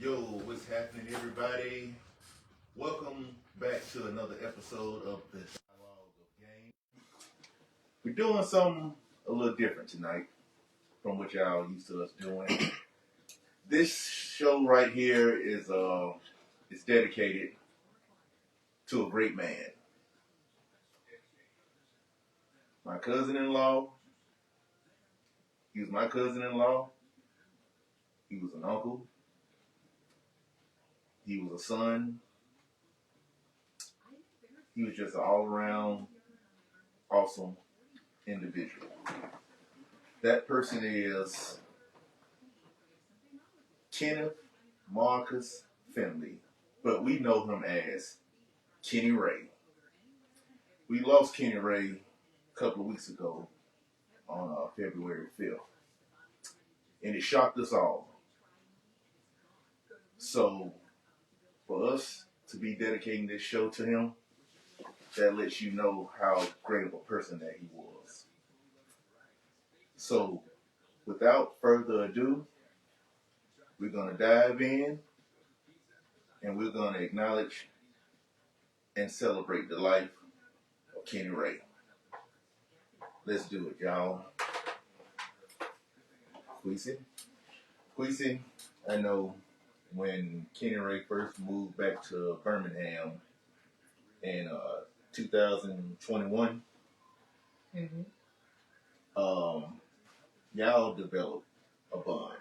Yo, what's happening, everybody? Welcome back to another episode of the Dialogue of Game. We're doing something a little different tonight from what y'all used to us doing. This show right here is dedicated to a great man. My cousin-in-law. He was my cousin-in-law. He was an uncle. He was a son. He was just an all-around awesome individual. That person is Kenneth Marcus Finley, but we know him as Kenny Ray. We lost Kenny Ray a couple of weeks ago on February 5th, and it shocked us all. So, for us to be dedicating this show to him, that lets you know how great of a person that he was. So, without further ado, we're going to dive in and we're going to acknowledge and celebrate the life of Kenny Ray. Let's do it, y'all. Queasy, I know when Kenny Ray first moved back to Birmingham in 2021, y'all developed a bond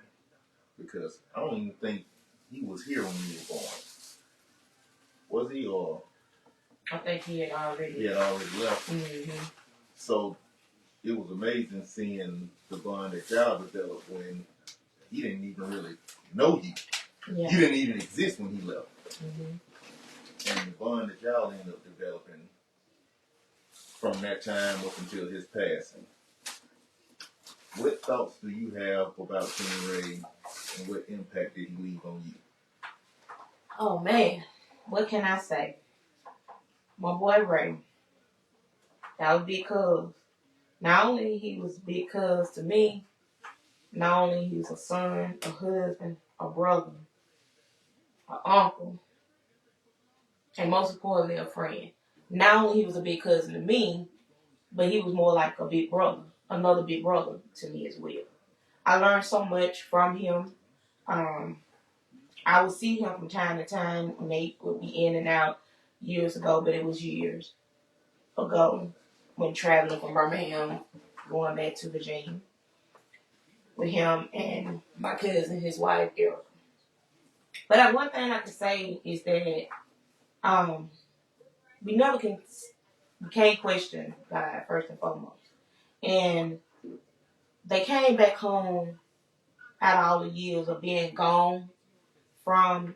because I don't even think he was here when you were born. Was he, or? I think he had already left. Mm-hmm. So it was amazing seeing the bond that y'all developed when he didn't even really know you. Yeah. You didn't even exist when he left. Mm-hmm. And the bond that y'all ended up developing from that time up until his passing. What thoughts do you have about Kenny Ray and what impact did he leave on you? Oh man, what can I say? My boy Ray, that was big cuz. Not only he was big cuz to me, not only he was a son, a husband, a brother, an uncle, and most importantly a friend. Not only he was a big cousin to me, but he was more like a big brother, another big brother to me as well. I learned so much from him. I would see him from time to time. Nate would be in and out years ago, but it was years ago when traveling from Birmingham, going back to Virginia with him and my cousin, his wife, Erica. But one thing I can say is that we can't question God first and foremost. And they came back home out of all the years of being gone from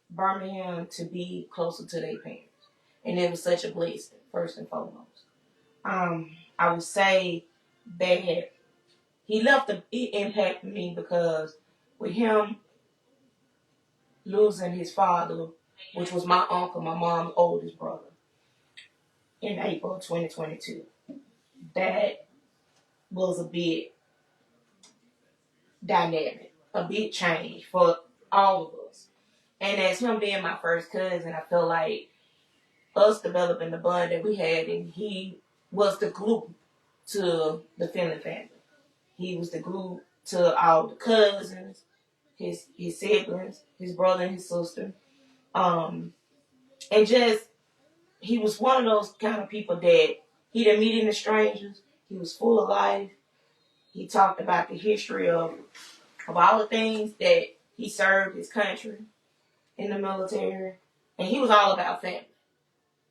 Birmingham to be closer to their parents. And it was such a blessing, first and foremost. I would say that it impacted me because with him losing his father, which was my uncle, my mom's oldest brother, in April 2022, that was a big dynamic, a big change for all of us. And as him being my first cousin, I feel like us developing the bond that we had, and he was the glue to the Finley family. He was the glue to all the cousins, his siblings, his brother and his sister. And just, he was one of those kind of people that he didn't meet any strangers. He was full of life. He talked about the history of all the things that he served his country in the military. And he was all about family.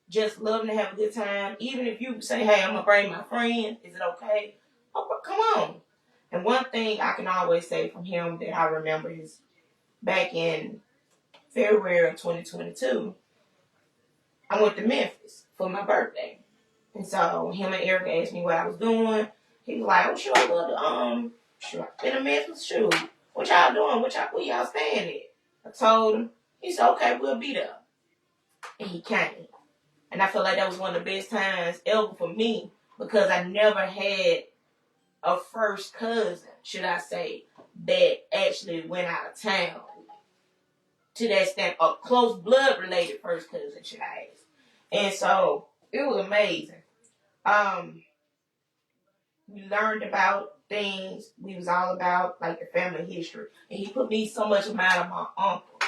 Just loving to have a good time. Even if you say, hey, I'm going to bring my friend, is it okay? Oh, come on. And one thing I can always say from him that I remember is back in February of 2022, I went to Memphis for my birthday. And so him and Eric asked me what I was doing. He was like, oh, sure, I go to, sure, I've been to Memphis, sure. What y'all doing? Where y'all staying at? I told him. He said, okay, we'll be there. And he came. And I feel like that was one of the best times ever for me because I never had a first cousin, should I say, that actually went out of town. to that extent, a close blood related first cousin, should I ask. And so it was amazing. We learned about things. We was all about like the family history. And he put me so much amount of my uncle.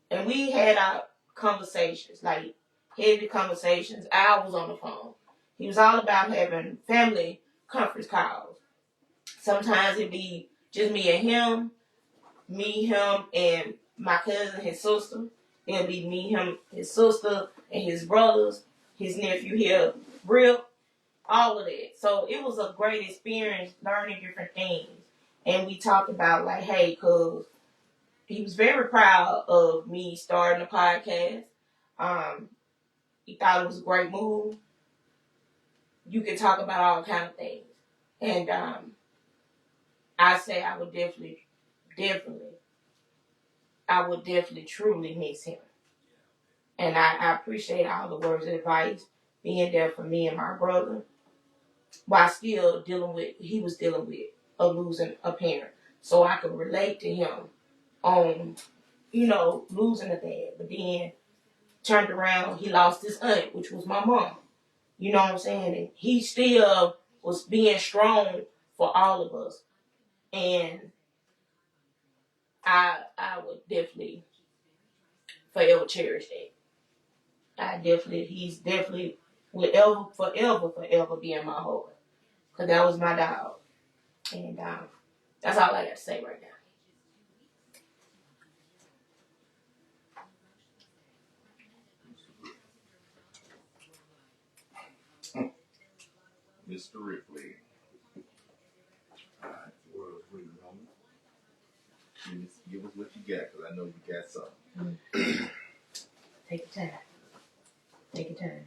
And we had our conversations, like heavy conversations, hours on the phone. He was all about having family conference calls. Sometimes it'd be just me and him, and my cousin, his sister. It'll be me, him, his sister, and his brothers, his nephew here, Rip, all of that. So it was a great experience learning different things. And we talked about like, hey, cause he was very proud of me starting a podcast. He thought it was a great move. You can talk about all kind of things. And I say I would definitely, truly miss him. And I appreciate all the words of advice, being there for me and my brother, while still he was dealing with losing a parent. So I could relate to him on, losing a dad. But then turned around, he lost his aunt, which was my mom. You know what I'm saying? And he still was being strong for all of us. And I would definitely forever cherish that. He's definitely will forever be in my heart. Because that was my dog. And that's all I got to say right now. Mr. Ripley. Alright. Give us what you got, because I know you got something. Mm. Take your time. Take your time.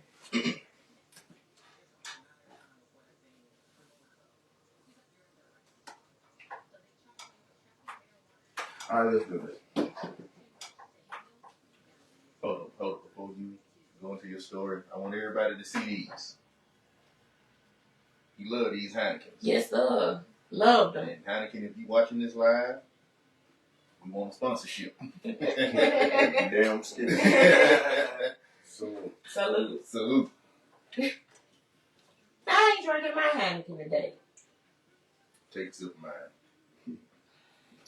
Alright, let's do this. Hold on. Before you go into your story, I want everybody to see these. You love these Heinekens. Yes, sir. Love them. And Heineken, if you watching this live, we want a sponsorship. Damn straight. Salute. I ain't drinking my Heineken today. Take a sip of mine.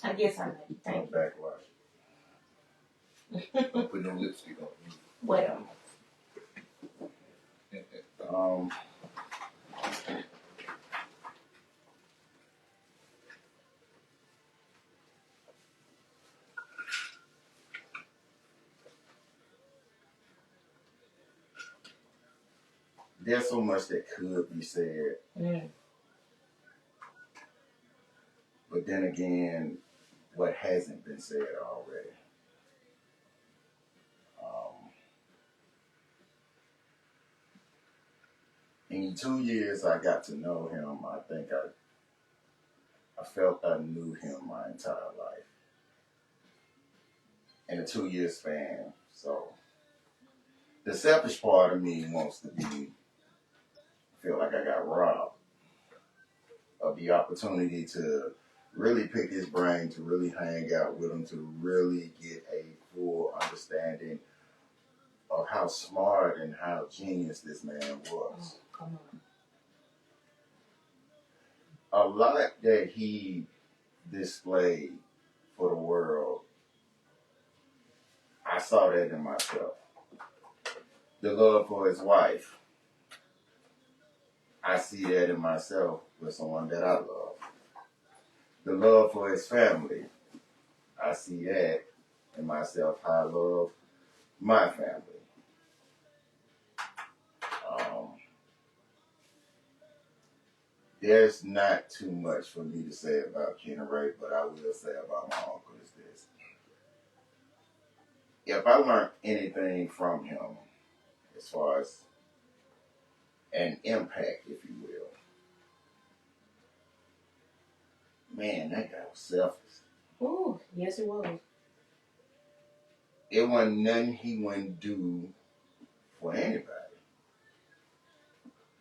I guess I may. Thank you. Backwash. Don't put no lipstick on you. Well. There's so much that could be said. Mm. But then again, what hasn't been said already. In 2 years I got to know him, I think I felt I knew him my entire life. In a 2 year span. So the selfish part of me wants to feel like I got robbed of the opportunity to really pick his brain, to really hang out with him, to really get a full understanding of how smart and how genius this man was. Oh, come on. A lot that he displayed for the world, I saw that in myself. The love for his wife, I see that in myself with someone that I love. The love for his family, I see that in myself, how I love my family. There's not too much for me to say about Kenny Ray, but I will say about my uncle is this. If I learned anything from him, as far as an impact, if you will, man, that guy was selfless. Ooh, yes it was. It wasn't nothing he wouldn't do for anybody.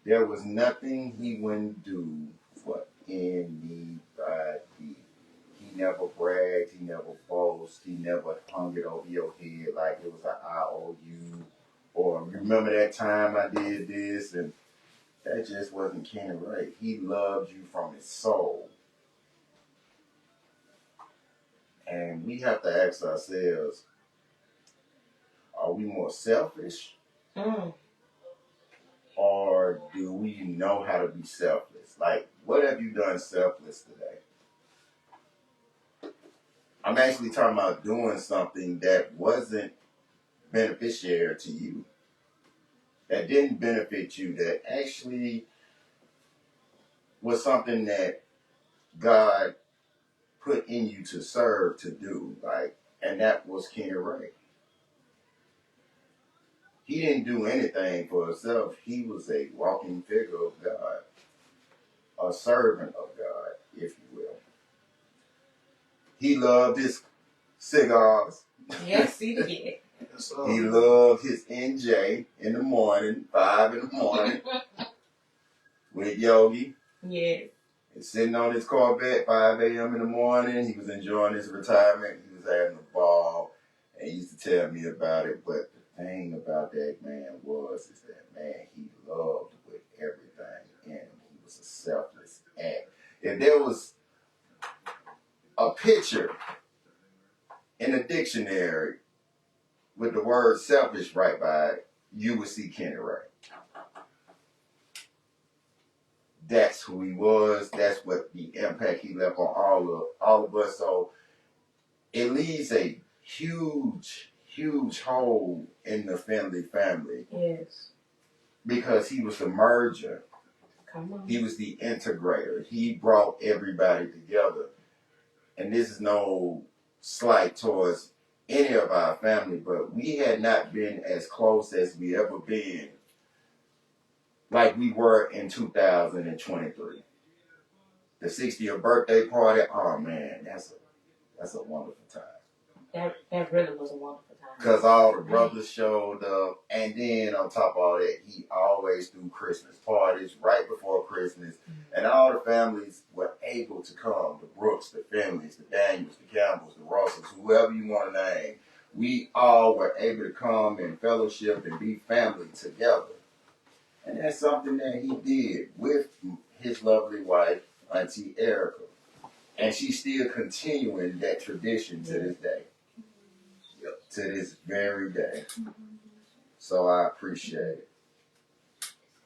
There was nothing he wouldn't do for anybody. He never bragged, he never boasted, he never hung it over your head like it was an IOU, or remember that time I did this, and that just wasn't Kenny Ray. He loved you from his soul. And we have to ask ourselves, are we more selfish, or do we know how to be selfless? Like, what have you done selfless today? I'm actually talking about doing something that wasn't beneficiary to you, that didn't benefit you, that actually was something that God put in you to serve, to do. Like, and that was Kenny Ray. He didn't do anything for himself. He was a walking figure of God, a servant of God, if you will. He loved his cigars. Yes, he did. He loved his NJ in the morning, 5 in the morning, with Yogi. Yes. And sitting on his Corvette, 5 a.m. in the morning. He was enjoying his retirement. He was having a ball. And he used to tell me about it. But the thing about that man is that, man, he loved with everything in him. He was a selfless act. If there was a picture in a dictionary with the word selfish right by it, you would see Kenny Ray. That's who he was. That's what the impact he left on all of us. So it leaves a huge, huge hole in the family. Yes. Because he was the merger. Come on. He was the integrator. He brought everybody together. And this is no slight towards any of our family, but we had not been as close as we ever been like we were in 2023. The 60th birthday party, oh man, that's a wonderful time. That really was a wonderful time. Because all the brothers showed up, and then on top of all that, he always threw Christmas parties right before Christmas, and all the families were able to come. The Brooks, the Finleys, the Daniels, the Campbells, the Russells, whoever you want to name. We all were able to come and fellowship and be family together. And that's something that he did with his lovely wife, Auntie Erica. And she's still continuing that tradition to this day. To this very day. So I appreciate it.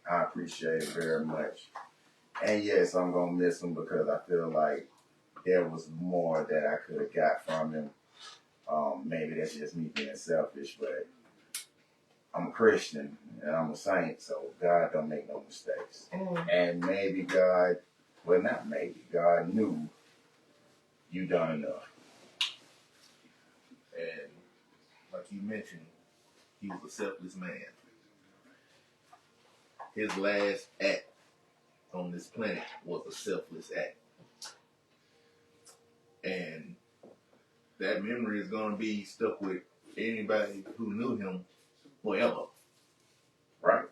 I appreciate it very much. And yes, I'm going to miss him because I feel like there was more that I could have got from him. Maybe that's just me being selfish, but I'm a Christian and I'm a saint, so God don't make no mistakes. And maybe God, well not maybe, God knew you done enough. And like you mentioned, he was a selfless man. His last act on this planet was a selfless act. And that memory is going to be stuck with anybody who knew him forever. Right?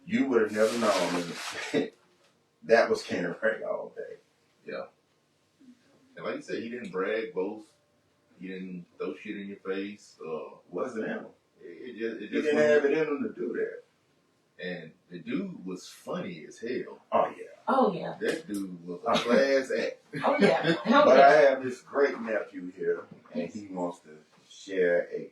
You would have never known that was Kenny Ray all day. Yeah. And like you said, he didn't brag, boast. He didn't throw shit in your face. Wasn't him. He He didn't have it in him to do that. And the dude was funny as hell. Oh, yeah. Oh, yeah. That dude was a class act. Oh, yeah. But I have this great nephew here, and he wants to share a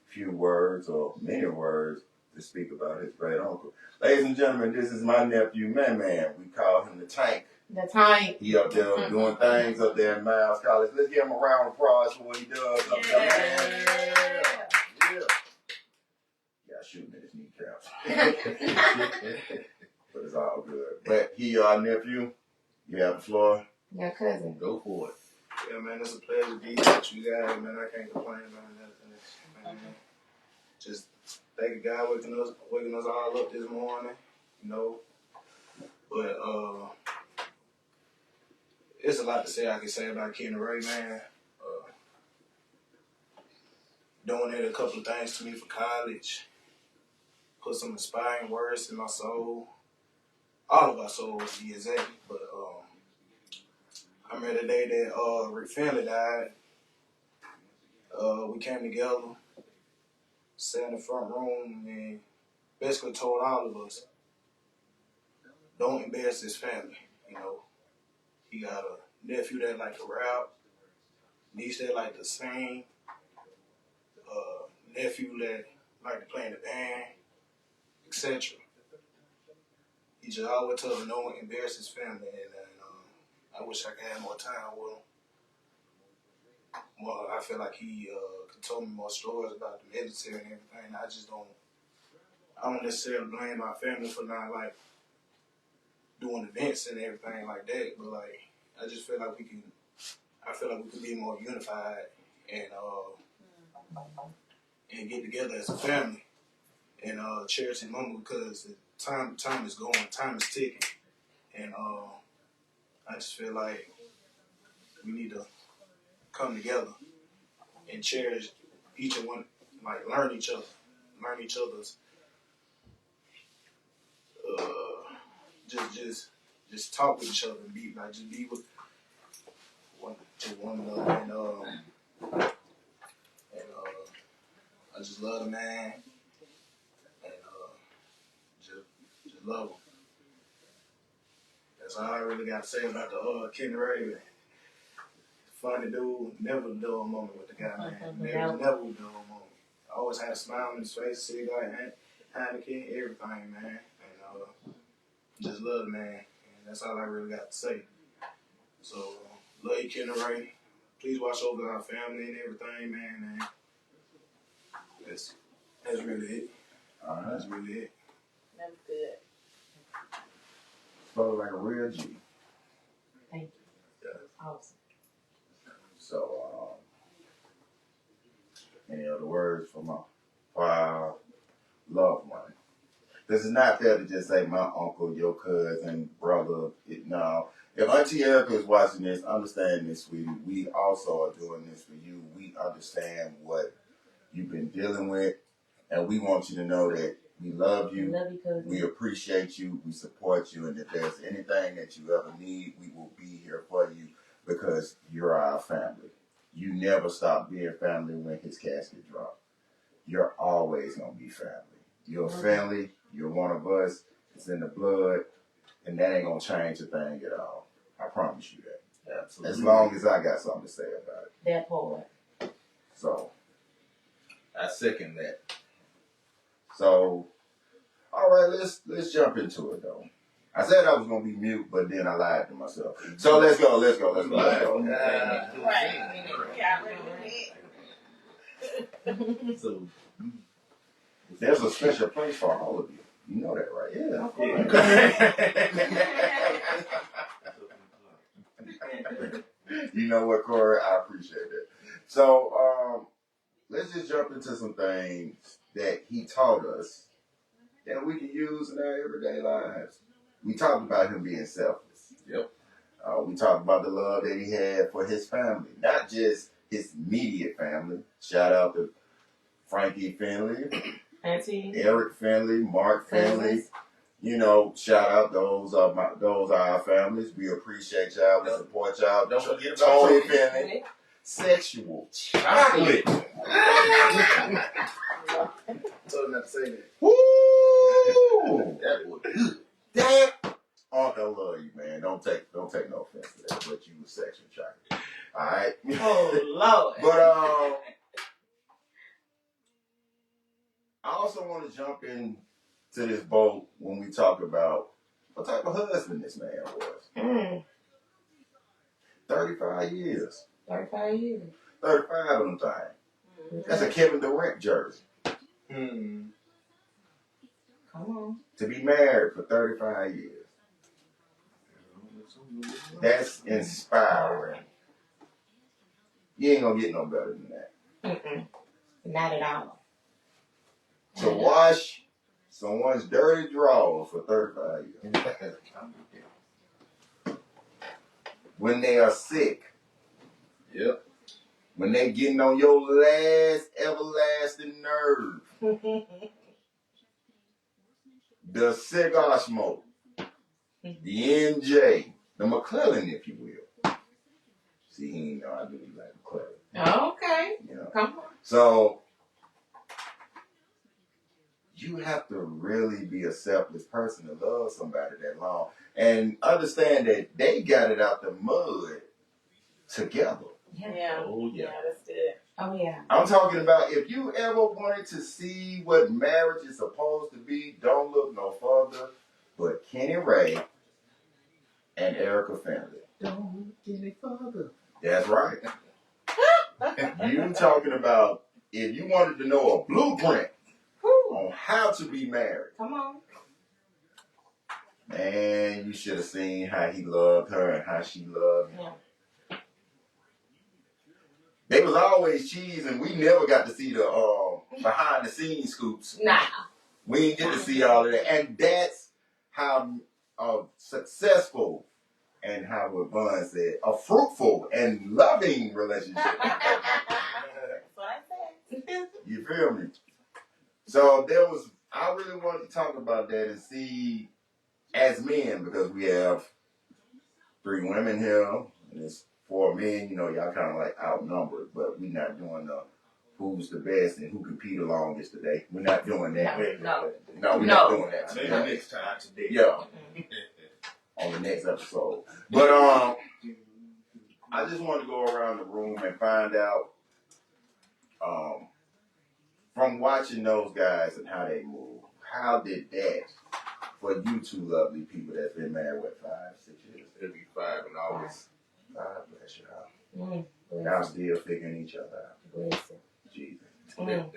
few words or many words to speak about his great uncle. Ladies and gentlemen, this is my nephew, Man. We call him the Tank. The Tank. He up there doing things up there in Miles College. Let's give him a round of applause for what he does up there, man. Yeah. Yeah, shooting at his kneecaps. But it's all good. But he, our nephew, you have the floor. Your cousin. Go for it. Yeah, man, it's a pleasure to be with you guys, man. I can't complain about nothing. Man. Just thank God waking us all up this morning, you know. But it's a lot to say I can say about Kenny Ray, man. Donated a couple of things to me for college. Put some inspiring words in my soul. All of our souls, to be exact. But I remember the day that Rick Finley died. We came together, sat in the front room, and basically told all of us, don't embarrass his family. You know, he got a nephew that like to rap, niece that like to sing, nephew that like to play in the band, etc. He just always told him don't embarrass his family, and I wish I could have more time with him. Well, I feel like he could tell me more stories about the military and everything. I don't necessarily blame my family for not like doing events and everything like that, but like I just feel like we can be more unified and get together as a family and cherish the moment because the time is going, time is ticking, and I just feel like we need to come together and cherish each and one, like learn each other's, just talk with each other and be with one another, and I just love the man, and just love him. That's all I really got to say about the Kenny Ray. Funny dude, never a dull moment with the guy, man. Never a dull moment. I always had a smile on his face, cigar, Heineken, everything, man. And just love the man. And that's all I really got to say. So, love you, Kenny Ray. Please watch over our family and everything, man. And that's really it. That's really it. That's good. Spoke like a real G. Thank you. Yeah. Awesome. So, any other words for my loved one? This is not fair to just say my uncle, your cousin, brother. No. If Auntie Erica is watching this, understand this, sweetie. We also are doing this for you. We understand what you've been dealing with, and we want you to know that we love you. Love you, cousin. We appreciate you. We support you. And if there's anything that you ever need, we will be here for you because you're our family. You never stop being family when his casket dropped. You're always going to be family. You're a family. You're one of us. It's in the blood. And that ain't going to change a thing at all. I promise you that. Absolutely. As long as I got something to say about it. That part. So, I second that. So, all right, let's jump into it though. I said I was gonna be mute, but then I lied to myself. So let's go. Right. So There's a special place for all of you. You know that, right? Yeah. You know what, Corey? I appreciate that. So, let's just jump into some things that he taught us that we can use in our everyday lives. We talked about him being selfless. Yep. We talked about the love that he had for his family, not just his immediate family. Shout out to Frankie Finley, Auntie. Eric Finley, Mark Finley. You know, shout out those are our families. We appreciate y'all. We support y'all. Don't forget about Tony Tony. Finley, sexual chocolate. Told him not to say that. Woo! That was good. Damn. Uncle, I love you, man. Don't take no offense to that, but you was sexual chocolate. All right. Oh, Lord. But I also want to jump into this boat when we talk about what type of husband this man was. 35 years. 35 years. 35 of them times. That's a Kevin Durant jersey. Come on. To be married for 35 years. That's inspiring. You ain't gonna get no better than that. Not at all. To wash someone's dirty drawers for 35 years. When they are sick. Yep. When they getting on your last everlasting nerve. The cigar smoke. The NJ. The McClellan, if you will. See, he didn't know I knew he liked McClellan. Okay. You know. Come on. So you have to really be a selfless person to love somebody that long. And understand that they got it out the mud together. Yeah. Oh yeah. that's good. Oh yeah. I'm talking about if you ever wanted to see what marriage is supposed to be, don't look no further but Kenny Ray and Erica family. Don't look any further. That's right. You talking about if you wanted to know a blueprint Whew. on how to be married, Come on. man, you should have seen how he loved her and how she loved him. Yeah. They was always cheesing. We never got to see the behind the scenes scoops. Nah. We didn't get to see all of that. And that's how successful and how what Vaughn said, a fruitful and loving relationship. That's what I said. You feel me? So I really wanted to talk about that and see as men, because we have 3 women here and it's 4 men, you know, y'all kind of like outnumbered, but we're not doing the who's the best and who compete the longest today. We're not doing that. No. No, we're No. not doing that Maybe today. next time today. Yeah, on the next episode. But I just want to go around the room and find out from watching those guys and how they move, how did that for you 2 lovely people that's been married, what, 5, 6 years? It'll be 5 in August. God bless y'all. Mm. Y'all still figuring each other out. Listen. Jesus. Mm.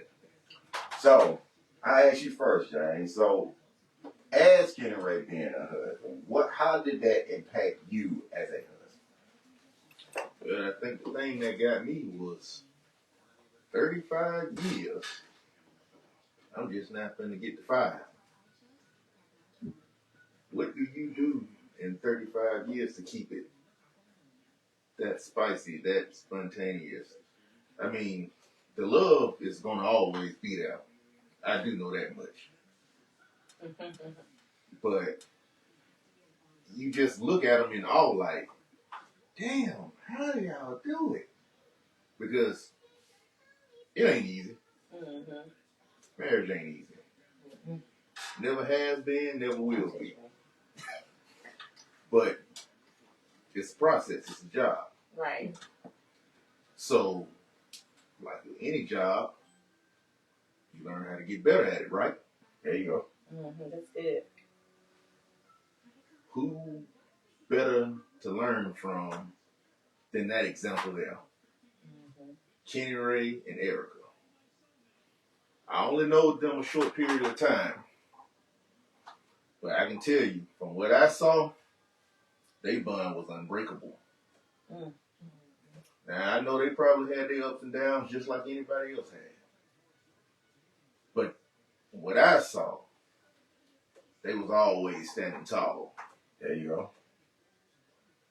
So, I ask you first, James. So, as Kenny Ray being a husband, how did that impact you as a husband? Well, I think the thing that got me was 35 years. I'm just not gonna get to 5. What do you do in 35 years to keep it that spicy, that spontaneous? I mean, the love is gonna always be there. I do know that much. But you just look at them in awe like, damn, how do y'all do it? Because it ain't easy. Marriage ain't easy. Never has been, never will be. But it's a process, it's a job. Right. So, like with any job, you learn how to get better at it, right? There you go. That's good. Who better to learn from than that example there? Kenny Ray and Erica. I only know them a short period of time. But I can tell you, from what I saw, they bond was unbreakable. Now, I know they probably had their ups and downs just like anybody else had. But from what I saw, they was always standing tall. There you go.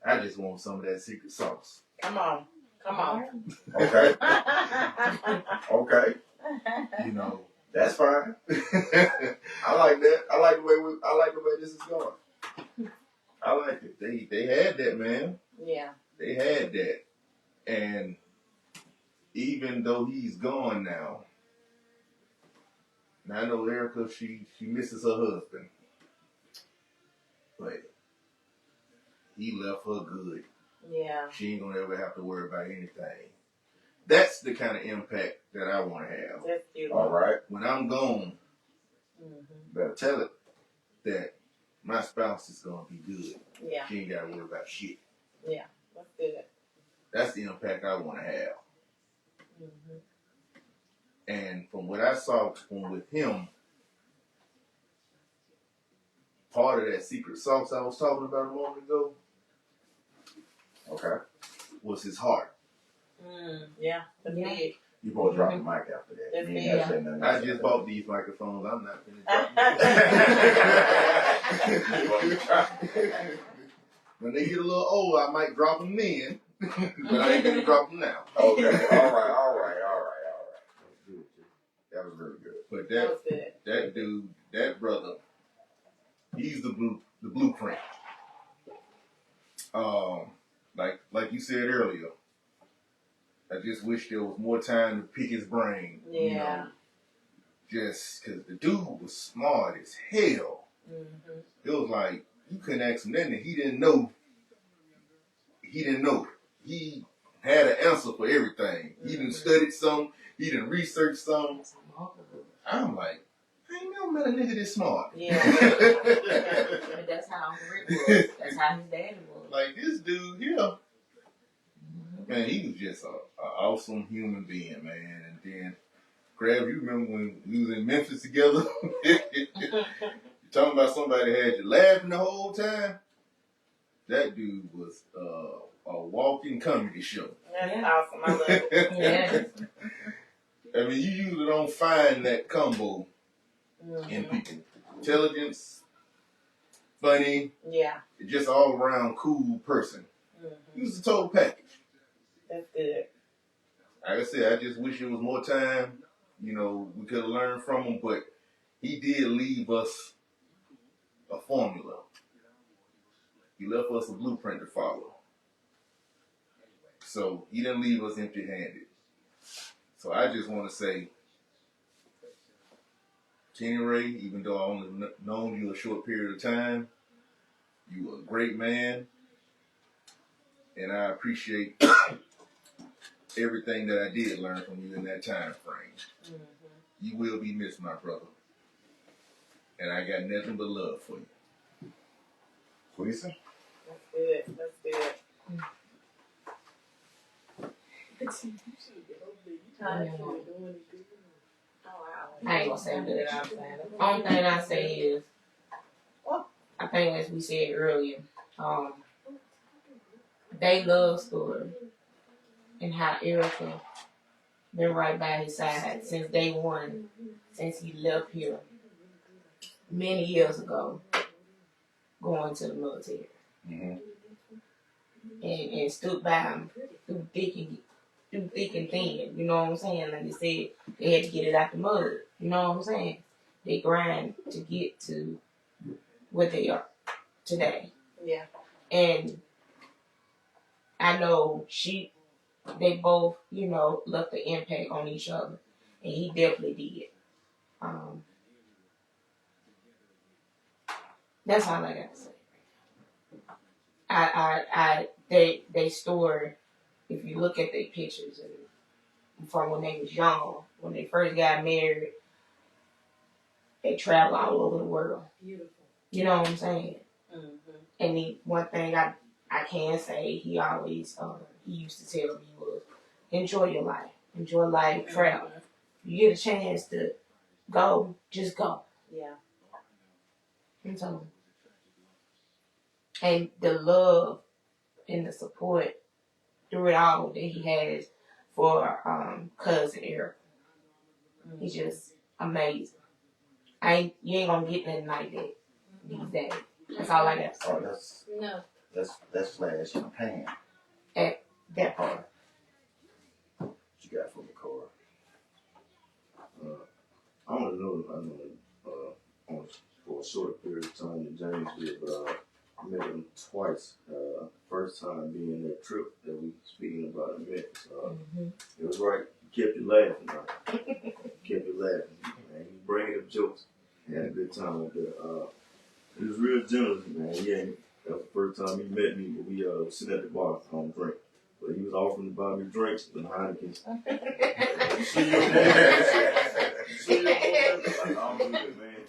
I just want some of that secret sauce. Come on. Come on. Okay. Okay. You know. That's fine. I like that. I like the way this is going. I like it. They had that, man. Yeah. They had that. And even though he's gone now, and I know Erica, she misses her husband. But he left her good. Yeah. She ain't gonna ever have to worry about anything. That's the kind of impact that I want to have. That's beautiful. All right. When I'm gone, Better tell it. that my spouse is gonna be good. Yeah. She ain't gotta worry about shit. Yeah. That's good. That's the impact I want to have. And from what I saw with him, part of that secret sauce I was talking about a moment ago, Okay. was his heart. Yeah. That's Yeah. big. You both drop the mic after that. That's You ain't fair. gotta say nothing I else. just bought these microphones. I'm not finna drop them. When they get a little old, I might drop them then, but I ain't gonna drop them now. Okay. All right. That was really good. But That was good. that dude, that brother, he's the blueprint. like you said earlier, I just wish there was more time to pick his brain. You Yeah. know, just because the dude was smart as hell. Mm-hmm. It was like you couldn't ask him nothing he didn't know. He didn't know. He had an answer for everything. He done studied some. He done researched some. I'm like, I ain't never met a nigga this smart. Yeah. But that's how Uncle Rick was. That's how his daddy was. Like this dude here, man, he was just an awesome human being, man. And then, Crab, you remember when we was in Memphis together? You talking about somebody that had you laughing the whole time? That dude was a walking comedy show. That's awesome. I love it. Yeah. I mean, you usually don't find that combo in people. Intelligence, funny, Yeah. just all around cool person. He was a total package. That's good. Like I said, I just wish there was more time. You know, we could have learned from him, but he did leave us a formula. He left us a blueprint to follow. So he didn't leave us empty-handed. So I just want to say, Kenny Ray, even though I only known you a short period of time, you were a great man, and I appreciate everything that I did learn from you in that time frame. You will be missed, my brother, and I got nothing but love for you. Queesa? That's good. That's good. I ain't gonna say good. I'm saying the only thing I say is, I think as we said earlier, they love story and how Erica been right by his side since day one, since he left here many years ago, going to the military, and stood by him through thick and thin. You know what I'm saying? Like they said, they had to get it out the mud. You know what I'm saying? They grind to get to where they are today. Yeah. And I know they both, you know, left the impact on each other, and he definitely did. That's all I got to say. They story. If you look at their pictures and from when they was young, when they first got married, they travel all over the world. Beautiful. You know what I'm saying? Mm-hmm. And one thing I can say, he always he used to tell me was, enjoy your life, travel. You get a chance to go, just go. Yeah. And so, and the love and the support through it all that he has for cousin Eric, he's just amazing. You ain't gonna get nothing like that these days. That's all I got to say. Oh, that's Flash in Pan. At that part. What you got for me, Cora? I don't know, for a shorter period of time than James did, but I met him twice. First time being that trip that we speaking about in Memphis. It was right. He kept you laughing, man. Kept you laughing. Man. He bringing up jokes. Had a good time up there. He was real generous, man. That was the first time he met me. But we were sitting at the bar. I don't drink. But he was offering to buy me drinks and Heineken's. You see your boy? You see your boy? Like, I don't do that, man.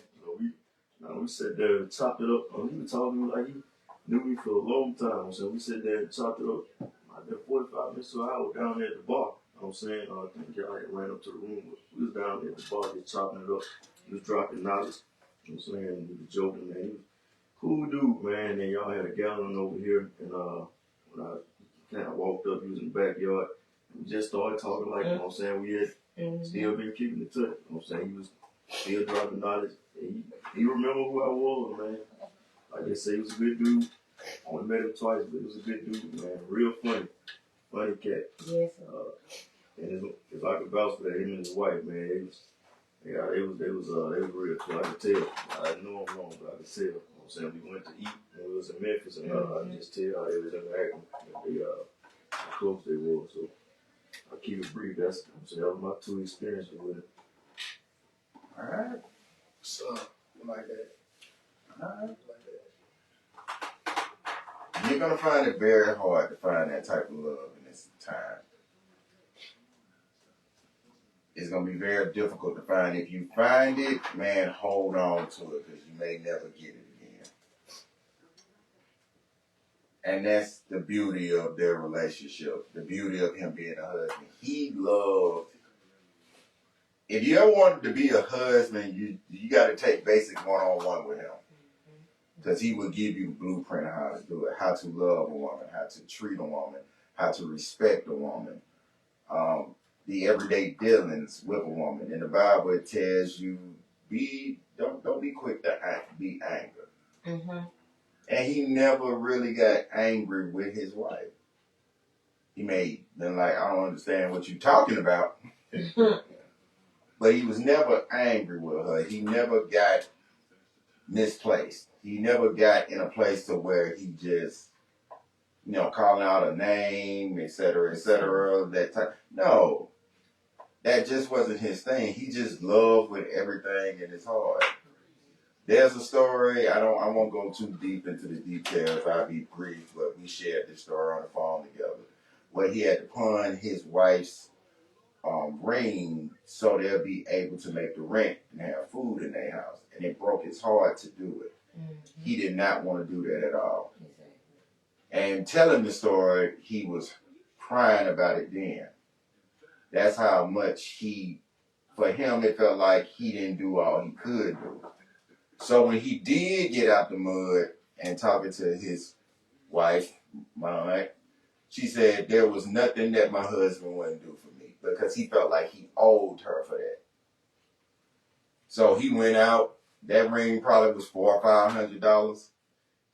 So we sat there and chopped it up. He was talking to me like he knew me for a long time. So we sat there and chopped it up. I've been 45 minutes to an hour down there at the bar. You know what I'm saying? I think y'all had ran up to the room. But we was down there at the bar just chopping it up. He was dropping knowledge. You know what I'm saying? He was joking, man. He was a cool dude, man. And y'all had a gallon over here. And when I kind of walked up, he was in the backyard. We just started talking like, you know what I'm saying? We had still been keeping in touch. You know what I'm saying? He was still dropping knowledge. He remember who I was, man. Like I said, he was a good dude. I only met him twice, but he was a good dude, man. Real funny cat. Yes. And if I could vouch for that, him and his wife, man, they was real. So I could tell. I didn't know him long, but I could tell. You know what I'm saying? We went to eat when we was in Memphis, and I just tell how they was interacting, and they how close they were. So I keep it brief. That's I'm saying, that was my 2 experiences with it. All right. So, like that. All right. Like that. You're gonna find it very hard to find that type of love in this time. It's gonna be very difficult to find. If you find it, man, hold on to it because you may never get it again. And that's the beauty of their relationship, the beauty of him being a husband. He loved. If you ever wanted to be a husband, you got to take basic one-on-one with him. Because he will give you the blueprint of how to do it, how to love a woman, how to treat a woman, how to respect a woman, the everyday dealings with a woman. In the Bible, it tells you don't be quick to be angry. Mm-hmm. And he never really got angry with his wife. He may been like, I don't understand what you're talking about. But he was never angry with her. He never got misplaced. He never got in a place to where he just, calling out a name, et cetera, that type. No, that just wasn't his thing. He just loved with everything in his heart. There's a story, I won't go too deep into the details, I'll be brief, but we shared this story on the phone together, where he had to pawn his wife's ring so they'll be able to make the rent and have food in their house. And it broke his heart to do it. Mm-hmm. He did not want to do that at all. Exactly. And telling the story, he was crying about it then. That's how much for him, it felt like he didn't do all he could do. So when he did get out the mud and talking to his wife, Mike, she said there was nothing that my husband wouldn't do for me because he felt like he owed her for that. So he went out. That ring probably was $400 or $500.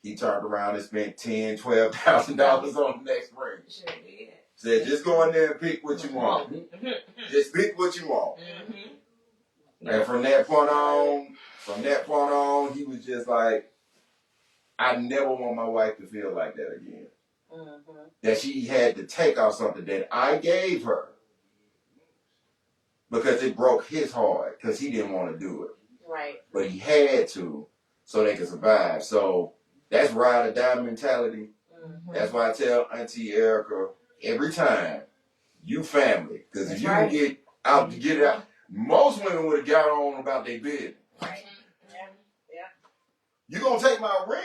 He turned around and spent $10,000, $12,000 on the next ring. Sure did. Said, just go in there and pick what you want. Just pick what you want. Mm-hmm. And from that point on, he was just like, I never want my wife to feel like that again. Mm-hmm. That she had to take off something that I gave her because it broke his heart because he didn't want to do it. Right. But he had to so they could survive. So that's ride or die mentality. Mm-hmm. That's why I tell Auntie Erica every time, you family. Because if you can get out to get it out, most women would have got on about their business. Right. Yeah. You gonna take my ring,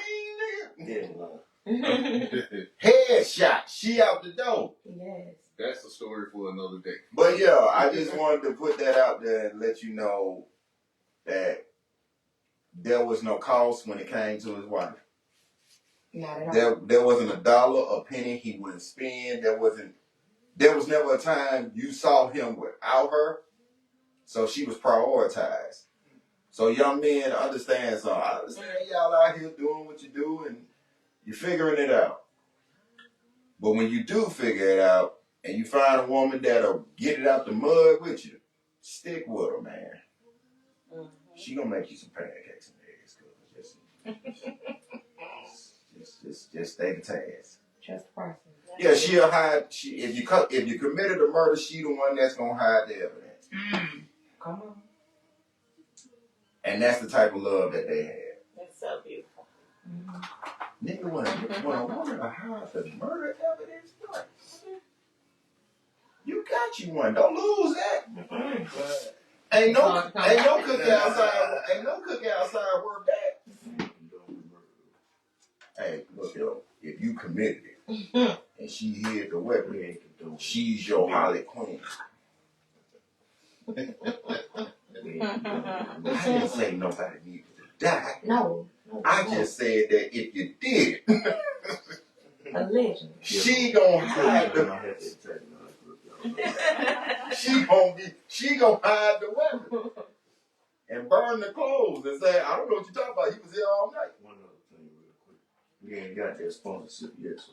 nigga? Yeah. Headshot. She out the door. Yes. That's a story for another day. But yeah, I just wanted to put that out there and let you know that there was no cost when it came to his wife. Not at all. There wasn't a dollar, a penny he wouldn't spend. There was never a time you saw him without her. So she was prioritized. So young men understand something. I understand y'all out here doing what you do and you're figuring it out. But when you do figure it out and you find a woman that'll get it out the mud with you, stick with her, man. Mm-hmm. She gonna make you some pancakes and eggs, just stay the task. Trust the person. Yeah, she'll hide. If you committed a murder, she the one that's gonna hide the evidence. Come on. And that's the type of love that they had. That's so beautiful. Mm-hmm. Nigga, when a woman will hide the murder evidence, what? You got you one. Don't lose that. Mm-hmm. Ain't no cookie outside worth that. Hey, look, yo, if you committed it and she hid the weapon, she's your Harley Quinn. I didn't say nobody needed to die. No. I just said that if you did, Allegedly. she gonna hide the she gonna hide the weapon and burn the clothes and say, I don't know what you're talking about. He was here all night. One other thing real quick. We ain't got that sponsorship yet, so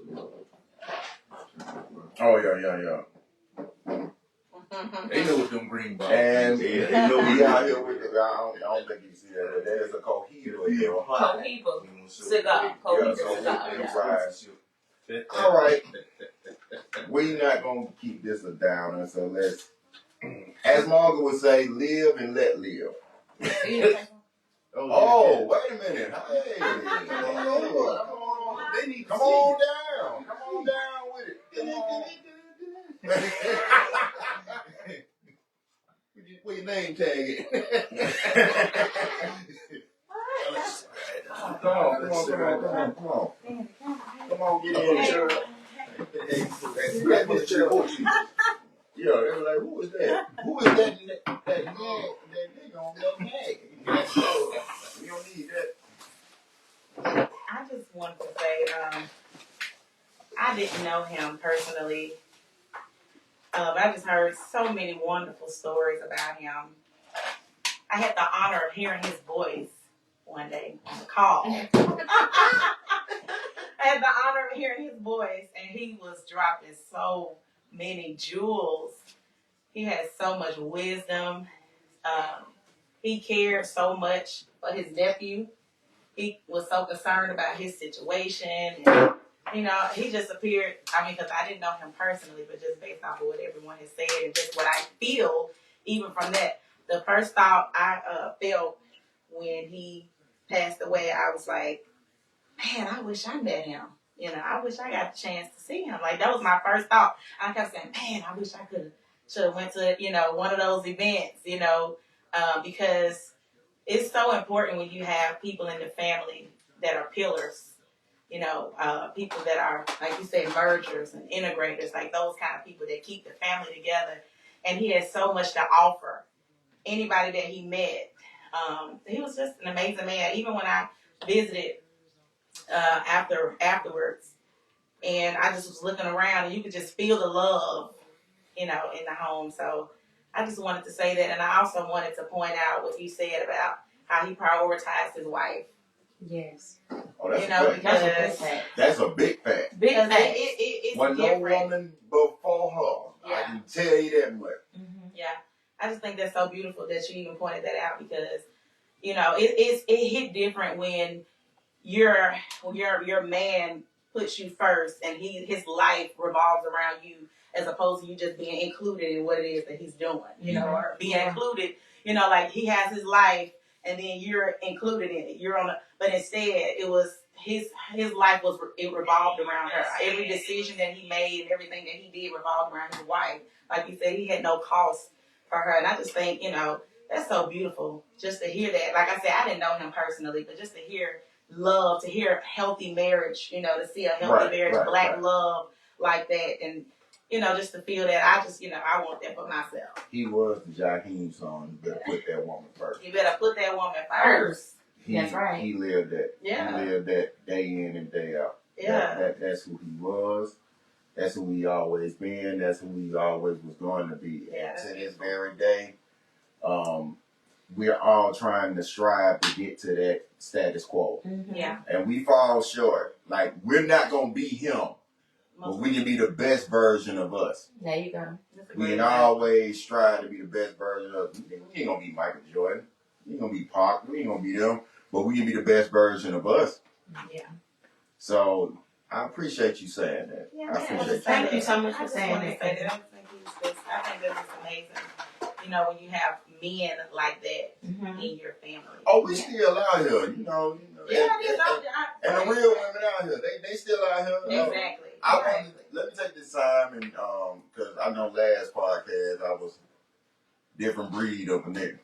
Oh yeah. They know what them green bottles And is. we out here with the guy. I don't think you see that. There's a Cohiba. Cohiba. Cigar. Cohiba so cigar, we yeah. ride. All right. We not gonna keep this a downer, so let's, as Margaret would say, live and let live. Oh, wait a minute. Hey. Come on. Come on down. Come on down with it. Come on. Where your name tag it? Come on. Come on, get in here. Yeah, they were like, who is that? Who is that nigga on that nag? We don't need that. I just wanted to say, I didn't know him personally, but I just heard so many wonderful stories about him. I had the honor of hearing his voice one day on the call. I had the honor of hearing his voice, and he was dropping so many jewels. He had so much wisdom. He cared so much for his nephew. He was so concerned about his situation. And, you know, he just appeared, because I didn't know him personally, but just based off of what everyone has said and just what I feel, even from that, the first thought I felt when he passed away, I was like, man, I wish I met him. You know, I wish I got the chance to see him. Like, that was my first thought. I kept saying, man, I wish I should have went to, one of those events, because it's so important when you have people in the family that are pillars, people that are, like you said, mergers and integrators, like those kind of people that keep the family together. And he has so much to offer anybody that he met. He was just an amazing man. Even when I visited afterwards, and I just was looking around, and you could just feel the love, in the home. So I just wanted to say that, and I also wanted to point out what you said about how he prioritized his wife. Yes. Oh, that's Because that's a big fact. Big because fact. it's When no different. woman before her, I Yeah. can tell you that much. Mm-hmm. Yeah, I just think that's so beautiful that you even pointed that out because, it hit different when your man puts you first and his life revolves around you as opposed to you just being included in what it is that he's doing, or being included, like he has his life and then you're included in it. But instead it was his life it revolved around her. Every decision that he made and everything that he did revolved around his wife. Like you said, he had no cost for her. And I just think, that's so beautiful just to hear that. Like I said, I didn't know him personally, but just to hear love, to hear healthy marriage, to see a healthy marriage, black love like that. And, just to feel that, I want that for myself. He was the Jaheim son. You better put that woman first. You better put that woman first. That's right. He lived that. Yeah. He lived that day in and day out. Yeah. That's who he was. That's who he always been. That's who he always was going to be. Yeah, And to this very day, we're all trying to strive to get to that status quo. Mm-hmm. Yeah. And we fall short. Like, we're not going to be him. But we can be the best version of us. There you go. We can always strive to be the best version of us. We ain't going to be Michael Jordan. We ain't going to be Parker. We ain't going to be them. But we can be the best version of us. Yeah. So, I appreciate you saying that. Yeah, I appreciate you. Thank you so much for I just saying wanted to that. say that. I think that is amazing. When you have men like that Mm-hmm. in your family. Oh, we still out here, Yeah, and the real women out here, they still out here. Exactly. Let me take this time and because I know last podcast I was different breed of a nigga.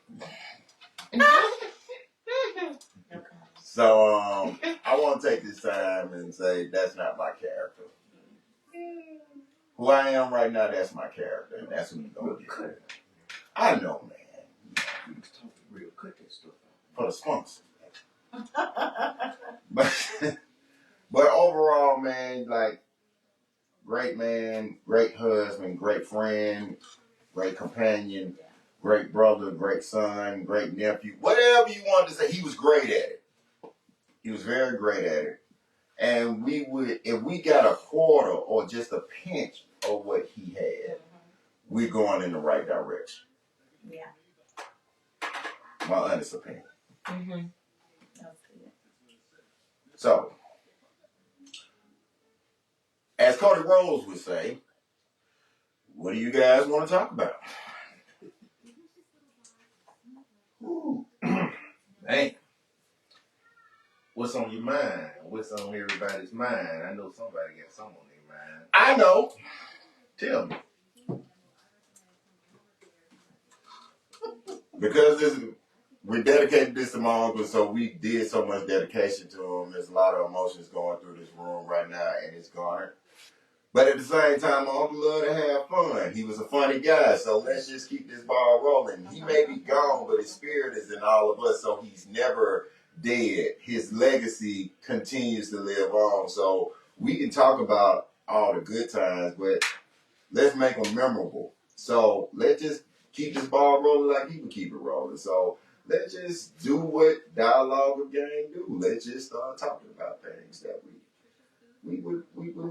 So I want to take this time and say that's not my character. Who I am right now, that's my character, and that's who you gonna get. I know, man. You was talking real cut that stuff For the sponsor. But overall, man, like, great man, great husband, great friend, great companion, great brother, great son, great nephew, whatever you wanted to say, he was great at it. He was very great at it. And if we got a quarter or just a pinch of what he had, we're going in the right direction. Yeah. My honest opinion. Mm-hmm. That's good. So, as Cody Rose would say, what do you guys want to talk about? Ooh. Man, what's on your mind? What's on everybody's mind? I know somebody got something on their mind. I know. Tell me. Because we dedicated this to my uncle, so we did so much dedication to him. There's a lot of emotions going through this room right now, and it's garnered. But at the same time, my uncle loved to have fun. He was a funny guy, so let's just keep this ball rolling. He may be gone, but his spirit is in all of us, so he's never dead. His legacy continues to live on. So we can talk about all the good times, but let's make them memorable. So let's just keep this ball rolling like he would keep it rolling. So let's just do what Dialogue of Game do. Let's just start talking about things that we would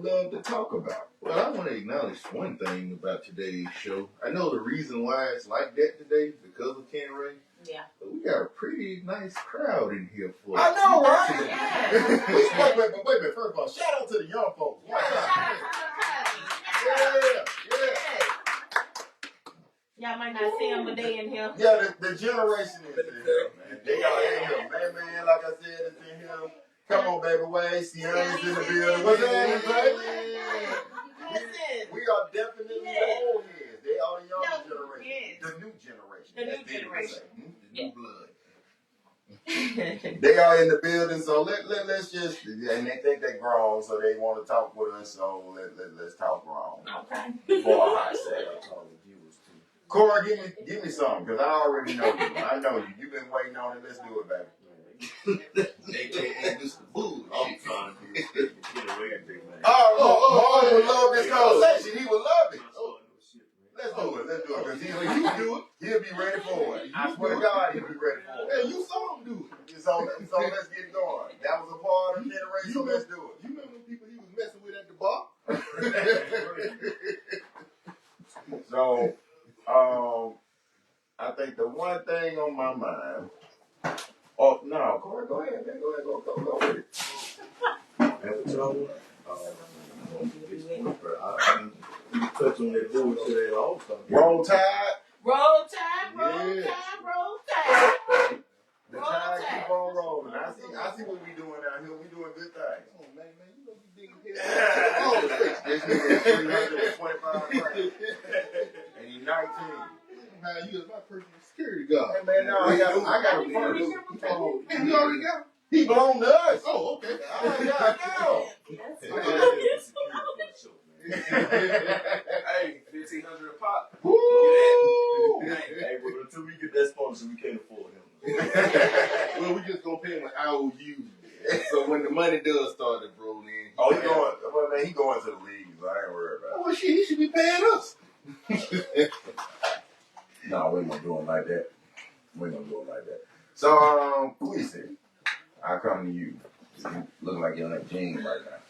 love to talk about. Well, I want to acknowledge one thing about today's show. I know the reason why it's like that today because of Ken Ray. Yeah. But we got a pretty nice crowd in here for I know, right? Yeah. Wait a minute. First of all, shout out to the young folks. One time. Yeah. Y'all might not see them, but they in here. Yeah, the generation is in here, man. They are in here. Man, like I said, is in here. Come on, baby, Wade. Sienna's in the building. What's that, baby? We are definitely the old heads. They are the younger generation. yes. The new generation. The new That's big to generation. say. the new blood. They are in the building, so let's just, and they think they're grown, so they want to talk with us, so let's talk grown. Okay. For a hot second. Corey, give me something, because I already know you. I know you. You've been waiting on it. Let's do it, baby. AKA Mr. Bullshit. I'm trying to be a get away with it, man. Oh, Mark would love this conversation. He would love it. Oh, shit, man. Let's do it, because he'll do it. He'll be ready for it. I swear to God, he'll be ready for it. Hey, you saw him do it. So let's get it going. That was a part of the generation, so let's do it. You remember the people he was messing with at the bar? So, I think the one thing on my mind. Oh no, Corey, go ahead, man. Go with it. Have a trouble. I touch on that bull today also. Roll Tide. Roll Tide, roll Yeah. Tide, roll Tide. The Roll tide Tide. keep on rolling. I see what we doing out here. We doing good things. Come on, man, you know you digging hell. Oh, This nigga is 325 pounds. And he's 19. How you as my personal security guard. Hey man, no, I got him first. You already got him? He belonged to us. Oh, okay. I already got him. Hey, 1,500 a pop. Woo! Hey, but until we get that sponsor, we can't afford him. Well, we just gonna pay him an IOU. So when the money does start to roll in. Oh, he going. Well, man, he going to the leagues. I ain't worried about it. Oh, shit, he should be paying us. No, we ain't gonna do it like that. So, Queasy, I come to you. You looking like you're in a jean right now.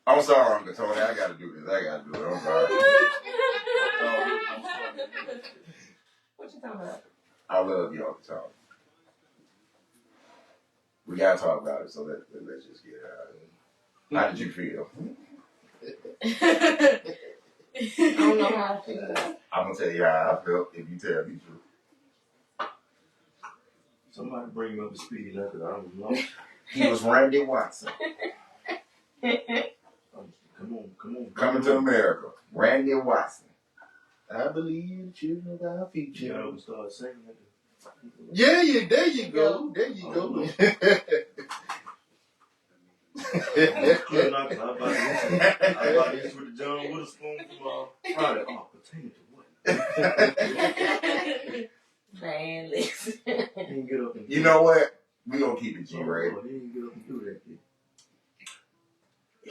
I'm sorry, Uncle Tony. I gotta do this. I'm sorry. What you talking about? I love you, Uncle Tony. We gotta talk about it, so let's just get it out. How did you feel? I don't know how I feel. I'm gonna tell you how I felt if you tell me the truth. Somebody bring me up to speed, because I don't know. He was Randy Watson. Come on. Coming to America. Randy Watson. I believe the children of our You future. know, start singing it. Yeah, there you go. There you go. Good enough. I about this with the John Witherspoon from Friday. Oh, pertaining to what? Man, listen. He didn't get up and You know what? We gonna keep it G-rated. He didn't get up and do that.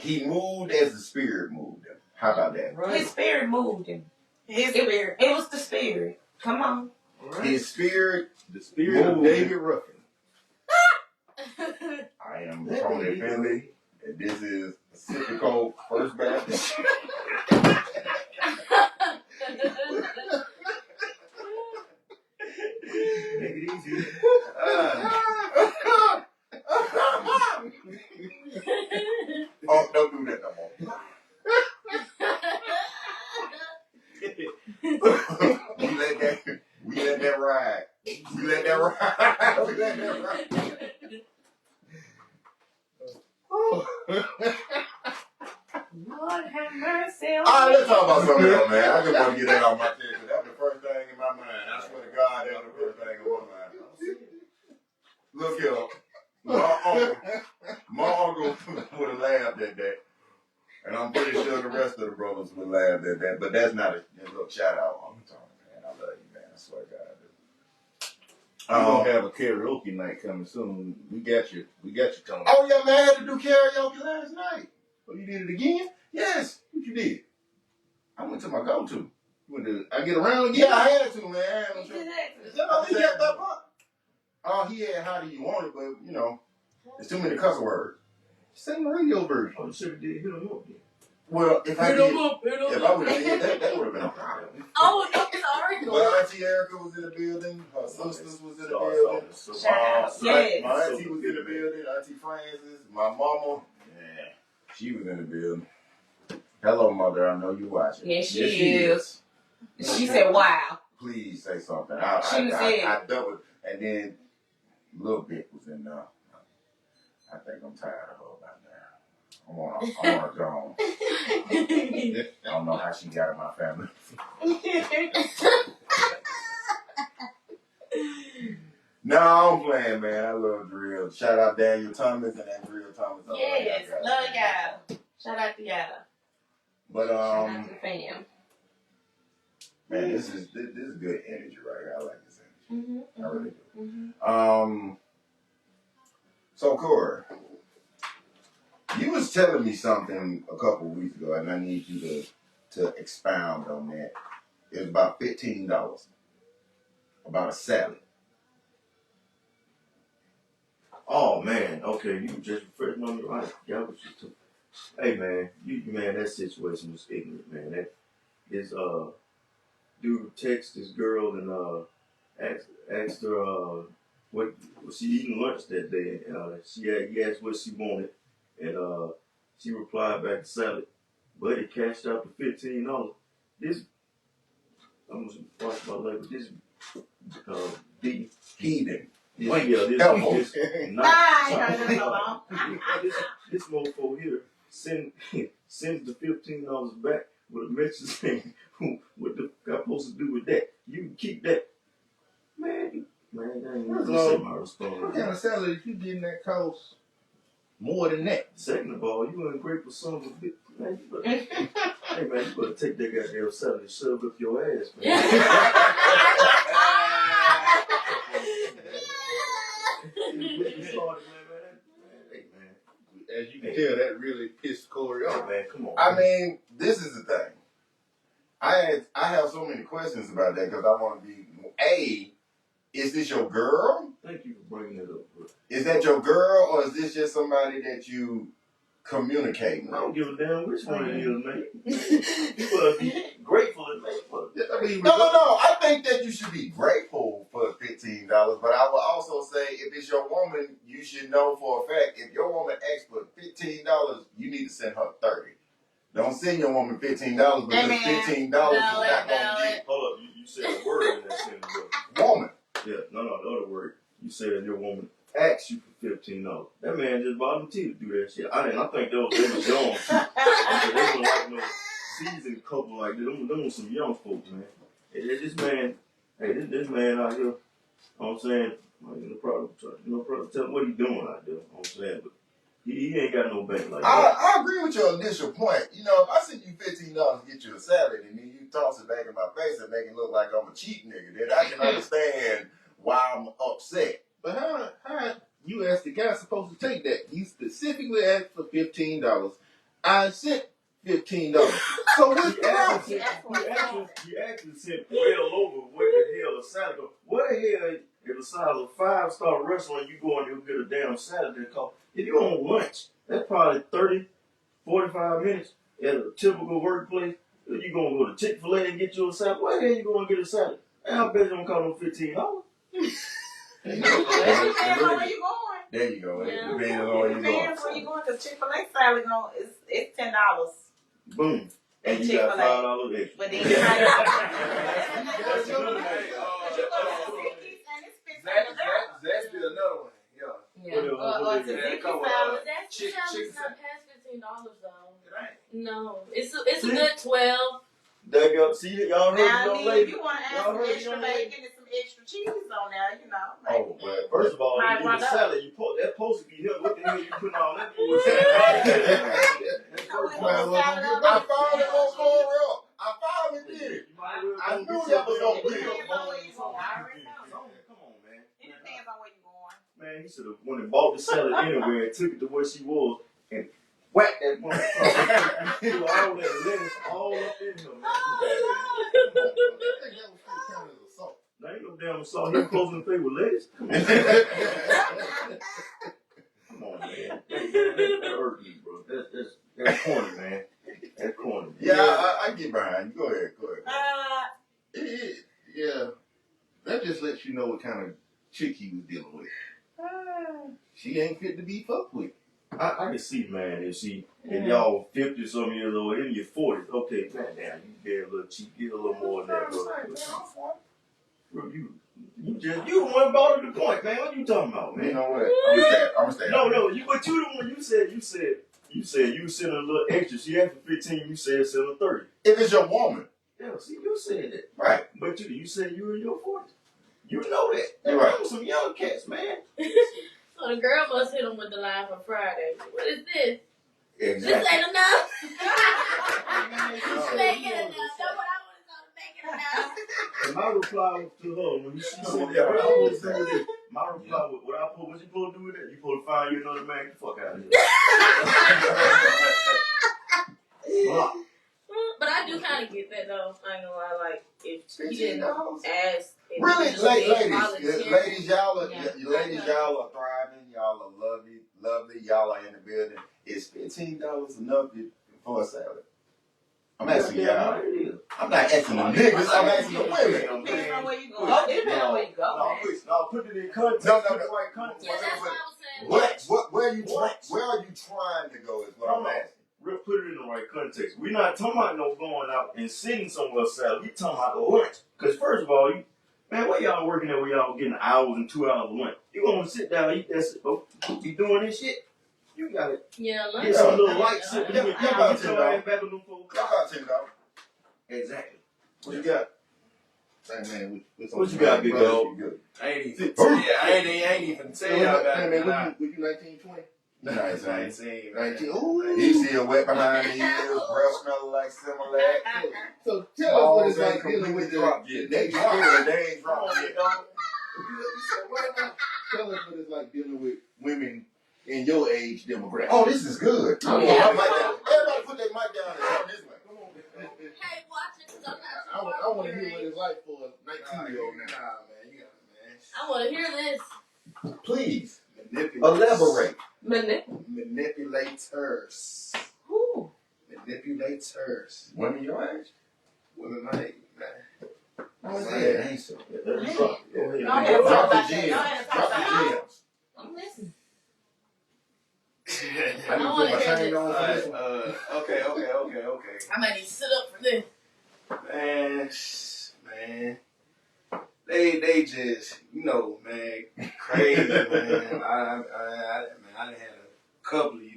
He moved as the spirit moved him. How about that? His spirit moved him. His spirit. It was the spirit. Come on. His spirit. The spirit of moved him. David Ruffin. I am Tony Finley, and this is Pacific Coast First Baptist. Make it easy. We let that ride. We let that ride. We let that ride. Lord have mercy. All right, let's talk about something else, man. I just want to get that off my chest, because that's the first thing in my mind. I swear to God, that's the first thing in my mind. Look here, my uncle would have laughed at that. And I'm pretty sure the rest of the brothers would laugh at that. But that's not a little shout out, Uncle Tony, man. I love you, man. I swear to God, I do. We're gonna have a karaoke night coming soon. We got you, Tony. Oh, yeah, man. I had to do karaoke last night. Oh, you did it again? Yes. What you did? I went to my go-to. You went to I Get Around again? Yeah, I had to, man. You did that. He had that part. Oh, he had How Do You Want It, but, you know, there's too many cuss words. Sing the radio version. Oh, you should have did hit him up then. Well, if I would have did that, that would have been a problem. Oh, no, sorry. But Auntie Erica was in the building. Her sisters was in the building. Shout out. Yes. My auntie was in the building. Auntie Francis. My mama. Yeah, she was in the building. Hello, mother. I know you watching. Yes, she is. She said, wow. Please say something. She said. I doubled. And then Lil Bit was in there. I think I'm tired of her about that. I want her gone. I don't know how she got in my family. No, I'm playing, man. I love drill. Shout out Daniel Thomas and that drill Thomas. Yes, love y'all. Shout out to y'all. But Shout out to the fam. man, this is good energy right here. I like this energy. Mm-hmm, I really do. mm-hmm. So Corey, you was telling me something a couple of weeks ago, and I need you to expound on that. It was about $15 about a salad. Oh man, okay, you just referred on the right. Y'all was just hey man, man, that situation was ignorant, man. That this dude text this girl and asked her what was she eating lunch that day. He asked what she wanted, and she replied back to salad. But he cashed out the $15. This I'm gonna watch my language. This big Heathen. this mofo here sends the $15 back with a message saying, "What the fuck I'm supposed to do with that? You can keep that, man. That ain't First of gonna all, say my response." What kind of salad you getting that costs more than that? Second of all, you ungrateful son of a bitch, man. You better, hey man, you better take that goddamn salad and shove it up your ass, man. As you can tell, that really pissed Corey off. Man, come on. I mean, this is the thing. I have so many questions about that because I want to be is this your girl? Thank you for bringing it up, bro. Is that your girl, or is this just somebody that you communicate I with? don't give a damn which one it is, man. You better be grateful and thankful. No. I think that you should be grateful for $15, but I will also say if it's your woman, you should know for a fact if your woman asks for $15, you need to send her $30. Don't send your woman $15 because $15 is not gonna get Hold up, you said a word in that sentence, bro. woman. Yeah, no, the other word. You said your woman asked you for $15. That man just volunteered to do that shit. I think they was young. They wasn't like no seasoned couple like that. Them was some young folks, man. This man out here, you know what I'm saying? No problem tell him what he doing out there, you know what I'm saying? But he ain't got no bank like that. I agree with your initial point. You know, if I send you $15 to get you a salad and then you toss it back in my face and make it look like I'm a cheap nigga, then I can understand why I'm upset. But how you asked the guy supposed to take that? You specifically asked for $15. I sent $15. So what's the problem? You actually said well over what the hell a salad go. What the hell if a salad, a 5-star restaurant, you go and you get a damn salad that cost, if you on lunch, that's probably 30, 45 minutes at a typical workplace. You gonna go to Chick-fil-A and get you a salad? Why the hell you gonna get a salad? And I bet you don't cost no $15. Depends on where you going. There you go. Yeah. Depends on where you Depends where you going. Cause Chick-fil-A salad it's $10. Boom. And you got $5 extra. But then you might That's you good. go to Ziggy's and it's $15. That's be another one. Yeah. Yeah. What Or else? to Yeah, Ziggy's come on. salad. That Chick- salad's chicken not past $15 though. It ain't. No, it's a good 12. There you go. See, y'all heard Now, the I young mean, lady. if you want to add Y'all some heard the extra young lady. bacon and some extra cheese on there, you know. Oh, well, first of all, Right, you why do the not? salad, you put that supposed to be here. What the hell you putting all that for? I found it on Cornrow. I found it there. I knew that was gonna be. Depends on where you going. I already know. Come on, man. It depends on where you going. Man, he should have went and bought the salad anywhere and took it to where she was and whacked that motherfucker. He was all that lettuce all up in him, man. Now ain't no damn assault. He closing the plate with lettuce. Come on, man. That hurt me, bro. That's corny, man. That's corny. Yeah, I get behind you. Go ahead. Yeah, that just lets you know what kind of chick he was dealing with. She ain't fit to be fucked with. I can see, man, if y'all 50 some years old, in your 40s, okay, man, damn, you get a little cheap, get a little more than that, bro. Bro, you the one brought up the point, man. What you talking about, You man? know what? I'm gonna stay. No, but you the one. You said you sent a little extra. She asked for 15. You said send her 30. If it's your woman, Yeah, see, you said that, right? but you said you in your 40s. You know that. You're right. Them some young cats, man. So the girl must hit him with the line from Friday. What is this? This Exactly. ain't enough. Make it enough. That's what I want to know. Make it enough. And my reply to her when she said that, what I supposed to do with it? My reply was, what you supposed to do with that? You supposed to find you another man. Get the fuck out of here. Block. But I do kind of get that though. I ain't gonna lie. Like if he didn't $15. ask, if Really, he just didn't ladies, volunteer. y'all are thriving. Y'all are lovely. Y'all are in the building. Is $15 enough for a salad? I'm asking y'all. I'm not asking the niggas. I'm asking the women. Depends on where you Oh, going. it depends on where you go, man. No, put it in context. No. Put the right context. Yeah, that's what I was saying. Where are you trying to go? Is what I'm asking. We'll put it in the right context. We're not talking about no going out and sitting somewhere salad. We talking about the lunch. Because first of all, man, where y'all working at where y'all getting hours and 2 hours of lunch? You gonna sit down and eat that shit, bro? You doing this shit? You gotta Yeah, lunch. get some little light shit. Yeah, You about get your ass back on them folks. Y'all got $10. Exactly. What you got? Hey, man, What you got, big dog? I ain't even tell y'all about Hey, it. man, was you 19, 20? 19. 19. Ooh. He still wet behind the ears, breath smelling like Similac. So tell us what it's like dealing with drop. the They drunk. They ain't drunk yet. Tell us what it's like dealing with women in your age demographic. Oh, this is good. Oh, yeah. Everybody put their mic down and come this way. Hey, watch it, 'cause I'm I not want to hear what it's like for a 19-year-old now. Nah, man, you got it, man. I want to hear this. Please Manipulators. elaborate. Manipulators. Who? Manipulators. Women your age? Women my age, man. What's that? Ain't so. Let me drop it. Go ahead. Go ahead, talk Drop about the that. gems. Go ahead, talk Drop about the that. gems. I'm listening. I need to put my chain on for this one. Okay. I might need to sit up for this. Man. They just, man, crazy, man. I done had a couple, And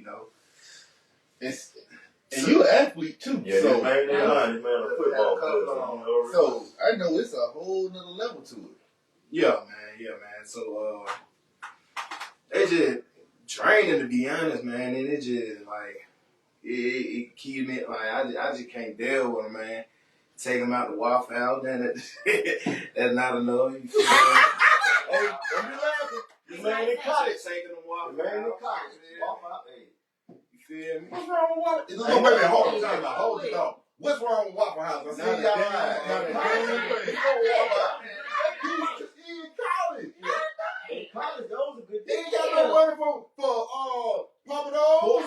you're an athlete too. Yeah, so, man, they lying. This man a football player. so I know it's a whole nother level to it. Yeah, man. So, they just draining, to be honest, man. And it just, like, it keep me, like, I just can't deal with them, man. Take them out the Waffle House, then that's not enough. You feel me? Hey, don't be laughing. You man in college, taking them Waffle The man in House. college. Waffle House. Hey. You feel me? What's wrong with Waffle House? Wait a minute, hold on. Time out. Hold your thought. What's wrong with Waffle House? I see y'all right. He in college. College, those are good He ain't got no money for Papa Do's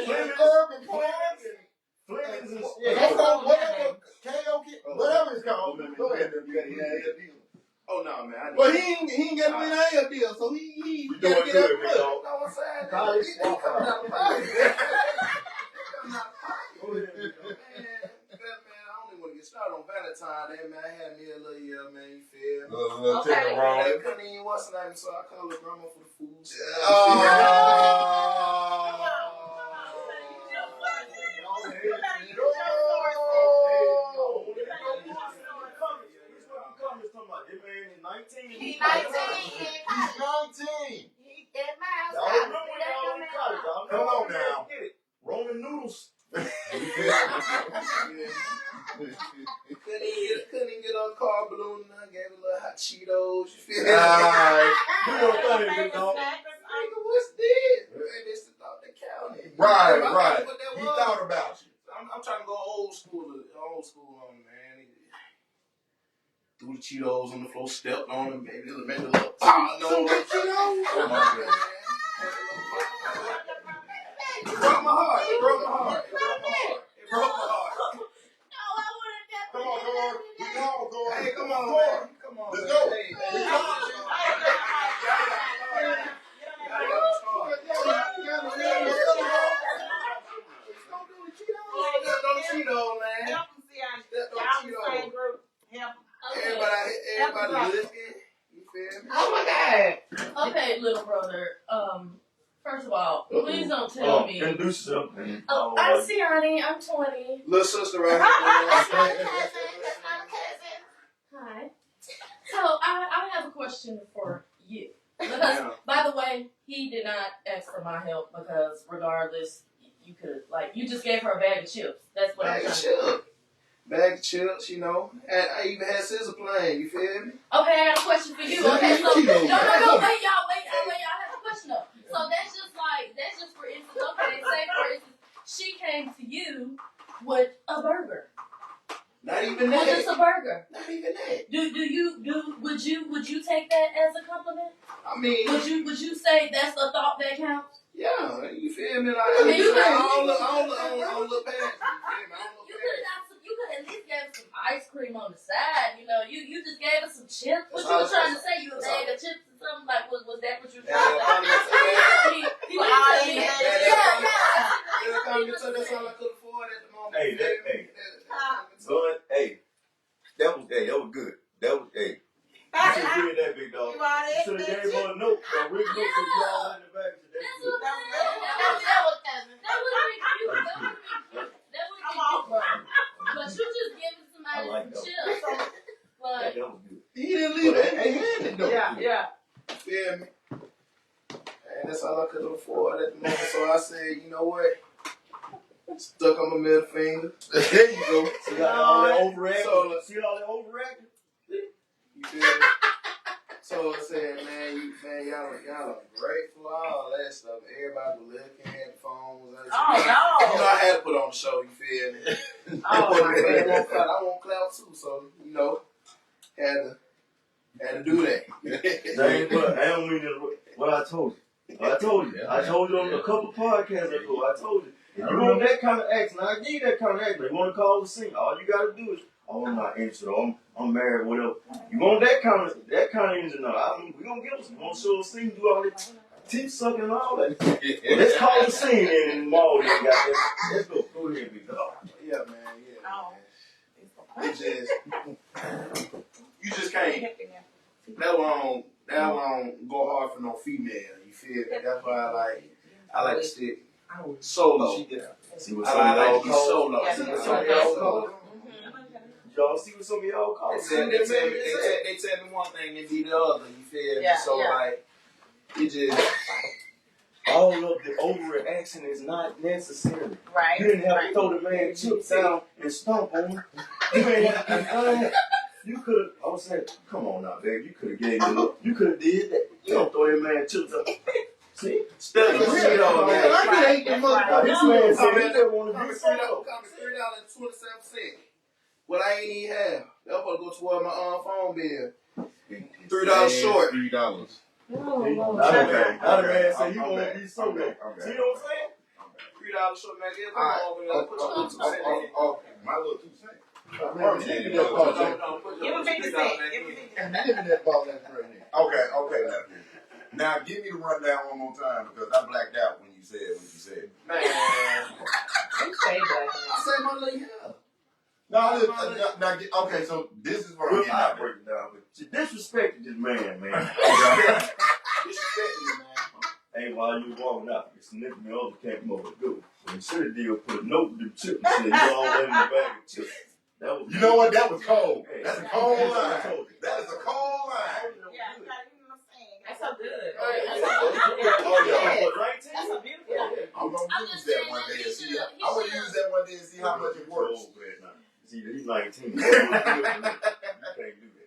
and Urban Plans Flemings and and whatever, karaoke, whatever it's called. Go ahead, you got any deal. Oh, no, man. Well, he ain't got no NIL deal, so he You got to doing get good, that big money. dog. Know what I'm saying? College, He coming out of pocket. time, that man, I had me a little year, man, you feel me? Little Okay. ticket wrong. They couldn't even what's the name, so I called her grandma for the food. He 19. He's 19. He at Miles Y'all College. remember Let y'all them in know. college, y'all come on now. Roman noodles. Couldn't even get on car balloon. I gave a little hot Cheetos. You feel me? Alright. Do your thing, big dog. Nigga, what's this? Hey, this is out the county. Right, I right. mean, what that He was. thought about you. I'm trying to go old school on him, man. Threw the Cheetos on the floor, stepped on him, made a little pop. Some good Cheetos? Oh my God. It broke my heart. It broke my heart. It broke my heart. Come on, come on. We can all go. Hey, come on, Go man. Come on. Let's man. go. Hey, Let's hey, Cheeto, man. Help him see how Stepped on y'all in the Cheeto. same group. Help him. Everybody looking. You feel me? Oh my God. Okay, little brother. First of all, please don't tell me. Introduce yourself. Oh, I'm Siani. I'm 20. Little sister right That's here. my cousin. That's my cousin. Hi. So I have a question for you. Because, by the way, he did not ask for my help because regardless, you could you just gave her a bag of chips. That's what I'm Bag of trying to chips. Bag of chips, you know. And I even had scissor playing, you feel me? Okay, I got a question for you. Okay, so no, wait, y'all. I have a question though. So that's just for instance. Okay, say for instance, she came to you with a burger. Not even Well, that. just a burger. Not even that. Would you take that as a compliment? I mean, Would you say that's the thought that counts? yeah, you feel me? Like, I mean, you I don't look past you. You feel me? I don't look You past could at least gave us some ice cream on the side. You know, you just gave us some chips. What That's you all- were trying to say? You a that's bag of chips or something? Like, was that what you were Yeah, trying to say? He Well, didn't all say he that. had is- you. That's all I could afford at the moment. Hey, you feel that- me? hey. That's- Son, hey, that was good. That was, hey. You should have did that, big dog. You already You should have gave her a note, a written note to y'all in the back. That's That's what good. I'm saying. That would have been cute. That would have been cute. That would have been cute, bro. But you just giving somebody I like some that. chips. Like, That was good. He didn't leave it handed though. Yeah. You feel me? And that's all I could afford at the moment. So I said, you know what? Stuck on my middle finger. There you go. See all that overacting? So- See all that overacting? You feel me? So I said, y'all are grateful, all that stuff. Everybody was looking at the phones. Oh, You know, no. I had to put on the show, you feel me? Oh, my goodness. I want clout too, so, you know, had to do that. James, but I don't mean to, what I told you. I told you on a couple podcasts ago, I told you. If you want that kind of action, I give you that kind of action. You want to call the scene, all you got to do is, oh, I'm not interested, or I'm married, whatever. You want that kind of energy now. We're going to give us, you want to show a scene, do all that teeth sucking and all that. Well, let's call the scene in the mall. Then, goddamn. Let's go. Go ahead, big dog. Yeah, man, yeah. Oh. Man. You just can't. That one don't go hard for no female. You feel me? That's why I like to stick solo. See what I some of like y'all to be call solo. Yeah. See what some of y'all call Y'all see what some of y'all call They tell me one thing and be the other. You feel me? Yeah, So yeah. like, it just. all of the overreaction is not necessary. Right. You didn't have to throw the man chips down and stomp on him. You ain't have to You could have, I was saying, come on now, baby. You could have gave me you could have did that. You don't throw that man chips up. See? Stuck the shit on, man. Right. Now, this man said he didn't want to Come be to solo. $3.27. What I ain't even have. That was go toward my phone bill. $3 short. $3. Not a man say he want to be solo. See what I'm saying? $3 short, man. Get All right. over there. Put your little 2 cents in. My little 2 cents. Give him 50 cents. Give me that ball that's right there. Okay. Now give me the rundown one more time because I blacked out when you said what you said. Man. You say that. I said my little hair. Okay, so this is what I'm Well, getting I at. break it down. But she disrespected this man, man. Disrespect you, man. Hey, while you walking out, you sniffing the other can't come over the door. When the city deal put a note to the chip and said, you all in the bag of chips. That was You know what? That was cold. Hey, That's a cold line. line. That is a cold line. Yeah, you know what I'm saying. That's so good. Oh yeah. That's so beautiful. I'm gonna I'm use just that saying one that day he and see. should've- he I'm gonna should've- use that one day and see how much it works. See, he's 19. You can't do that.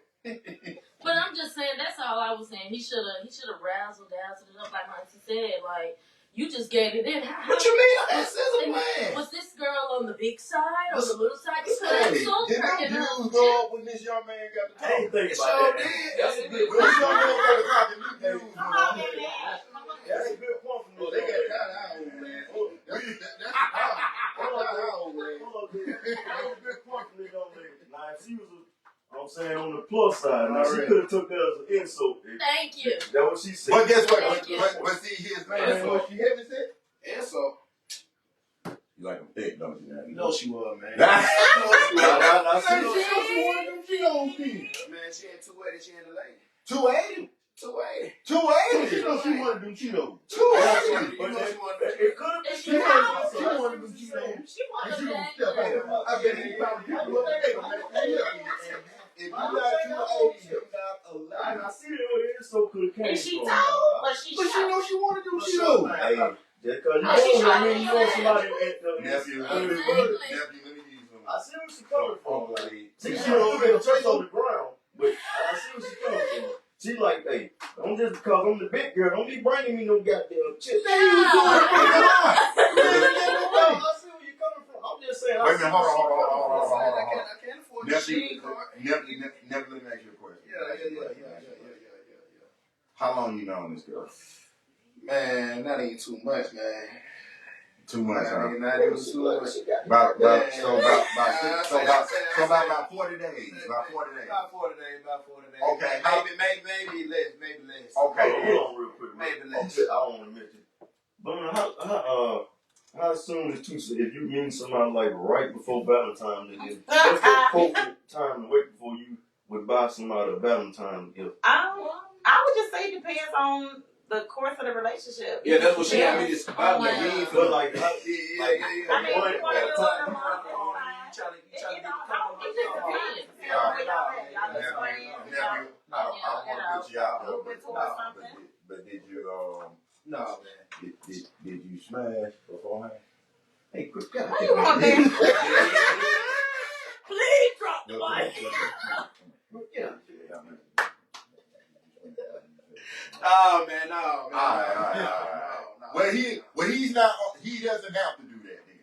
But I'm just saying, that's all I was saying. He should have razzled dazzled it up, like Monty said. Like, you just gave it in. What you mean? That's a plan. Was this girl on the big side or the little side? You could Hey, have sold did her them in her views go up when this young man got the I ain't talk? think It about sure that. did. That's a good When this young man got the talk, the views Come went on, up. baby. That's a good point from Well, this they young got man. kind of our old man. Hold That's our old man. on, dude. That was a good point from this young lady. Now, if she was, I'm saying, on the plus side, now she could have took that as an insult. Thank you. That's what she said. But guess what? Thank you. But see, here's Man, man. what she heavy said? And so, You like them thick, don't you? you know she was, man. Now, Man, see, she one of them Cheetos kids. Man, she ain't 280, she ain't the lady. 280. 280. 280. You know she wanted them Cheetos. You 280. know she wanted it could have been And she She was- wanted them Cheetos. She And wanted she gonna that. step out. I bet he probably got what they gonna make. If you got 280, you got a I lot. see where the insult could have came And she from. told, but she But she shot. know she wanted them Cheetos. Hey, just because you Oh, she want shot to, you want somebody at the Nephew, let me Exactly. give you some. I see where she coming from. Uncle See, she don't even touch on the ground, but I see where she coming from. She like, hey, don't just because I'm the big girl, don't be bringing me no goddamn chips. There you go. I see where you coming from. I'm just saying. Wait a minute, hold on. I can't afford the Nephew, machine card. Nephew, let me ask you a question. Yeah. How long you known this girl? Man, that ain't too much, man. 2 months, huh? Not even too much. About 40 days. About About 40 days. About 40 days. Okay. Maybe less. Okay. Hold on real quick. Maybe I less. don't want to mention. But how soon is too soon? If you meet somebody like right before Valentine's Day, what's the appropriate time to wait before you would buy somebody a Valentine's gift? I would just say it depends on the course of the relationship. Yeah, that's what she had me just about. Like, we ain't But finna. like, I mean, if you want to do it a month, that's fine. It just depends. You know, where y'all at. Y'all just friends. Nephew, I don't want to put you out there, Moving towards something. but did you No, man. did you smash beforehand? Hey, quick, God. What you want there? Please drop the mic. Yeah. Oh, man, no, man. All right. Well, he's not. He doesn't have to do that then.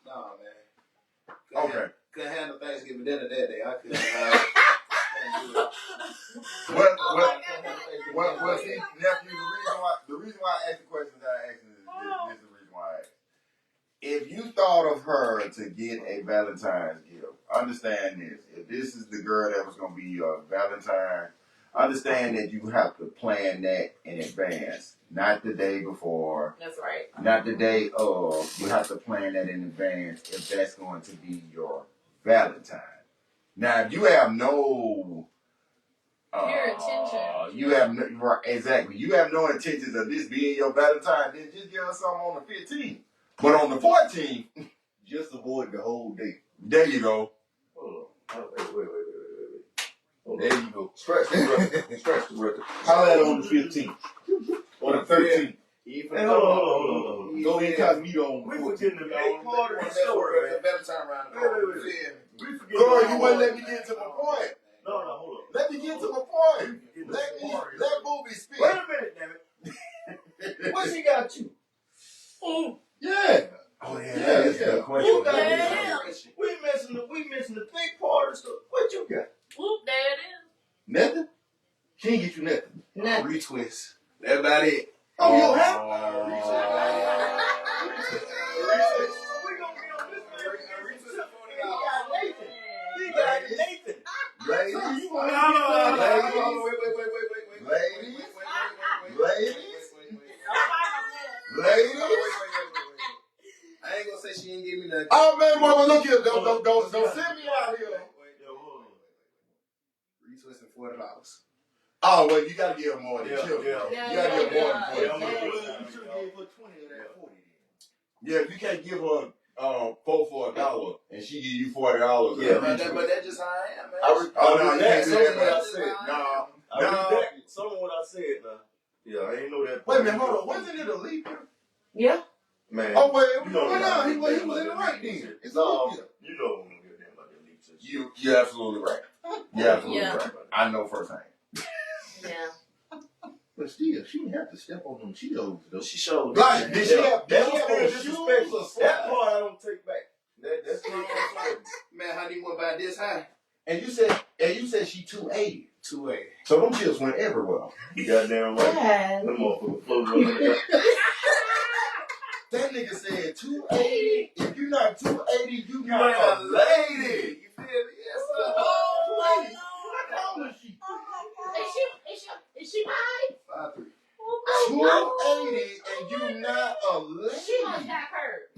No, man. Okay. Couldn't handle Thanksgiving dinner that day. I couldn't. Couldn't do it. Well, see, nephew, the reason why I asked the questions I asked is this is the reason why I asked. If you thought of her to get a Valentine's gift, understand this. If this is the girl that was going to be your Valentine, understand that you have to plan that in advance. Not the day before, That's right. not the day of. You have to plan that in advance if that's going to be your Valentine. Now, if you have no... Your intention. You have no, right, exactly. You have no intentions of this being your Valentine. Then just give us something on the 15th. But on the 14th, just avoid the whole day. There you go. Hold on. Wait. Hold on. There you go. Scratch the record. How that on the 15th? Or the 13th? Hey, hold on. Go incognito on We the 14th. forgetting the main part of the story, man. Valentine round the corner. Wait. We forgetting Girl, the you main wouldn't part. let me get to my point. No, hold on. Let me get to my point. Let Booby speak. Wait a minute, damn it. What she got you? Yeah. Oh yeah, that is a good question. You got Yeah. we missing the big part of the story. What you got? Whoop, there it is. Nothing? She ain't get you nothing. Nothing. Retwist. That's about it. Oh, you don't have? We gonna be on this man. He got Nathan. Ladies, You wait. I ain't gonna say she ain't give me nothing. Oh man, mama, look here. Don't send me out here. twisting $40. Oh, well, you gotta give her more than Yeah, children. yeah. You gotta give her more than Yeah, 40. I'm Well, gonna- you should have gave her 20 of that 40 then. Yeah, you can't give her 4 for $1 and she give you $40. Yeah, But that's just how I am, man. Oh, no, you can't do Some of that, what I man. said. No. I redacted some of what I said now. Yeah, I ain't know that. Wait a minute, hold on. Wasn't it a leap year? Yeah. Man. Oh, well, You know no, he was in the right then. It's a No, leap year. you know I'm gonna give them about them leaps. You're absolutely right. You're absolutely Yeah. right. I know firsthand. Yeah. But still, she didn't have to step on them Cheetos, though. She showed Like, did she have That on was shoes disrespectful. or That slides? part I don't take back. That's not Man, how do you want about this high? And you said she 280. 280. So them chips went everywhere. You goddamn right. God. Them motherfuckers floating on the That nigga said 280. If you not 280, you You not ain't a a lady. You feel me? Yes, sir. Oh, lady. How tall is she? Is she mine? 5'3". 280 and you not a lady. She must got hurt.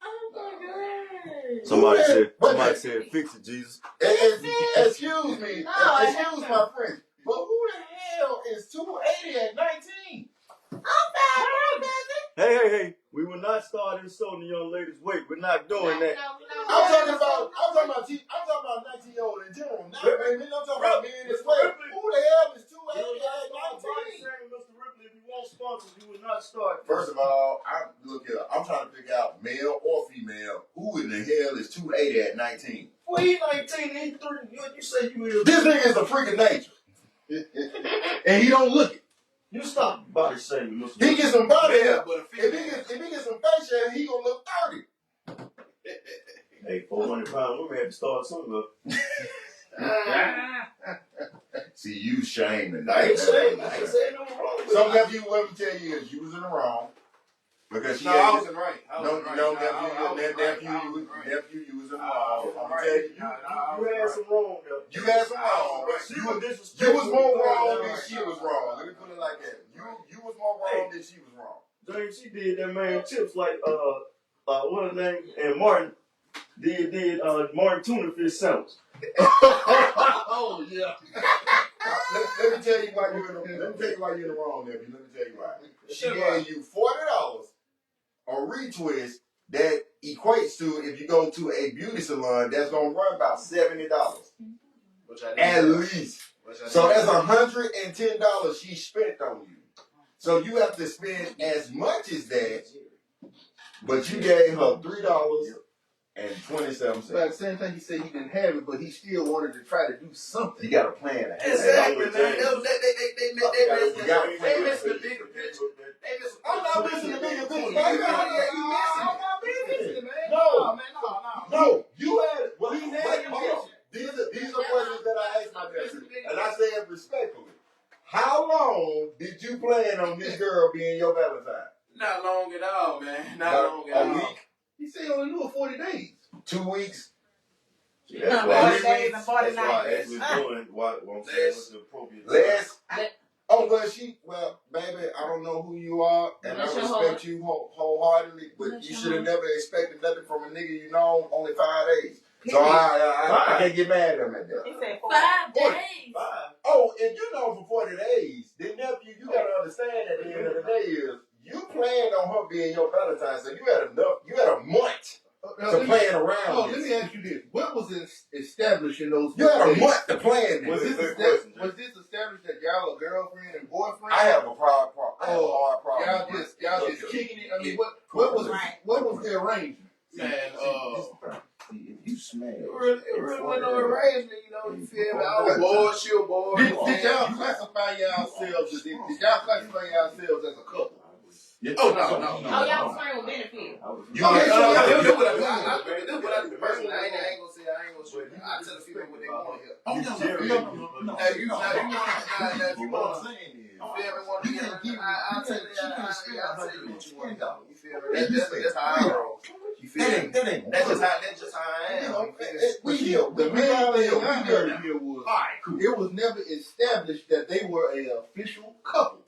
Oh my god. Somebody said, Wait a somebody minute. said, fix it, Jesus. Excuse me. No, Excuse my friend. But who the hell is 280 at 19? Hey. We will not start insulting the young ladies' weight. We're not doing that. I'm talking about 19-year-old in general. Not women. I'm talking about men as well. Who the hell is 280 at 19? Mr. Ripley, if you want sponsors, you will not start. First of all, I'm trying to figure out male or female. Who in the hell is 280 at 19? Well, he 19, he 30. You say you is. This nigga is a freak of nature. And he don't look it. You stop body shaming, Mr. He gets some body Yeah, hair. but a If female. he gets some face hair, he gonna look 30. Hey, 400-pound women had to start somewhere. See, you shaming. I ain't saying nothing wrong with So it. nephew, what me tell you is you was in the wrong. Because she No, had I you- wasn't right. I No, wasn't right. no, Nah, I was right. nephew, I was right. nephew, you was in the I wrong. was I'm right. telling you, You had some wrong there. you had some wrong, but She you was was disrespectful. more wrong than she was wrong. Let me put it like that. You was more wrong than she was wrong. James, she did that man chips like what her name, and Martin did Martin tuna fish sandwich. Oh, yeah. Let me tell you why you're in the wrong, nephew. Let me tell you why. She gave you $40 a retwist that equates to, if you go to a beauty salon, that's gonna run about $70 Which I at didn't. least. Which I So didn't. that's $110 she spent on you. So you have to spend as much as that, but you gave her $3.27. But at the same time, he said he didn't have it, but he still wanted to try to do something. You got a plan. Exactly, man. They They missed the bigger picture. They missed. I'm not missing the bigger picture. You missing it, man. No. Man, no. No, you had. Well, He had wait, it. hold on. These are questions that I asked my nephew, and I say it respectfully. How long did you plan on this girl being your Valentine? Not long at all, man. Not About long at a all. week, He said he only knew it 40 days. 2 weeks. No, why 40 days and 49 That's days. why we're doing what I'm saying was the appropriate. Less. Oh, well, baby, I don't know who you are, and I Bless your respect you wholeheartedly, but Bless you your should have heart. never expected nothing from a nigga you know only 5 days. So I can't get mad at him at that. He said 40. 5 days. Oh, if you know for 40 days, then nephew, you gotta understand at the end of the day is you planned on her being your Valentine, so you had a month to plan around Let this. me ask you this. What was established in those You had a days? month to plan Was this. this established that y'all are girlfriend and boyfriend? I have a hard problem. Y'all just kicking it. I mean, what was the arrangement? Man, if you smell it really wasn't no arrangement, you know. You feel me? I was bored, she was bored. Did y'all classify yourselves as a couple? Oh, no. Oh, y'all was playing with benefit. This what I do personally. I ain't gonna say I ain't gonna show you. I tell the people what they want here. Oh, no. Now, if you want to You can't give me. I'll tell you $110. what you want. You feel me? That's how I roll. You feel me? That's just how I am. The main thing I heard here was it was never established that they were an official couple.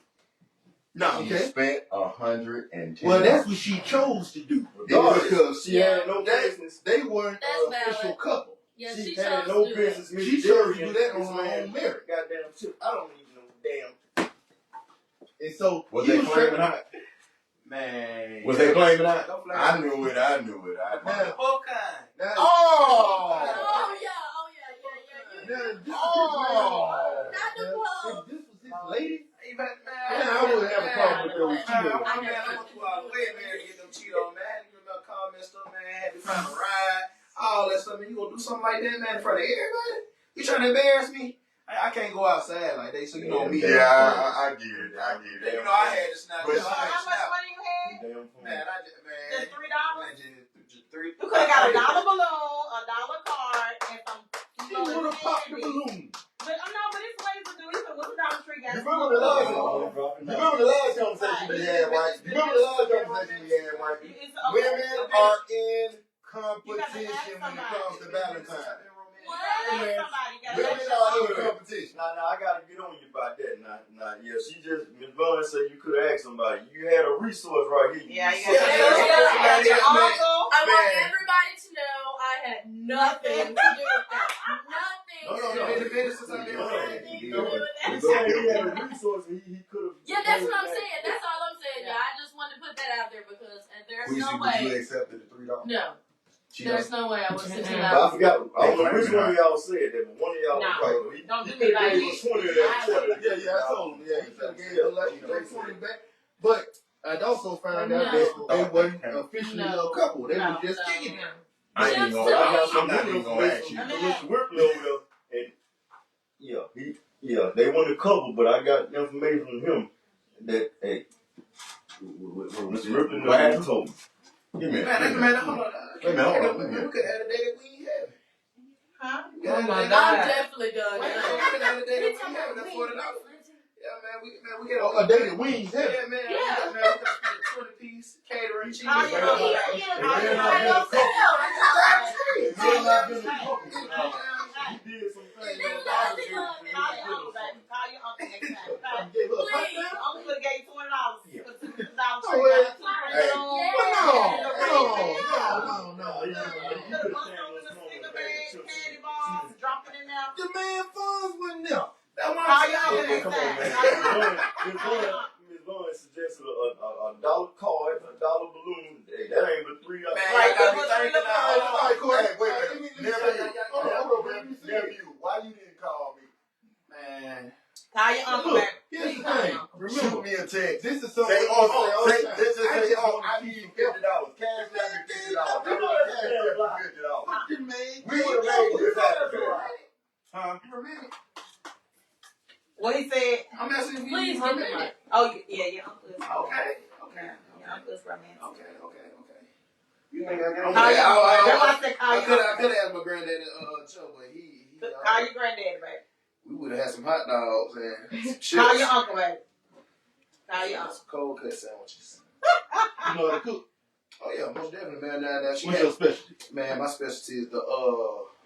No, Okay. she spent $110. Well, that's what she chose to do. Regardless. Because She had no they, business. they weren't That's an official valid. couple. Yeah, she she had chose no to do business She misbehaving chose to do that on this her man. own merit. Goddamn shit. I don't even know damn. And so Was he they was claiming trying- out? Man. Was they claiming out? Don't blame I me. knew it. Now, Both kind. now, Oh! Oh yeah. Oh! Not the ball. if this was his lady, Hey, man, I would have a problem with those Man, Cheetos. I went through all the way, man, to get them Cheetos, man. I had to give them comments stuff, man. I had to find a ride, all that stuff. Man, you gonna do something like that, man, in front of everybody? You trying to embarrass me? I can't go outside like that, so you know me. Yeah, I get it. I get it. You know, I had to snap. But- I had to How much snap. money you had? Damn phone. Man, I just, man. Just $3? Just $3. You could have got a $1 balloon, a $1 card, and some She would have popped the candy. balloon. But no, but it's ways to do it. What's the Dollar Tree got? You remember the last Oh, one? dropping You down. remember the last conversation we had, right? You remember the last conversation we had, right? Women are in competition when it comes to Valentine's. What? Women are in competition. Nah, I gotta get on you about that. Nah, yeah. She just, Ms. Vaughn said you could ask somebody. You had a resource right here. Yeah, you Yeah, got your man. uncle. I want Man. everybody to know I had nothing to do with that. Nothing. No, in the business since I've been around. Nothing to do with He that. said he had a resource and he could have. Yeah, that's what I'm saying. That's all I'm saying. Yeah, I just wanted to put that out there because there's Queasy, no would you way. accept the $3? No, She there's no way I would sit But I down. forgot. I don't know which claiming one of y'all said that, but one of y'all No. was right. He Don't do could me have like gave this. us 20 of that. Yeah, I told him. Yeah, he could have gave her like they 20 back. But I'd also found out No. that they wasn't officially No. a couple. They No. were just kicking it. I ain't even Just gonna. I got I'm some not good even gonna ask information you. from Mr. Ripley over there, and they want to cover, but I got information from him that Mr. Ripley What happened? never told me. Give me a Man, hold on. Wait a minute, hold on, wait a minute. We could have had a day that we ain't having. Huh? We could have Oh my had a day- God. I'm definitely done. We could have had a day that we ain't having. That's $40. Yeah, man, we get A day that we ain't had. Yeah, man. Yeah. Man, we could spend a 20-piece catering, cheese. Oh, yeah, Well, yeah, like, yeah. it Oh, may yeah, not I be know. a couple. It may not been a couple. Hey, He did some things. Leave it Call alone, leave it alone. your uncle, baby. Call your uncle next time. I gave her a hot Please. down. Uncle would've gave you $20 for $2. Oh, well, hey. But no, no. Put a bus over the sticker bag, candy bars, drop it in there. The man funds wasn't there. That's what Call I'm your uncle saying. next Come on, time. man. Ms. Vaughn suggested a $1 card, a $1 balloon. Hey, that ain't but $3. Man, Right, I gotta be put thinking the now. All right, Corey. Hey, wait a Let minute. me say that. Hold on, Nephew, why you didn't call me? Man. Call your uncle, Look, baby. here's the Call your thing. uncle. Shoot Remember, me a text. this is something Say, we say all the say, time. this is I say, just oh, want I to need keep you $50. Cash me $50. I need cash me $50. fucking man. We would have made this happen. Huh? You remember? What he said? I'm asking if you Please remember. get the mic. Oh, yeah, your uncle is. Okay. Your uncle is romantic. Okay. You think I got Call your uncle. That's why I I said call I your could uncle. have asked my granddaddy, Joe, but he Call your granddaddy, baby. we would have had some hot dogs and chips. Call your uncle, baby. Call your uncle. Some cold cut sandwiches. You know how to cook. Oh yeah, most definitely, man. Now she What's had, your specialty? man, my specialty is the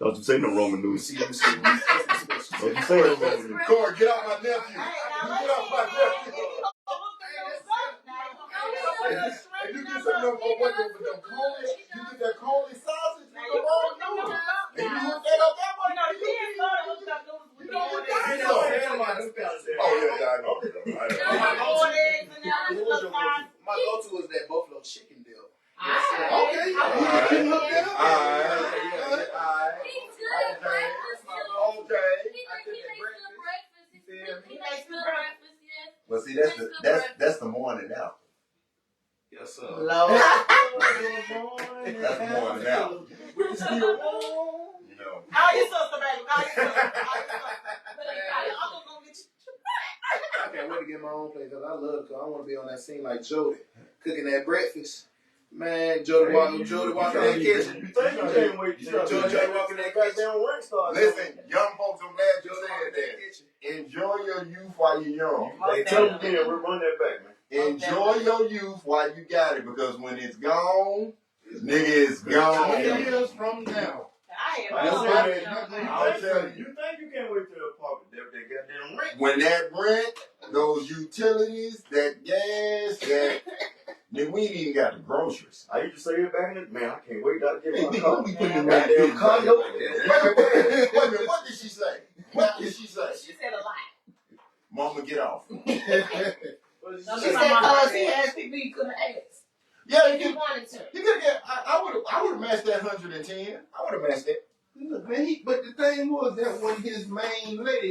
Don't you say no Roman let me news. see. That's my specialty. Don't you say no Roman news. Corey, get off my nephew. Hey, now Get let's off see, my man. nephew. If you gonna look at your stuff, now you gonna If get you get some of them, what over them Coley, you get that Coley sausage with the raw noodles, and you hook that up that way. You know, the kids started hooking up noodles with You know what the that old is? Oh yeah, I know. boiled eggs and that little sauce. My go-to is that buffalo chicken dip. Okay. Alright. You can hook that up. Alright. He's good at breakfast too. Okay. He makes good breakfast. He makes good good breakfast, yes. Well, see, that's the morning now. Yes, sir. Lord. That's the morning now. You know. Call your sister, baby. Call your sister. Your uncle gonna get you. I can't wait to get my own place because I love cooking. I want to be on that scene like Jody, cooking that breakfast. Man, Jody walking in that kitchen. You think you can't wait to Jody walking in that kitchen. goddamn work start. Listen, young folks, I'm glad you Jody said walking in that that. kitchen. Enjoy your youth while you're young. Hey, tell them again, we'll run that back, man. Enjoy your youth while you got it, because when it's gone, nigga, it's gone. 20 years from now. I am. That's all right. about it. I'll tell you. You think you can't wait till the apartment? That goddamn rent. When that rent, those utilities, that gas, that Nigga, we ain't even got the groceries. I used to say it back in the man. I can't wait till I get Hey, my nigga, car. don't be putting them Goddamn goddamn car, yo. car. Wait a minute, what did she say? What did she say? She said a lot. Mama, get off. She said, cause he had people he couldn't ask. Yeah, If you wanted to. you could get. I would have matched that 110. I would have matched that. Look, man, but the thing was that when his main lady,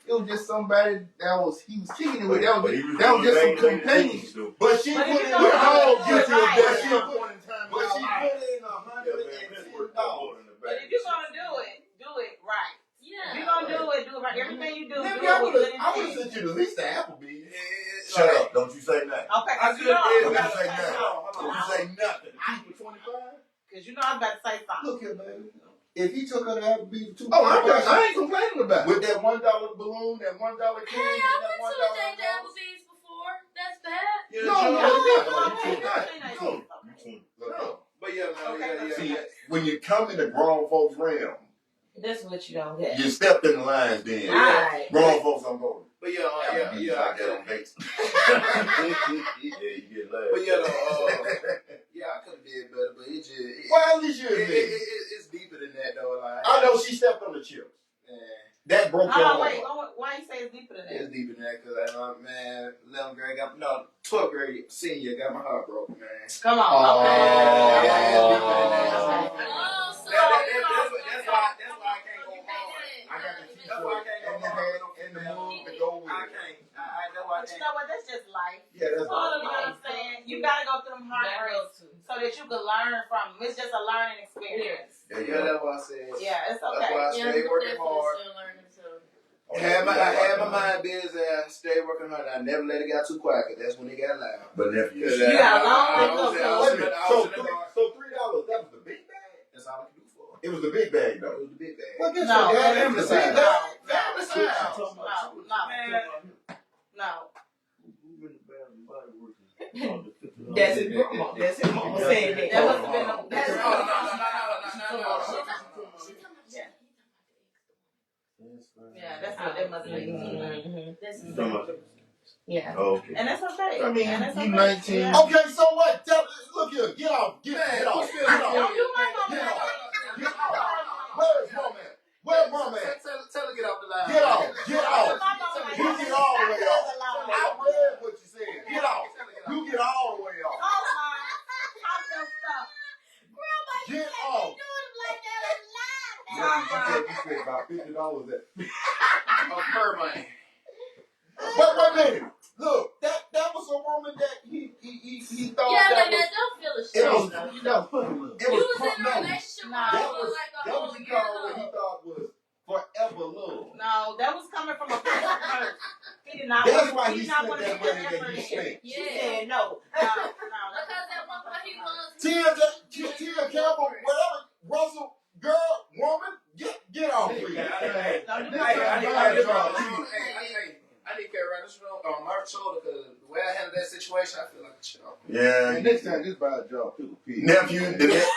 it was just somebody he was kicking it with. That was just some companions. But she But put if in. you We're don't all do it guilty of right, that. yeah. She put in $110. But if you're gonna do it right. Yeah. If you're gonna do it right. Everything you do, do Maybe it I with would good have intent. sent you the least to Applebee's. It's Shut like- up! Don't you say nothing. Okay, I cause you know I could've was Don't about you to say say nothing. something. Don't you say nothing. Two for 25. Cause you know I was about to say something. Look here, man. If he took her to Applebee's for 2 Oh, I ain't complaining about it. With that $1 balloon, that $1 candy, Hey, I've that been to a $1 date to Applebee's before. That's bad. Yeah, No, Joe. no, No. no. But yeah, man, Okay, yeah. See, when you come in the grown folks realm, That's what you don't get. you stepped in the lines then. Alright. Grown folks don't go. But yeah, Applebee's like that on dates. Yeah, you get laughed. But yeah, yeah, I could have did better, but it just Well, at least you admit. it's deeper than that though. Like I know she stepped on the chips. man, That broke your Oh wait, heart. why you say it's deeper than that? it's deeper than that because man, 11th grade got 12th grade senior got my heart broken, man. Come on. Oh. Okay. Oh, so That's why I can't go hard. I got the That's why I can't and go the hard. hat and the move to go with I it. can't. That's why I But you can't. know what? That's just life. Yeah, that's You know what I'm saying? You gotta go through them heartbreaks so that you can learn from them. It's just a learning experience. There you Yeah, go. that's what I said. Yeah, it's That's okay. why I Yeah, stay working hard. still learning too. Oh, I had my mind busy. I stayed working hard. I never let it get too quiet because that's when it got loud. But nephew, Yeah, You got a long way to I go. was- I wait was a in the- minute. I was in the bar. So $3, that was the big bag? That's all I can do for it. It was the big bag It though. was the big bag. Well, guess No, what? no, Goddamn, the no, big no, bag. no, Family size. No. That's his grandma. That's his mama saying that. That must have been No, that's Yeah, that's what that must have been. Mhm. This is Yeah. Okay. And that's okay. I mean, and that's you okay. 19. Yeah. Okay, so what? Look here. Get off. Get off. Get off. Don't do my mama Get like off. that. Get off. Where's mom at? Where's mom at? Tell her get off the line. Get off. Get off. My mama like You that. get all the way off. That's a lot. I read what you said. Get off. You get all the way off. Call mine. Talk your stuff. Get off. You spent about $50 at. Per money. But wait a minute. Look, that was a woman that he thought yeah, that like that. Don't feel It was- ashamed. That was fucking love. it You was was in a no. relationship Nah. with That her for was like a that whole was year. called what he thought was forever love. No, that was coming from a place of hurt. He did not That's want why he he did not spent want to that put money the that effort he in. spent. She Yeah. said no. Because at one point he was. Tia Campbell, whatever, Russell, girl, woman, get off, please. I need to carry around this on my shoulder because the way I handled that situation, I feel like a child. Yeah. And next time, just buy a job. Pick a pig. Nephew, the best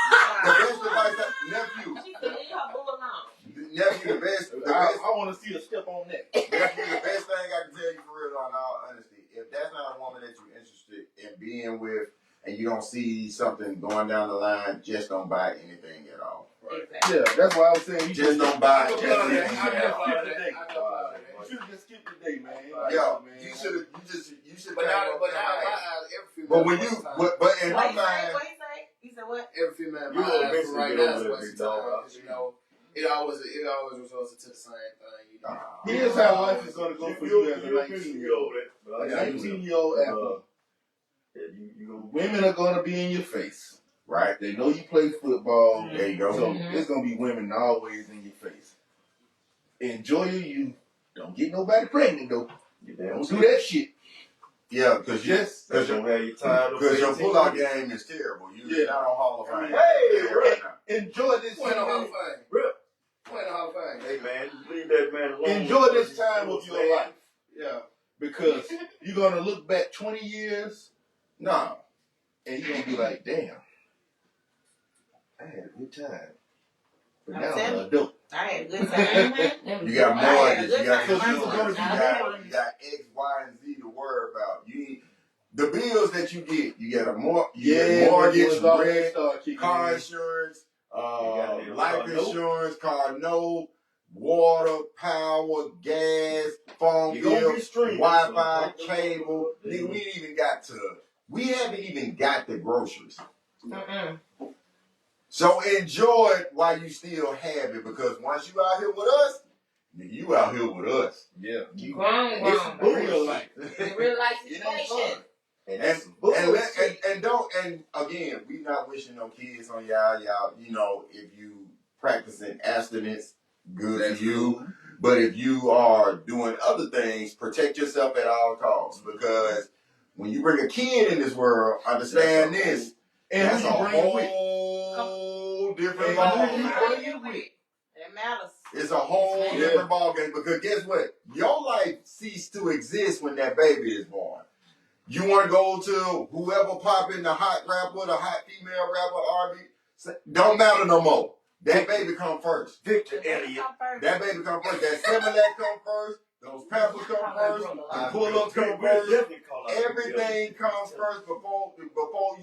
advice, nephew, She said leave her boo alone. the best, I want to see a step on that. nephew, the best thing I can tell you for real, in all honesty, if that's not a woman that you're interested in being with, and you don't see something going down the line, just don't buy anything at all. Exactly. Yeah, that's why I was saying you Just don't buy I just feel anything that. at all. You should have just skipped the day, man. Yeah, man. you should. But now, But every female. but when you, but in What her he say? mind, What he say? He said what? every female in You my will eyes eventually right get now over is that wasting big dog. time. 'Cause, you know, it always results into the same thing. You know. Here's how life is going to go for you as a You'll eventually get 19-year-old. over that. But A I got you. 19-year-old athlete. Yeah, you gonna Women are going to be in your face. right? They know you play football. There you go. So Mhm. it's going to be women always in your face. Enjoy your youth. Don't get nobody pregnant, though. get down. Don't do that shit. Yeah, because Just That's gonna have you tired of your 18 pullout years. game is terrible. You're Yeah. not on Hall of Fame. Hey, right now. enjoy this Who ain't no Hall time. of Fame? Rip. Who ain't no Hall of Fame? Hey man, just leave that man alone. Enjoy this time of your life. Yeah. Because you're going to look back 20 years No. and you're going to be like, damn, I had a good time. But I'm now I'm telling an you. adult. I had a good time. Mhm. You got I had a mortgage, good you got time. insurance, So you she's got X, Y, and Z to worry about. The the bills that you get a mortgage, once all that rent, start kicking car in, insurance, goddamn life car note. insurance, car note, water, power, gas, phone You gonna bill, be streaming Wi-Fi, some- cable. Nigga, we haven't even got the groceries. Mm-mm. So enjoy it while you still have it, because once you out here with us, nigga, you out here with us. Yeah. Grown. It's real life. In real life It ain't situation. fun. And again, we not wishing no kids on y'all. You know, if you practicing abstinence, good for you. But if you are doing other things, protect yourself at all costs, because when you bring a kid in this world, understand this. And That's who a you bring it with? whole different And ball who you game. bring it with? It matters. It's a whole Yeah. different ball game, because guess what? Your life ceased to exist when that baby is born. You want to go to whoever popping the hot rapper, the hot female rapper, R&B, don't matter no more. That baby come first. Victor Elliott. That baby come first. That Similac come first. Those peppers come first. The pull-ups come first. Everything comes first before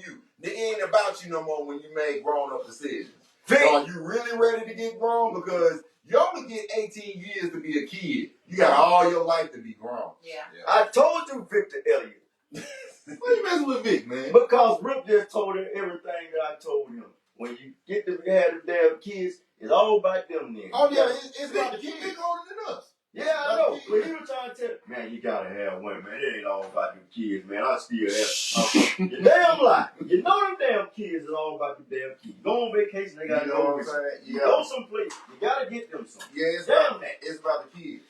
you. It ain't about you no more when you make grown-up decisions. So are you really ready to get grown? Because you only get 18 years to be a kid. You got all your life to be grown. Yeah. I told you Victor Elliott. Why you messing with Vic, man? Because Rip just told him everything that I told him. When you get to have the damn kids, it's all about them then. Oh yeah, it's about the kids. Vic older than us. Yeah, I know. But he was trying to tell man, you gotta have one, man. It ain't all about them kids, man. I still have you damn lie. You know them damn kids is all about the damn kids. Go on vacation, they gotta You know go what I'm saying? You go someplace, you gotta get them some. Yeah, Damn that. it's about the kids.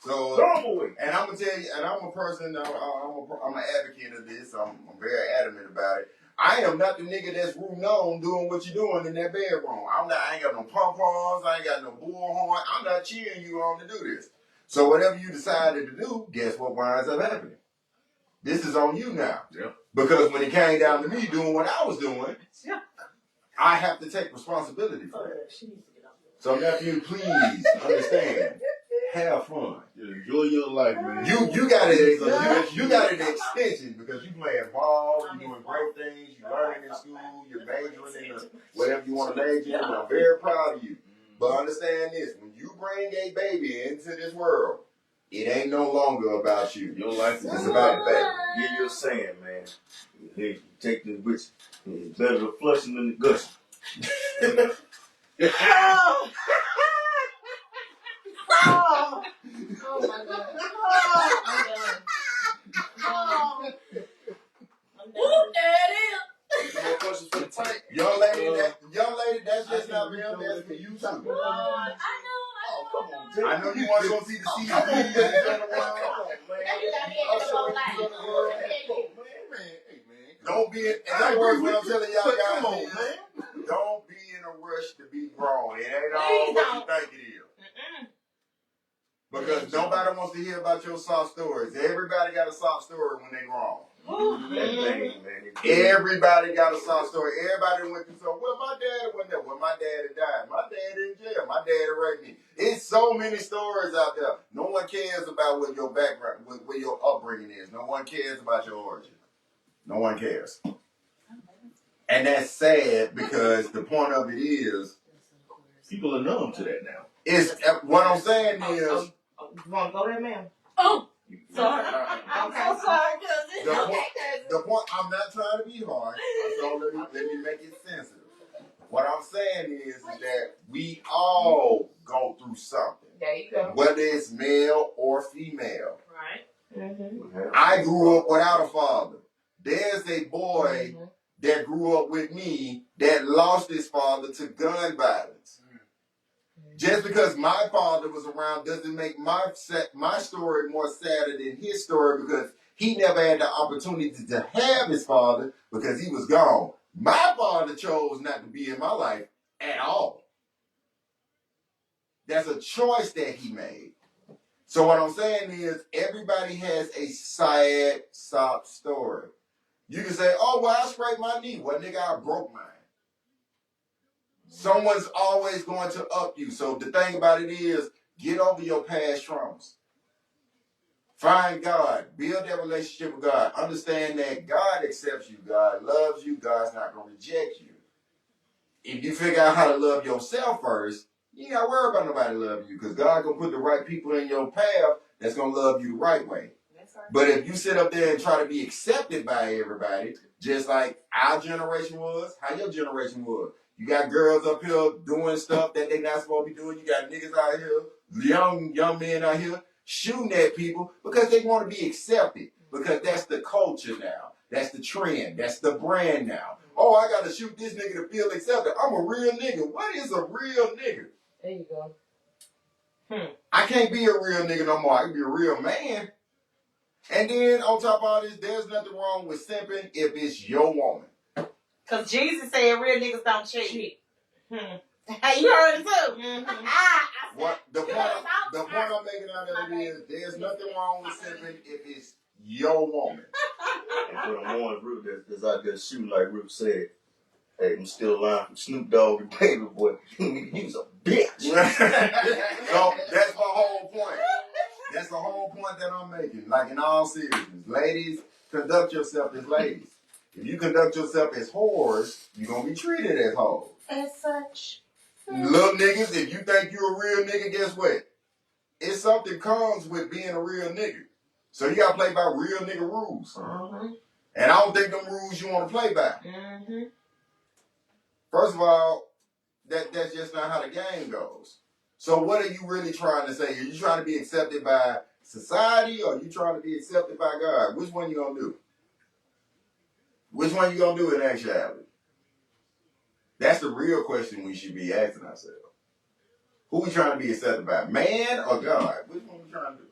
So, Throw them away. and I'm gonna tell you, and I'm a person, I'm an advocate of this. I'm very adamant about it. I am not the nigga that's rooting on doing what you're doing in that bedroom. I ain't got no pom-poms. I ain't got no bullhorn. I'm not cheering you on to do this. So whatever you decided to do, guess what winds up happening? This is on you now. Yeah. Because when it came down to me doing what I was doing, I have to take responsibility for it. So nephew, please understand. Have fun. Enjoy your life, man. You got it. You got an extension because you playing ball. You doing great things. You learning in school. You're majoring in whatever you want to major in. I'm very proud of you. But understand this: when you bring a baby into this world, it ain't no longer about you. Your life is It's about the baby. Give you a saying, man. Hey, you take this with you. It's better to flushing than the gushing. Oh. Oh. Oh my god. Oh. I'm done. Oh. Whoop, there it is. More questions for the tank. Young lady, that's just not for him. That's for you too. I know. Oh, come on, Jay. I know you want to go see the CDs. Come on, man. Now you got me in the whole life. Hey, man. Don't be in other words, what I'm telling y'all But guys come on, is, man. don't be in a rush to be grown. It ain't all Please what you don't. think it is. Because nobody wants to hear about your soft stories. Everybody got a soft story when they grown. That thing, man. Everybody got a soft story. Everybody went through something. Well, my dad wasn't there. Well, my dad had died. My dad in jail. My dad raped me. It's so many stories out there. No one cares about what your background, what your upbringing is. No one cares about your origin. No one cares. And that's sad because the point of it is, People are numb to that now. it's what I'm saying is, You want to go there, ma'am? Oh, Sorry. I'm so sorry, cousin. the point, I'm not trying to be hard, so let me make it sensitive. What I'm saying is that we all go through something, There you go. whether it's male or female. Right. Mm-hmm. I grew up without a father. There's a boy that grew up with me that lost his father to gun violence. Just because my father was around doesn't make my story more sadder than his story, because he never had the opportunity to have his father because he was gone. My father chose not to be in my life at all. That's a choice that he made. So what I'm saying is, everybody has a sad, sob story. You can say, oh, well, I scraped my knee. Well, nigga, I broke mine. Someone's always going to up you. So the thing about it is, get over your past traumas. Find God. Build that relationship with God. Understand that God accepts you. God loves you. God's not going to reject you. If you figure out how to love yourself first, you ain't got to worry about nobody loving you because God going to put the right people in your path that's going to love you the right way. That's right. But if you sit up there and try to be accepted by everybody, just like our generation was, how your generation was, you got girls up here doing stuff that they not supposed to be doing. You got niggas out here, young men out here shooting at people because they want to be accepted. Because that's the culture now. That's the trend. That's the brand now. Oh, I got to shoot this nigga to feel accepted. I'm a real nigga. What is a real nigga? There you go. I can't be a real nigga no more. I can be a real man. And then on top of all this, there's nothing wrong with simping if it's your woman. Cause Jesus said real niggas don't cheat. Cheat. Hey, you heard it too. Mm-hmm. What the point I'm making out of it is there's nothing wrong with simping if it's your woman. And for the ones Ruth that's out there shooting like Ruth said, hey, I'm still lying from Snoop Dogg and Baby Boy. He was a bitch. So that's my whole point. That's the whole point that I'm making. Like in all seriousness, ladies, conduct yourself as ladies. If you conduct yourself as whores, you're gonna be treated as hoes. As such. Little niggas, if you think you're a real nigga, guess what? It's something comes with being a real nigga. So you gotta play by real nigga rules. Mm-hmm. And I don't think them rules you wanna play by. Mm-hmm. First of all, that's just not how the game goes. So what are you really trying to say? Are you trying to be accepted by society or are you trying to be accepted by God? Which one you gonna do? Which one you gonna do in actuality? That's the real question we should be asking ourselves. Who we trying to be accepted by? Man or God? Which one we trying to do?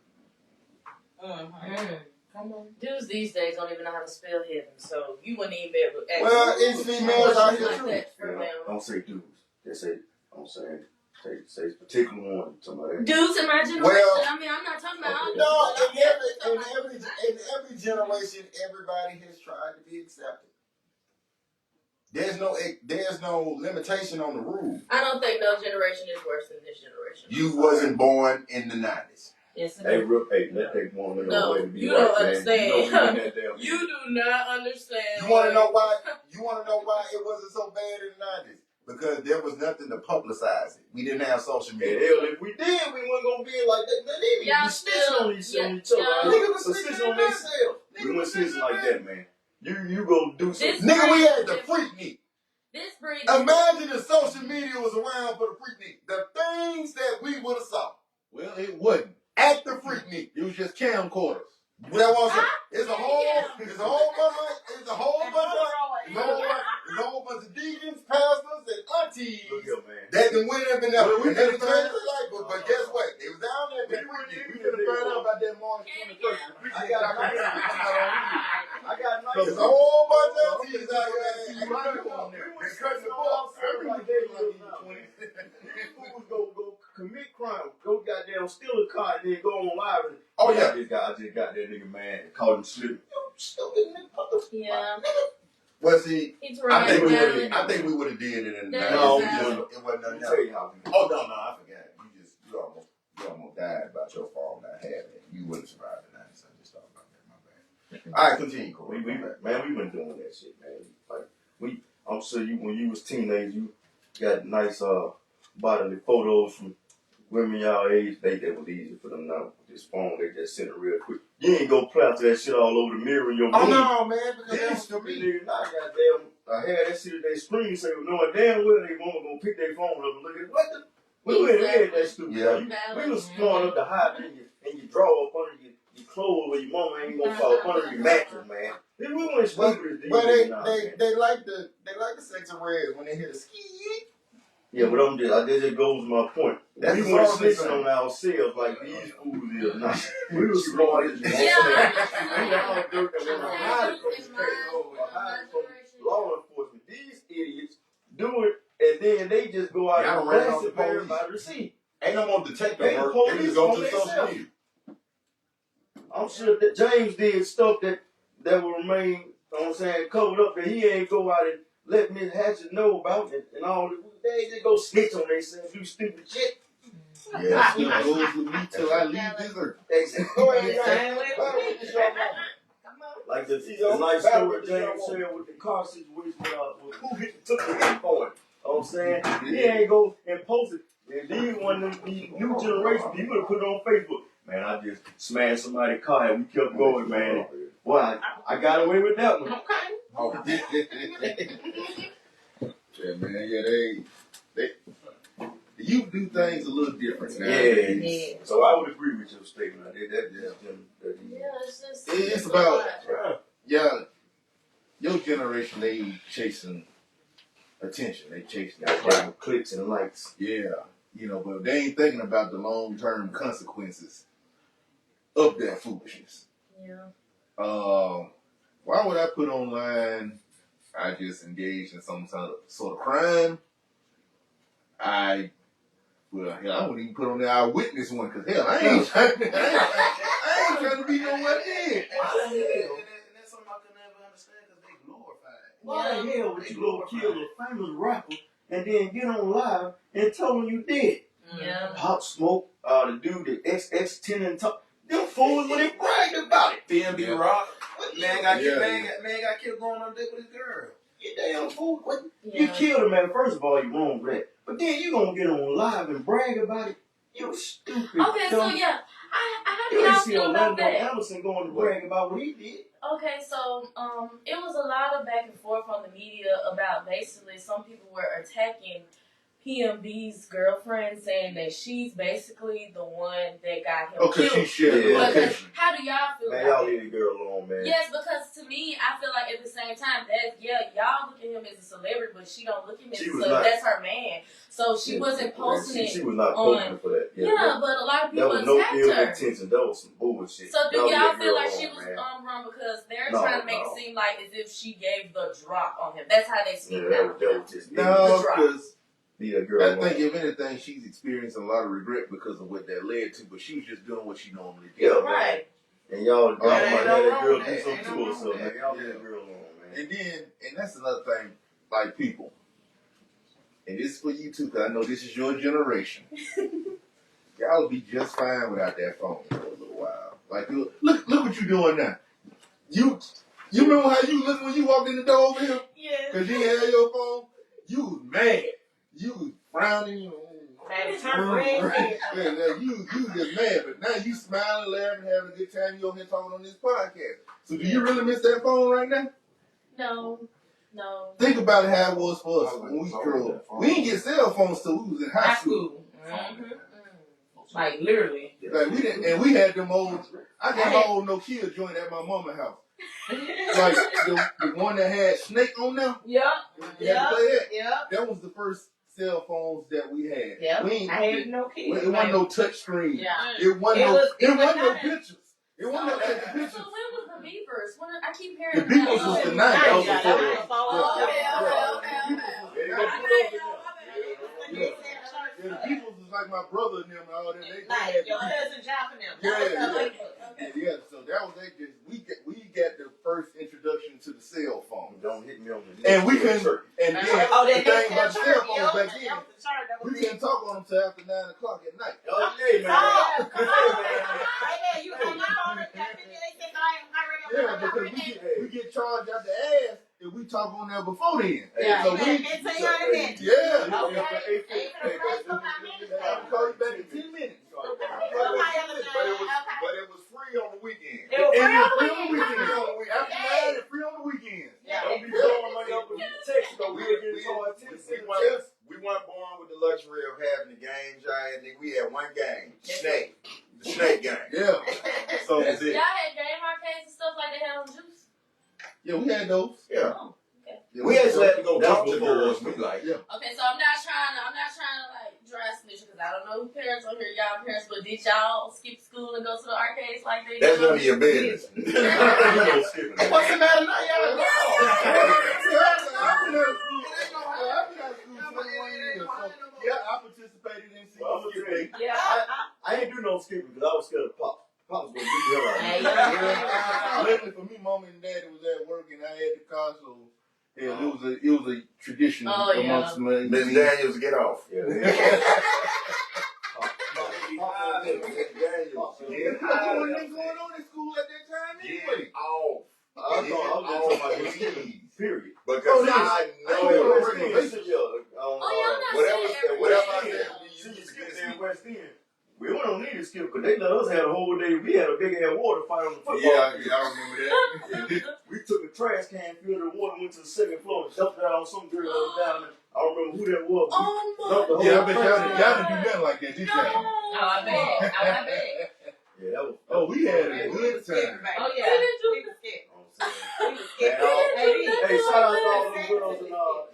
Mm-hmm. Come on. Dudes these days don't even know how to spell heaven, so you wouldn't even be able to ask. Well, it's females out here like too. that for You know, them. don't say dudes. Just say, I'm saying, say particular one. Somebody. Dudes in my generation. Well, I mean, I'm not talking about all No, dudes. in every generation, everybody has tried to be accepted. There's no limitation on the rule. I don't think no generation is worse than this generation. You wasn't born in the 90s. Yes, it Hey, is. Rip, hey, let that woman No, know way to be you right, don't man. understand. You know we in that damn You do not understand. You want to know why? You want to know why it wasn't so bad in the 90s? Because there was nothing to publicize it. We didn't have social And media. hell, if we did, we wasn't gonna be like that. Man, they Y'all be snitching on each other. Niggas was snitching on themselves. We weren't snitching like that, man. You go do something. Nigga, we had the freak meet. This breed. Imagine if social media was around for the freak meet. The things that we would have saw Well, it wasn't. at the freak meet. It was just camcorders. That was it's a whole bunch of deacons, pastors, and aunties Look here, man. that can win up in there. Well, we And they could've was changing their life, but guess what? They was down there. We could have found out about that March 21st. I got nice. There's a whole bunch of aunties out See there. my nigga on there. They cutting the books. These fools go commit crime, go goddamn steal a car, and then go on live and Oh, yeah. I just got that nigga mad, called him slipping. You stupid nigga. Yeah. Well, see, He's I right. think we would have did it in the No, 90s. no. It wasn't Let nothing me tell you how we Oh no, I forgot. You almost died about your fall not having it. You wouldn't survive the 90s. I just thought about that. My bad. All right, continue, Corey. we been doing that shit, man. Like I'm sure when you was teenage, you got nice bodily photos from women y'all age. They that was easy for them now. With this phone, they just send it real quick. You ain't go plaster that shit all over the mirror in your room. Oh no, man, because that These was for stupid me. niggas, I goddamn, I had that shit they screen say, knowing damn well they woman gonna pick their phone up and look at what the. We had that stupid. Yeah. We was smart enough to hide in your drawer up under your clothes where your mama ain't gonna fall up under your mattress, man. Then we went stupid as these But niggas now, man. they like the sex of red when they hear the ski. Yeah, but that just goes to my point. That's We the weren't song they snitching sang. on ourselves like these fools is now. We was smart as Yeah. We all dirt that wanna hide from In the my hide from generation. law enforcement. These idiots do it, and then they just go out Y'all and ran blast off the it for police. everybody to see. Ain't no more detective They work. police They just go on to social themselves. media. I'm sure that James did stuff that will remain, you know what I'm saying, covered up that he ain't go out and let Miss Hatchet know about it and all that. They just go snitch on themselves, do stupid shit. Yeah, still goes with me till I leave this earth. Go ahead, Same way with me. Like the nice story James said with the car situation, with who took the hit for it. You know what I'm saying? He ain't go and post it. And these one of these new generation people that put it on Facebook. Man, I just smashed somebody's car and we kept going, man. Boy, I got away with that one. Okay. Oh, yeah, man. Yeah, they you do things a little different now. Yeah. So I would agree with your statement. It's about your generation. They chasing attention. They chasing that clicks and likes. Yeah, but they ain't thinking about the long-term consequences of that foolishness. Yeah. Why would I put online I just engaged in some sort of crime? I wouldn't even put on the eyewitness one, because hell, I ain't trying to be nowhere near. And that's something I could never understand, because they glorify it. Why the hell would you go kill a famous rapper and then get on live and tell him you did? Yeah. Pop Smoke, the dude, the XX10 and top. Them fools when they bragged about it. DMB Rock. Man got Yeah. killed going on a date with his girl. You damn fool. What? Yeah. You killed a man. First of all, you wrong for that. But then you gonna get on live and brag about it. You stupid. Okay, so dumb. yeah, how do You y'all ain't see feel about Orlando that? Anderson going to brag about what he did. Okay, so it was a lot of back and forth on the media about basically some people were attacking PMB's girlfriend, saying that she's basically the one that got him Okay, killed. she shared the Yeah. Because location. how do y'all feel Man, about y'all it? leave the girl alone, man. Yes, because to me, I feel like at the same time that y'all look at him as a celebrity, but she don't look at him as She a was celebrity. not. That's her man. So she wasn't posting She it. was not on- posting for that. Yeah, but a lot of That people was no attacked ill her. intention. That was some bullshit. So do Y'all leave y'all that feel girl like alone, she was man. wrong because they're No, trying to make no. it seem like as if she gave the drop on him? That's how they speak Yeah, now. that was just No, drop. because leave that girl I alone. think if anything, she's experiencing a lot of regret because of what that led to. But she was just doing what she normally did. Yeah, Right. And y'all might ain't have no that wrong girl with do that. something Ain't to no her, wrong so with man, that. y'all leave Yeah. that girl alone, man. And that's another thing, like people. And this is for you too, because I know this is your generation. Y'all will be just fine without that phone for a little while. Like, look what you doing now. You remember how you looked when you walked in the door over here? Yeah. Because you had your phone? You was mad. You was frowning. Baby, turn red. Yeah, you just mad, but now you smiling, laughing, having a good time. You over here talking on this podcast. So do you really miss that phone right now? No. Think about how it was for us when we grew up. We didn't get cell phones till we was in high school. Mm-hmm. Like literally. Like we didn't, and we had them old. I got my old Nokia joint at my mama's house. Like the one that had Snake on them. Yep. You had to play that. Yep. That was the first cell phones that we had. Yep. We ain't, I had no kids. it wasn't no touch screen. Yeah. It wasn't It no. was It wasn't no not- pictures. It wasn't no taking So pictures. when was the beepers? I keep hearing The Beepers was the 90s. That was Yeah. Yeah, the people was like my brother and them and all that. They Like had your cousin John and them. Yeah, so that was we got the first introduction to the cell phone. Don't hit me on the And we couldn't, and then Oh, the that thing about the cell phones back then, we then. couldn't talk on them till after 9 o'clock at night. Okay, man. Yeah, because we get charged out the ass if we talk on there before then. Yeah. So we, yeah. I'll call you back in 10 minutes. But it was free on the weekend. It was free on the weekend. weekend. After 9, it's free on the weekend. Don't be throwing money up with text, though. We get charged 10 cents. We weren't born with the luxury of having the games, y'all. We had one game, Snake. The Snake game. Yeah. So That's it. Y'all had game arcades and stuff like they had on Juice? yeah, we had those. Yeah. Oh, okay. Yeah, We actually had to go That's talk to before girls. us. We like, Okay, so I'm not trying to like dry snitch because I don't know who parents on here, y'all parents, but did y'all skip school and go to the arcades like they that's did? none of your business. What's the matter now, y'all? Yeah, I participated in Well, I'm gonna tell you, Yeah. I ain't do no skipping because I was scared of Pop. Pop was gonna beat the hell out of me. Hey, Luckily for me, mom and daddy was at work and I had the car, so yeah, it was a tradition Oh, yeah. amongst me. Miss Daniels, get off. Yeah, yeah. Pop Get That's out what of was going on in school at that time Get anyway. off. I thought I was just talking about this period. Because I know West End, whatever I said, See, you you use skip against there me. in West End. We don't need to skip because they let us have a whole day. We had a big ass water fight on the football Yeah, field. I remember that. We took a trash can filled with water, went to the second floor, and dumped it out on some girl that was down there. I don't remember who that was. Oh Dumped the my whole Yeah, I bet trash y'all can. didn't do nothing like that, did y'all? No. Oh, I bet. I bet. Yeah, that was. Oh, we had Man, a we good was skipping, time. baby. Oh, We yeah. didn't do We was skipping. I'm saying. We was skipping. Man, Hey, shout out to all them girls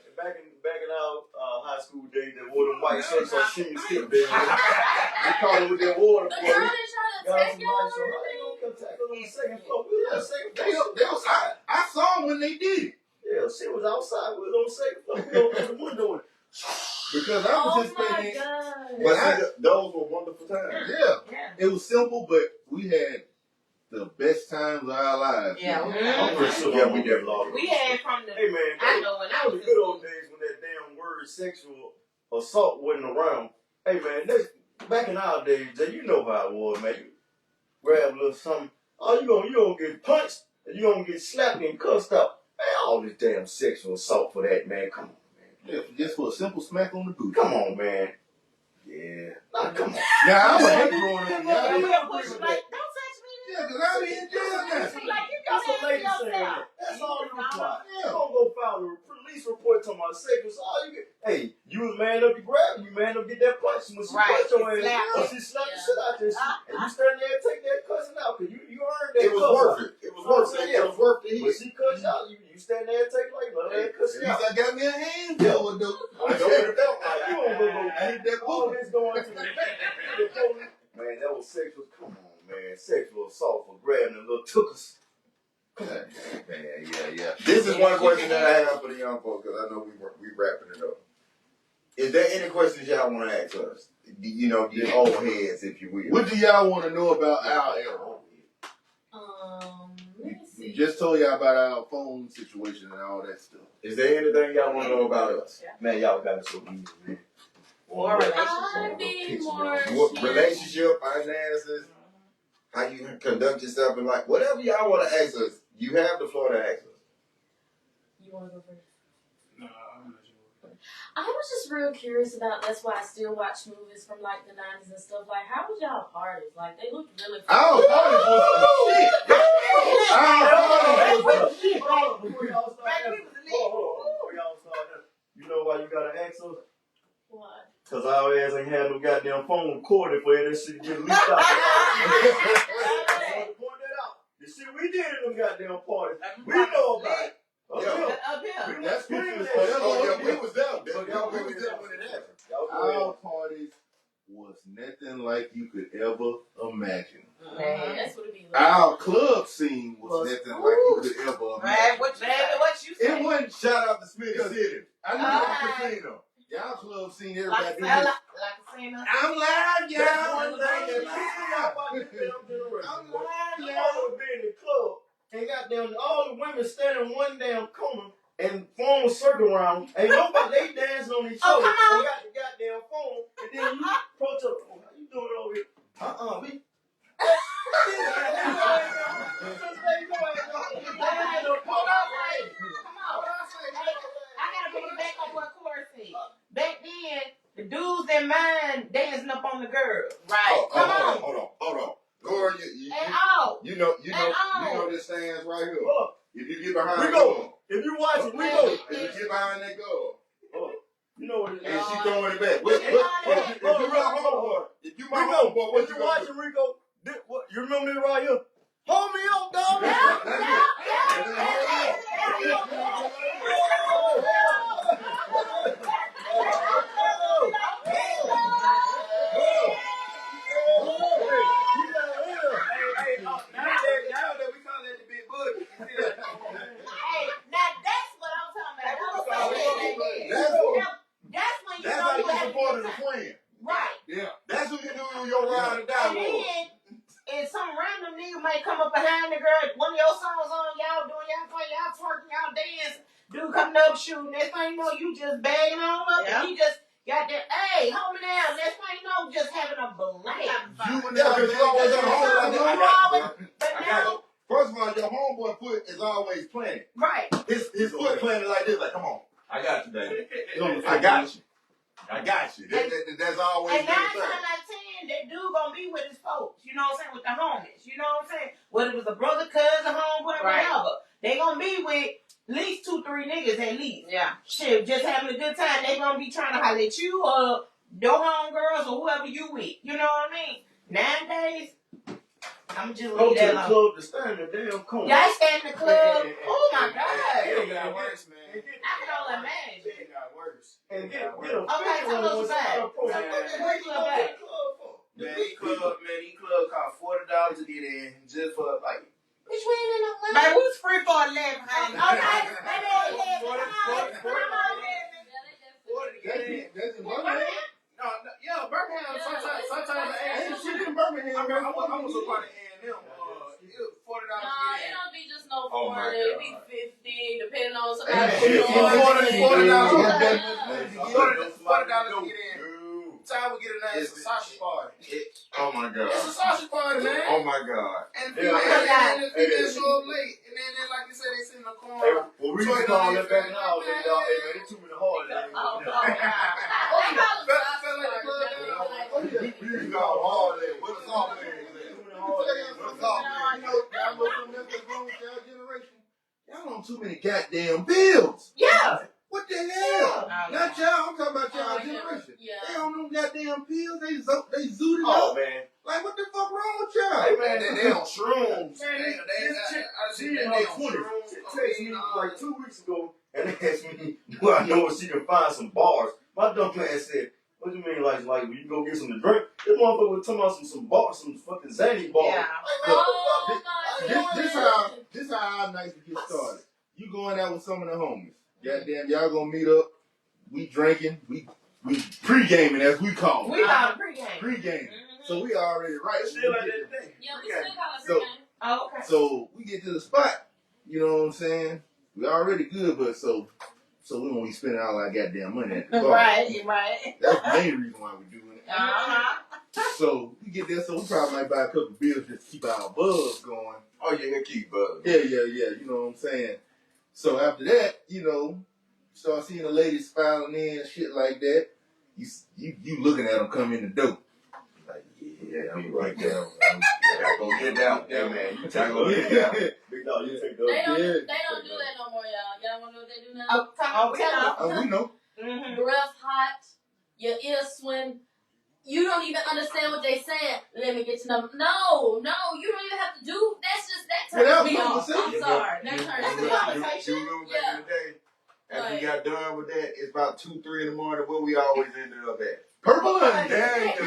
Exactly. back in our high school days that wore them white shirts on senior skip day. They caught them with their water. The Boy. girl that tried to Got take some y'all nice on. How they gonna come tackle on the second floor? We was on the second They floor. was, I saw them when they did it. Yeah, she was outside. We was on the second floor. We opened the window and Because I Oh my participated. god. But see, those were wonderful times. Yeah, Yeah. it was simple, but we had the best times of our lives. Yeah. I'm pretty sure Yeah, I'm we gonna definitely. log. We had from the. Hey man, I know when I those was the good old days when that damn word sexual assault wasn't around. Hey man, back in our days, Jay, you know how it was, man. You grab a little something, oh you gonna get punched, and you gonna get slapped and cussed out. Man, all this damn sexual assault for that, man. Come on, man. Yeah, just for a simple smack on the boot. Come on, man. Yeah. Nah, come on. Now I was hate growing up. And Y'all we'll didn't- push like, don't touch me. Yeah, because I be in jail now. Like, you That's go a down to lady saying yourself. that. That's all you require. You Yeah. don't go file a police report to my sexual assault. All you get, hey, you was man up to grab her, you man up to get that punch. When she Right, punched your she ass, slapped or it. she slapped the Yeah. shit out there, and you stand there and take that cussing out because you earned that It was cuss worth out. it. It was worth it. It was worth the But hit. she cussed out, you stand there and take like, let that cuss At you least out. I got me a hand job, though. I know what it felt like. You don't go I hit that all boot. this going to the police. Man, that was sexual. Come on, man. Sexual assault for grabbing the little tookers. Yeah. This is one question that I have for the young folks because I know we wrapping it up. Is there any questions y'all want to ask us? You know, the old heads, if you will. What do y'all want to know about our era? Let me see. We just told y'all about our phone situation and all that stuff. Is there anything y'all want to know about us? Man, y'all got it so easy, man. More relationship. I need more. What relationship, finances, how you conduct yourself in life, whatever y'all want to ask us, you have the floor to ask us. You want to go first? No, I'm not sure. I was just real curious about. That's why I still watch movies from like the 90s and stuff. Like, how was y'all parties? Like, they looked really. Our party was some shit. Our party was some shit. Before y'all start Baby, we asking- was lit. Before y'all start asking, you know why you gotta ask us? What? Cause our ass ain't had no goddamn phone recorded for that shit to get leaked out. I want to point that out. The shit we did in them goddamn parties, we know about it. Up Yeah. here. Up here. We That's screaming pictures that shit. Oh, yeah, we was there. But We y'all was there when it happened. Y'all go Our ahead. parties was nothing like you could ever imagine. Man. That's what it be like. Our club scene was nothing like you could ever Man, imagine. what you say? It wasn't. Shout out to Smitty City. I know the casino. Y'all club scene, everybody Like do a this. casino. I'm live, y'all. That's one thing that pissed me off about this damn generation. I'm boy. lying, You y'all. want to be in the club and goddamn all the women standing one damn corner and form a circle around. Ain't nobody they dancing on each Oh, other. come on. They got the goddamn phone and then you approach up. Oh, how you doing over here? We. I gotta put it back on what Corey said. Back then, the dudes didn't mind dancing up on the girls. Right. Come on. Hold on. Corey, And all. you know this stands right here. If you get behind We the go. goal, If you watch it, we Okay. go. if you get behind that goal, You know what it and is. she throwing it back. If you If you my Rico, homeboy, what if you you gonna watching Rico, you remember this right here? Hold me up, dog. Now that we call that the big boogie, you see that? Hey, now that's what I'm talking about. That's when you That's know how you you have supported to a friend. Right. Yeah. That's who you do your ride and die And with. then, and some random nigga might come up behind the girl, one of your songs on, y'all doing y'all play, y'all twerking, y'all dance, dude coming up shooting, next thing you know, you just bagging on up, Yeah. and he just goddamn, hey, hold me down. That's why you know just having a blast. Yeah, because you always at home like that. I got you, bro. But I got now, you. First of all, your homeboy foot is always planted. right. His foot planted like this, like, come on. I got you, baby. I got you. I got you. That's always And been 9 the thing. times out of 10, that dude gonna be with his folks. You know what I'm saying? With the homies. You know what I'm saying? Whether it was a brother, cousin, homeboy, Right. whatever. They gonna be with at least 2-3 niggas at least. Yeah. Shit, just having a good time. They gonna be trying to holler at you or your homegirls or whoever you with. You know what I mean? Nowadays, I'm just Go leave to that the alone. club to stand in the damn corner. Y'all stand in the club. Oh my It God. got worse, man. I can only imagine. It got worse. And It get got a worse. Okay, tell us about it. Man, these club cost $40 to get in just for like Which way in the club? Man, who's free for 11, honey? Okay, maybe 11. 40 Come on. to get in. That's in No, yeah, Birmingham. Sometimes Ain't the shit in Birmingham. I was a part of A&M. It was $40 Nah, to it get in. don't be just no Oh, 40, my it be God. 50, depending on Hey, somebody. shit, $40 to get in. Time we get a nice sausage party. Oh my God. It's a sausage party, man. Oh my God. And Yeah. the female show up late, and then like you said, they sit in the Hey, corner. well, we used to call that back now. Hey, man, they too many hard days. Oh, Fell like the club. You got all that. Where the salt man is at? Where the salt man is at? Y'all know something else that's wrong with y'all generation? Y'all on too many goddamn bills. Yeah. What the hell? Not y'all. I'm talking about y'all Oh, generation. yeah. They on them goddamn pills. They zooted Oh, up. man. Like, what the fuck wrong with y'all? Hey, man, They on shrooms. Man, this chick, she in They her on 20s. shrooms. She texted me like 2 weeks ago and asked me, do I know if she can find some bars? My dumb ass said, what do you mean, like when you go get something to drink? This motherfucker was talking about some bars, some fucking Zanny bars. Yeah. Oh, my This how our nights get started. You going out with some of the homies. Goddamn, y'all gonna meet up. We drinking. We pre-gaming as we call it. We got a pregame. Pre-gaming. So we already right. It's still like that thing. Yeah, we still call it So- free game. Oh, okay. So we get to the spot. You know what I'm saying? We already good, but so we won't be spending all our goddamn money at the bar. Right. That's the main reason why we're doing it. Uh-huh. So we get there, so we probably might buy a couple beers just to keep our buzz going. Oh, yeah, they keep buzzing. Yeah. You know what I'm saying? So after that, you know, start seeing the ladies filing in and shit like that. You looking at them come in the door. Like, Yeah, I'm right there. I go get down there, man. You take go get down. Big dog, you take They the don't, Yeah. they don't do that no more, y'all. Y'all wanna know what they do now? Oh, we know. Oh, we know. Mm-hmm. Breath hot, your ears swim. You don't even understand what they saying. Let me get to know. No, you don't even have to do. That Yeah, that turns me was off. I'm conversation. sorry. That turns me off. You remember back in the day? After we Like- got done with that, it's about 2-3 in the morning. Where we always ended up at? Purple Onion. There you go.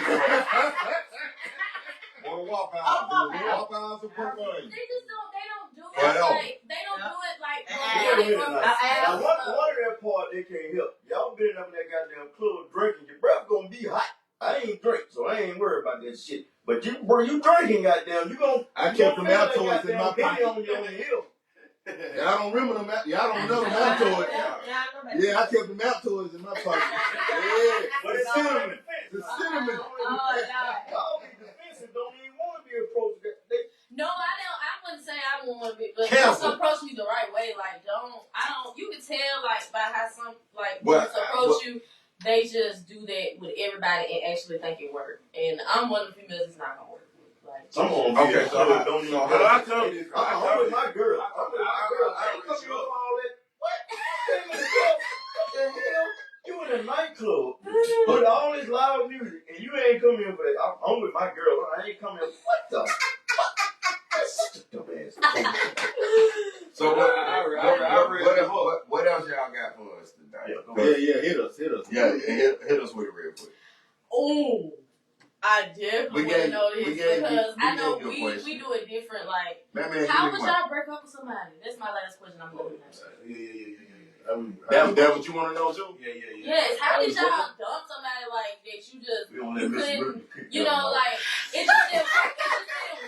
One Waffle House. Oh, One Waffle House or Purple Onion. They just don't. They don't do Right it on. like. They don't do it like. Wait a minute now. Now, Like, one of that part they can't help. Y'all been up in that goddamn club drinking. Your breath gonna be hot. I ain't drink, so I ain't worried about that shit. But you drinking, goddamn. You gon' I you kept gon' them feel Altoids that in my goddamn pocket. on your heel. Y'all don't remember them? Y'all don't know them Altoids. Yeah, I kept them Altoids in my pocket. Yeah, But it's cinnamon. defensive. The cinnamon. Y'all be defensive. Don't even want to be approached. no, I don't. I wouldn't say I want to be, but Careful. just approach me the right way. Like, I don't. You can tell like by how some like But- people approach you. They just do that with everybody and actually think it works. And I'm one of the females that's not gonna work with. Like, Some of them Okay, so how- don't even. so But how- I come. I'm with my girl. I'm with my girl. I ain't coming up all that. What? What the hell? You in a nightclub with all this loud music and you ain't coming here for that. I'm with my girl. I ain't coming here. What the? That's such a dumb ass. So what else y'all got for us tonight? Yeah, hit us. Yeah, hit us with it real quick. oh, I definitely We want to gave- know we this gave you- because we I know gave you a we question. do it different. Like, Man, how give would me one. y'all break up with somebody? That's my last question. I'm going to ask. That what you want to know too? Yeah. Yes, how did y'all dump somebody like that? You just We don't you let Miss couldn't. Ruby pick You that know, up. like it just didn't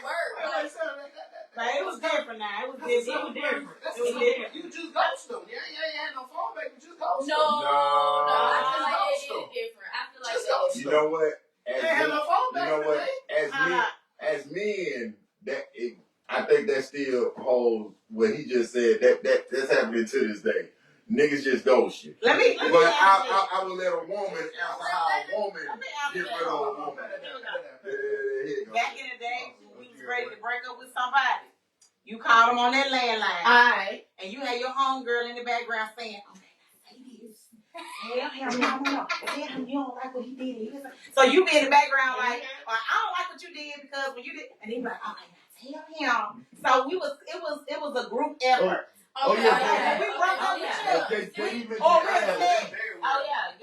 work. Like, Like, it was different now. It was different. You just ghost them. Yeah, ain't had no phone back. You just ghost no, them. I just feel like ghost it them. is different. You know what? As They had men- my phone you back know in the what? day. As men, I think that still holds what he just said. That's happening to this day. Niggas just ghost you. Let me But answer I would let a woman answer how a woman get rid of a woman. Back in the day, when we was ready to break up with somebody, you called them on that landline, Alright. and you had your homegirl in the background saying, "Okay, say this. Tell him, no. Tell him you don't like what he did." So you be in the background like, "I don't like what you did because when you did," and he be like, "Okay, now tell him." So it was a group effort. Oh, yeah. When we broke up with you. Oh, yeah.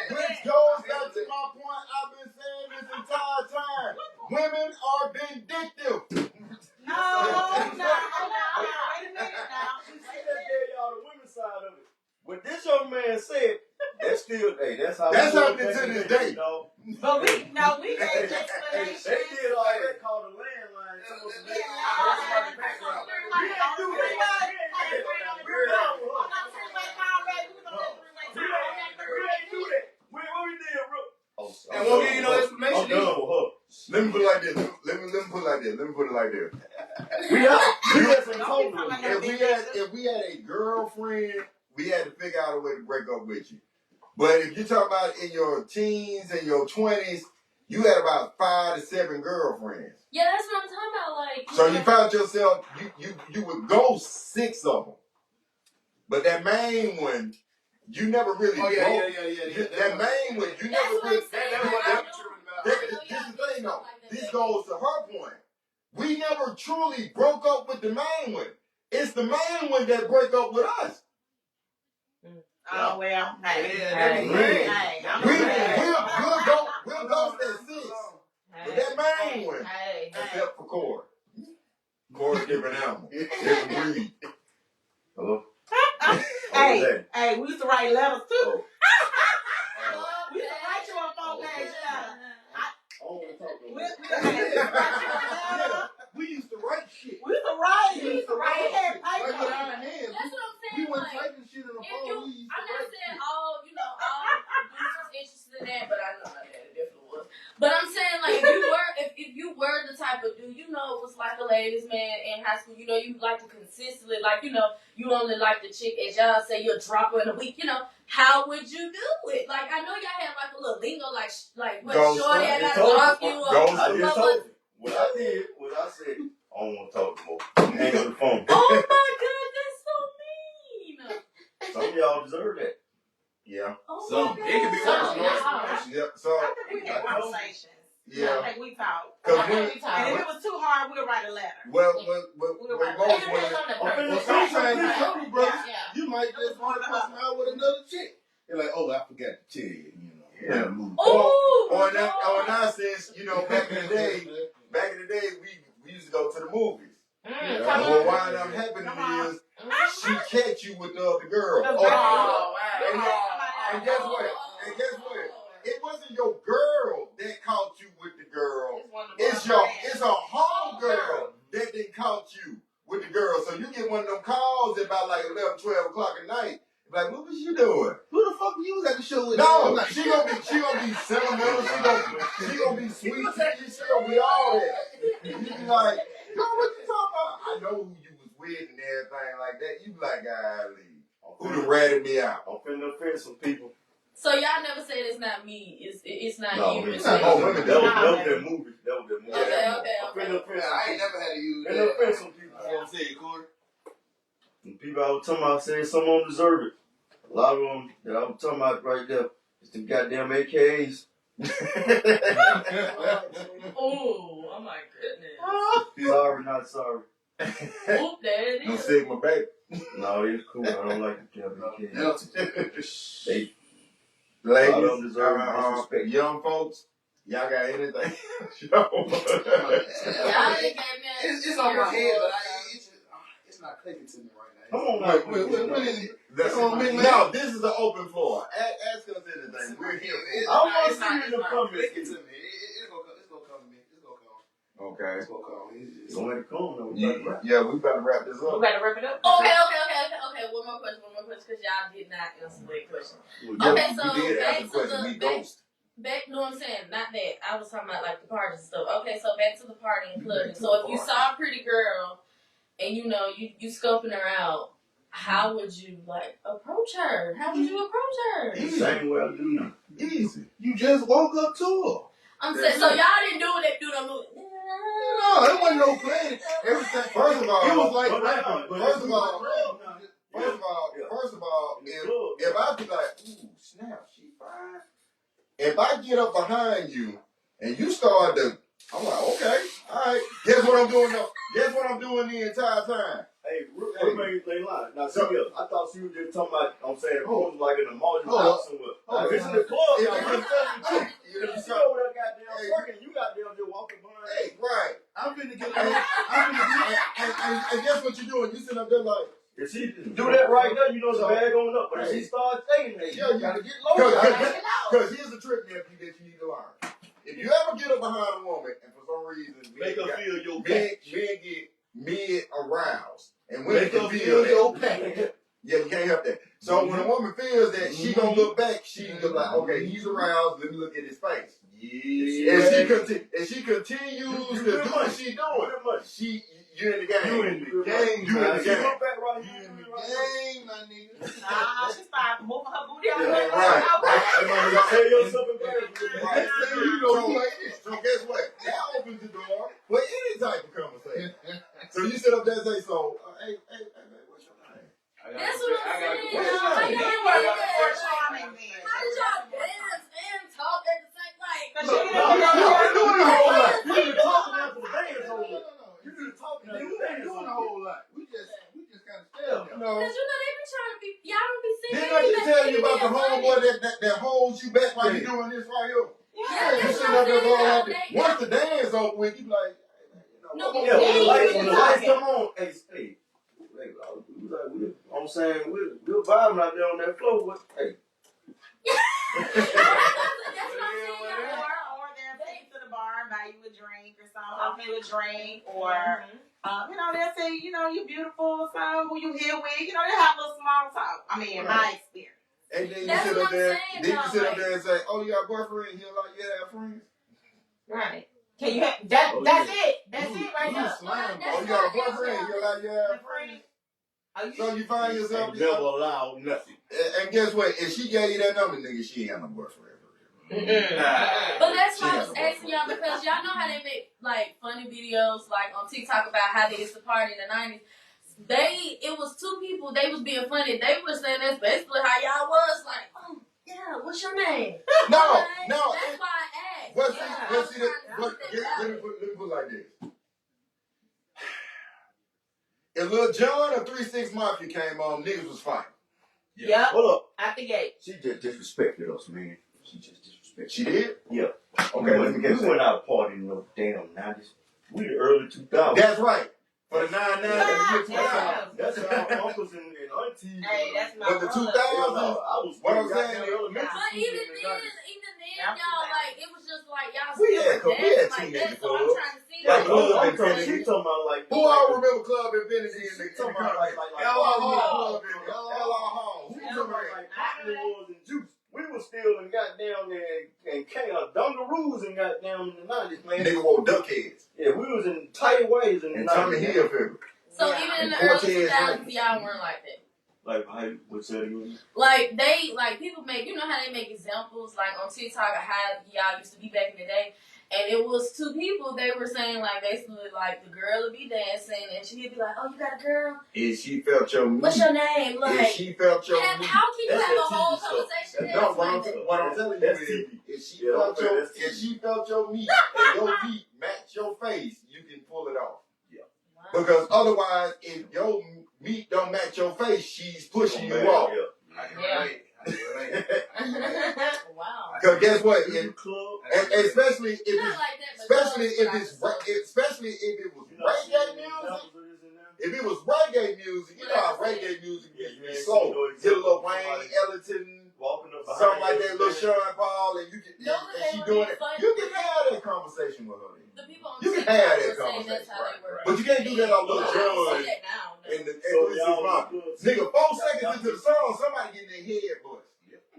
Which goes back to my point I've been saying this entire time. Women are vindictive. No. Wait a minute now. I tell y'all the women's side of it. What this young man said, that's still, hey, that's how That's we happening work to back this in the day. dog. But we gave Hey, explanation. they did all that called a landline. And won't give you no explanation I'm done with her. Let me put it like this. Let me put it like this. We had some told them. If we had a girlfriend, we had to figure out a way to break up with you. But if you talk about in your teens and your 20s, you had about 5 to 7 girlfriends. Yeah, that's what I'm talking about. Like, So you found yourself, you would go 6 of them. But that main one, you never really broke. That main one, you never really. This is the thing though. This goes to her point. We never truly broke up with the main one. It's the main one that break up with us. Oh well, Hey. We'll go at 6. But that main one, Hey. except for Corey. Corey's different animal. Different breed. Hello? Hey, we used to write letters too. Oh. We used to write you a 4-page letter. We used to write shit. We used to write. We used to write it. Like with our hands. that's what I'm saying. We weren't Like, typing shit in the if phone. you, We used to I'm not write saying shit. all dudes was interested in that, but I know my dad definitely was. But I'm saying, like, if you were the type of dude, it was like a ladies' man in high school, you like to consistently, like, you only like the chick, as y'all say, you'll drop her in a week, how would you do it? Like, I know y'all have like a little lingo, like what, Ghost, shorty, I gotta told drop you. you, I just told you. What I did, what I said, I don't want to talk no more. Hang up the phone. Oh my God, that's so mean. Some of y'all deserve that. Yeah. Oh Some. my It could be God. worse. Yep. So, I think we had conversations. I yeah. think we talked. Because And if it was too hard, we'll write a letter. well, most women, well, sometimes you tell me, brothers, you might just want to cuss them out with another chick. You're like, oh, I forgot to tell you, Yeah. Oh, Or in nonsense, back in the day, we used to go to the movies. And what wind up happening is she catch you with the other girl. And guess what? It wasn't your girl that caught you with the girl. It's a home girl that didn't caught you with the girl. So you get one of them calls at about like 11, 12 o'clock at night. Like, what was you doing? Who the fuck you was at the show with? No, she gonna be sentimental. She gonna be sweet. She gonna be all that. You be like, no, what you talking about? I know who you was with and everything like that. You be like, golly, who done ratted me out? I'm finna offend some people. so y'all never said it's not me. It's not No, you. it's It's not. me. women. That was that movie. Okay. I'm finna offend some I people. ain't never had to use Finna that. offend some people. You know what I'm saying, Corey? The people I was talking about said some of them deserve it. A lot of them that I was talking about right there is the goddamn AKAs. Oh my goodness. Sorry, not sorry. Oop, there it No is. Sigma, baby. No, it's cool. I don't like the AKAs. They Ladies, I don't deserve disrespect. young folks, y'all got anything? Y'all done gave me a It's on my head, but it's not clicking to me right now. Come on, Like, man. when is it? That's on me, man. No, this is an open floor. Ask us anything. We're here for I want to see you in the comments. clicking to me. It's gonna come to me. It's gonna come. it. Okay. It's gonna come. It's Don't let it come. No. Yeah, we better wrap this We up. better wrap it up. Okay. One more question, because y'all did not answer that question. Okay, so You did back ask a to question. the We back, ghost. back, know what I'm saying? Not that. I was talking about like the parties and stuff. Okay, so back to the party and clubbing. So if you saw a pretty girl and you know you scoping her out, how would you like approach her? How would you approach her? The same way I do now. Easy. You just walk up to her. I'm saying, so y'all didn't do that, do no move. No, it wasn't no planning. Everything. First of all, it was like but rapping. First of all, Yeah. if I be like, ooh, snap, she fine. If I get up behind you and you start to, I'm like, okay, all right. Guess what I'm doing now? Guess what I'm doing the entire time? Hey, roommate, they lie. Now, see, I thought she was just talking about, I'm saying, like an emotional Hold house somewhere. Hold If it's up. in the club, If now, it's in the if you over there goddamn Hey. working, you goddamn just walking behind. Hey, right. I'm finna get And guess what you're doing? You sitting up there like, If she do that right there, you know the bag on up. But if she starts taking that, yeah, you gotta get low. because here's the trick, nephew, that you need to learn. If you ever get up behind a woman and for some reason Make her feel your men pack. get mid aroused and women Make can her feel feel that. your pack. Yeah, you can't help that. So when a woman feels that, she gonna look back. She look like, okay, he's aroused. Let me look at his face. Yeah. And she continues to do what she doing. You in the game. You in the game. You in the She game. look back right You here. in the game, my nigga. She started moving her booty on Yeah, her. right. Tell yourself in bed. Right. So guess what? That opens the door for any type of conversation. So you sit up there and say, hey, what's your name? That's what I'm saying. What's your How name? y'all You do were that? charming then. How did y'all dance and talk at the same like? Cause No, you doing a whole lot. You Wait, did the talking after the dance over. You did the talking We after the ain't dance doing a over. whole lot. We just kind of stand there. No. Cause you know they be trying to be, y'all don't be seeing Didn't I just tell you about the homeboy that holds you back while you doing this right here? Yeah, You that's sitting what up there I'm going like saying. this. Once the dance over with, you be like, No, Yeah, when the lights talking. come on, hey, I'm saying we're vibing out there on that floor. But hey, That's what I'm saying. Or they'll take you to the bar and buy you a drink or something, offer you a drink, or they'll say, you beautiful, so who you here with, they have a little small talk. I mean, in my experience. and then you That's sit what up I'm there, saying, then you though, sit up like- there and say, oh, you got a boyfriend? He'll like, yeah, have friends. Right. Can you have that? That's it. That's it right You there. slime, Oh, you got a boyfriend? He'll like, yeah, have friends. So you find yourself, never allow nothing. and guess what? If she gave you that number, nigga, she ain't got no boyfriend. But that's why I was asking y'all, because y'all know how they make like funny videos like on TikTok about how they used to party in the 90s. It was two people, they was being funny. They were saying that's basically how y'all was, like, oh yeah, what's your name? No. That's why I asked. Let Yeah, me put it like this. If Lil Jon or 3 6 Mafia came on, niggas was fighting. Yep. hold up. Out the gate. She just disrespected us, man. She just disrespected. She did? Yeah. Okay, let me guess. We went out partying in no damn 90s. We the early 2000s. That's right. For the 99 and the year 2000. That's our uncles and aunties. Hey, that's my But the brother. 2000s, I was what I'm goddamn saying is- elementary But school even in the then, 90s. y'all, like, it was just like, y'all We still had dancing like teenage that, so I'm clubs. trying to see, Like, like, Club I'm talking, Infinity. she talking about like. who all remember Club Infinity in the Talking about like L.R. Hall. Hall. L.R. Hall. Who Who remember talking about that? like Poppy Wars and Juice? We was still in goddamn and Dungaroos and goddamn in the 90s, man. Nigga wore duck heads. Yeah, we was in tight ways in the And 90s. Tommy Hilfiger. so Yeah, even in and the early Cortez 2000s, y'all weren't like that. Like, how, what's that again? Like people make, you know how they make examples like on TikTok of how y'all used to be back in the day, and it was two people. They were saying like basically like the girl would be dancing and she'd be like, "Oh, you got a girl? If she felt your meat. What's your name?" If Like, she felt your meat. how can you That's have a that whole TV stuff. conversation No, dance what like I'm that? telling you That's is, TV. if she Yeah, felt okay, your, that's if she felt your meat and your feet match your face, you can pull it off. Wow. Because otherwise, if your meat don't match your face, she's pushing you off. Wow. Because guess what? In club. And especially if Not it's, like that, but especially if like it's, so. especially if it was reggae music. If it was reggae music, you know how reggae music is slow. Get a little Wayne Ellington, Walking up behind something like you, that, little Sean Paul, and you can, No, and but she they doing were it. being You can have that conversation with her. The people on You can TikTok have that were saying conversation, that's how they were. But you can't do that on Lil I Jon don't see that now. No. and the So y'all months. was Nigga, 4 seconds into the song, somebody getting their head bust.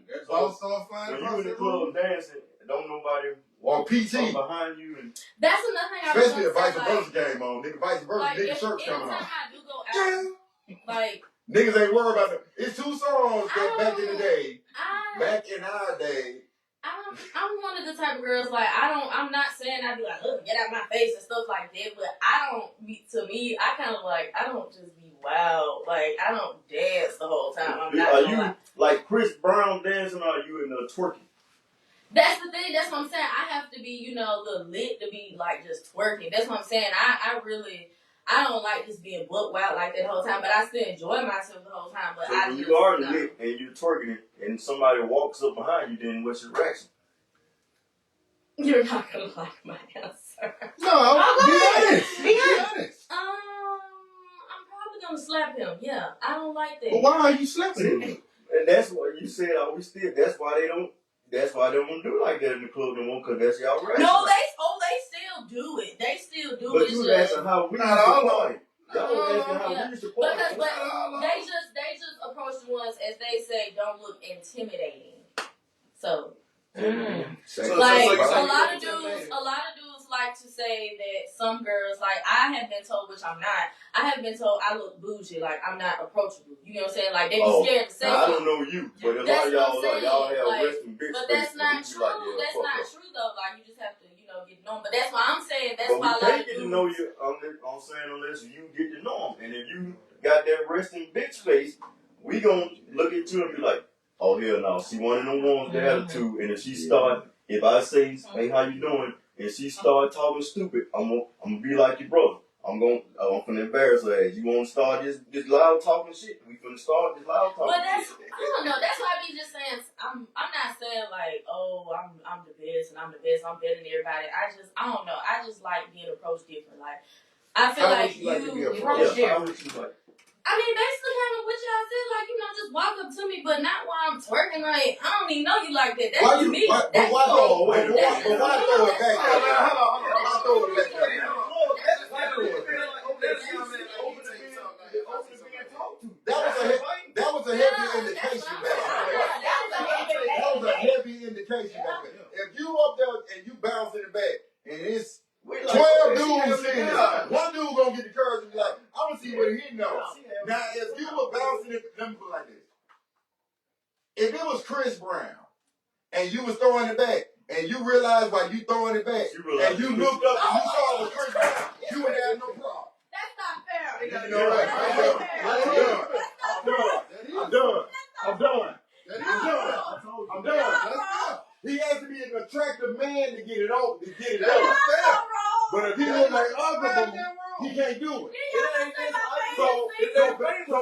That's all start flying when you across in the the club room. dancing, don't nobody Or PT. come behind you and That's another thing I was Especially if gonna vice say. versa game on. Nigga, vice versa, Like, nigga shirts anytime coming on. I do go out, like, Niggas ain't worried about it. It's 2 songs that I back in the day, I back in our day. I'm one of the type of girls like I'm not saying I be like, look, get out my face and stuff like that, but to me I kind of like I don't just be wild, like I don't dance the whole time. I'm not are gonna you lie. like Chris Brown dancing, or are you in the twerking? That's the thing. That's what I'm saying. I have to be, a little lit to be like just twerking. That's what I'm saying. I don't like just being butt wild like that the whole time, but I still enjoy myself the whole time. But So I when just, you are lit and you're twerking it, and somebody walks up behind you, then what's your reaction? You're not gonna like my answer. No, be honest. Be Be honest. honest. I'm probably gonna slap him. Yeah, I don't like that. But why are you slapping him? And that's what you said. That's why they don't. That's why they don't do like that in the club no more, because that's y'all reaction. No, they still do it. They still do But it. you It's was just- asking how we used Not to all of party. Y'all was asking how yeah. we used to party. Because they just approach the ones as they say don't look intimidating. So like a lot of dudes like to say that some girls, like I have been told, which I'm not, I have been told I look bougie, like I'm not approachable. You know what I'm saying? Like they be scared to say now, I something. don't know you, but a lot That's of what I'm y'all saying, y'all have like, resting bitch But face, that's and not we be true. like, yeah, That's fuck not up. true though. Like you just have to, get known. But that's why I'm saying that's But why a we lot can't of get to dudes. know you. I'm saying unless you get to know them, and if you got that resting bitch face, we gonna look at you and be like, oh hell no, she one of them ones that attitude, and if I say, hey, how you doing, and she start talking stupid, I'm gonna be like your brother. I'm finna embarrass her ass. You wanna start this loud talking shit? We finna start this loud talking But that's, shit. I don't know. That's why I be just saying, I'm not saying like, oh, I'm the best and I'm the best. I'm better than everybody. I don't know. I just like being approached different. Like, I feel How like would you like to be approached? Yeah, how would you like? I mean, basically kind of what y'all said, like, just walk up to me, but not while I'm twerking. Like, I don't even know you like that. That's Why just you? me. But That's why throw? wait, But why throw it back there? Hold on. Why throw it back there? That was a heavy indication back there. That was a heavy indication back there. If you up there and you bouncing it back, and it's 12 dudes sitting there, one dude gonna get the courage and be like, I wanna see what he knows. Now, if you were bouncing it, let me put it like this. If it was Chris Brown, and you was throwing it back, and you realized while you throwing it back, and you looked up and you saw it was Chris Brown, you would have no problem. That's not fair. You know what? I'm done. He has to be an attractive man to get it over, to get it done. But if he look like Ugaboo, he can't do it. So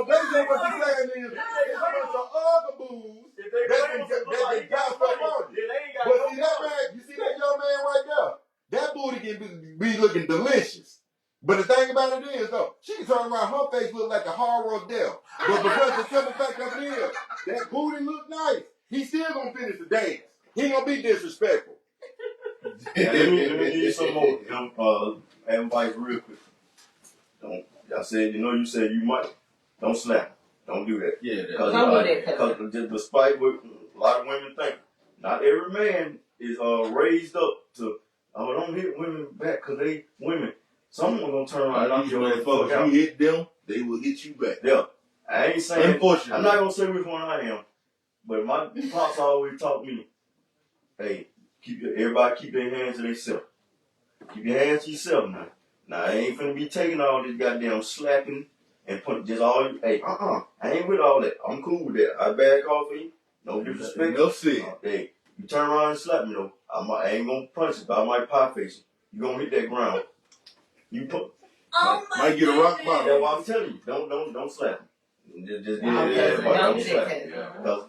basically what you're saying is, it's a bunch of Ugaboos that can got stuff on you. But see that man, you see that young man right there? That booty can be looking delicious. But the thing about it is, though, she can turn around, her face look like a horror of death. But because the simple fact of it is, that booty look nice, he still gonna finish the dance. He ain't gonna be disrespectful. Let me give you some more advice real quick. You said you might. Don't slap. Don't do that. Yeah, Don't do that. Because despite what a lot of women think, not every man is raised up to, don't hit women back because they women. Someone gonna turn around and knock your ass fuck out. If you hit them, they will hit you back. Yeah. I ain't saying, Unfortunately. I'm not gonna say which one I am, but my pops always taught me, hey, everybody keep their hands to themselves. Keep your hands to yourself now. Now, I ain't finna be taking all this goddamn slapping and put just all you, hey, I ain't with all that. I'm cool with that. I back off of you. No disrespect. Enough said. Hey, you turn around and slap me though. I ain't gonna punch you, but I might pie face you. You gonna hit that ground. You put, Might get a rock bottom. that's why I'm telling you. Don't slap me. Just get it. Don't do slap me. Because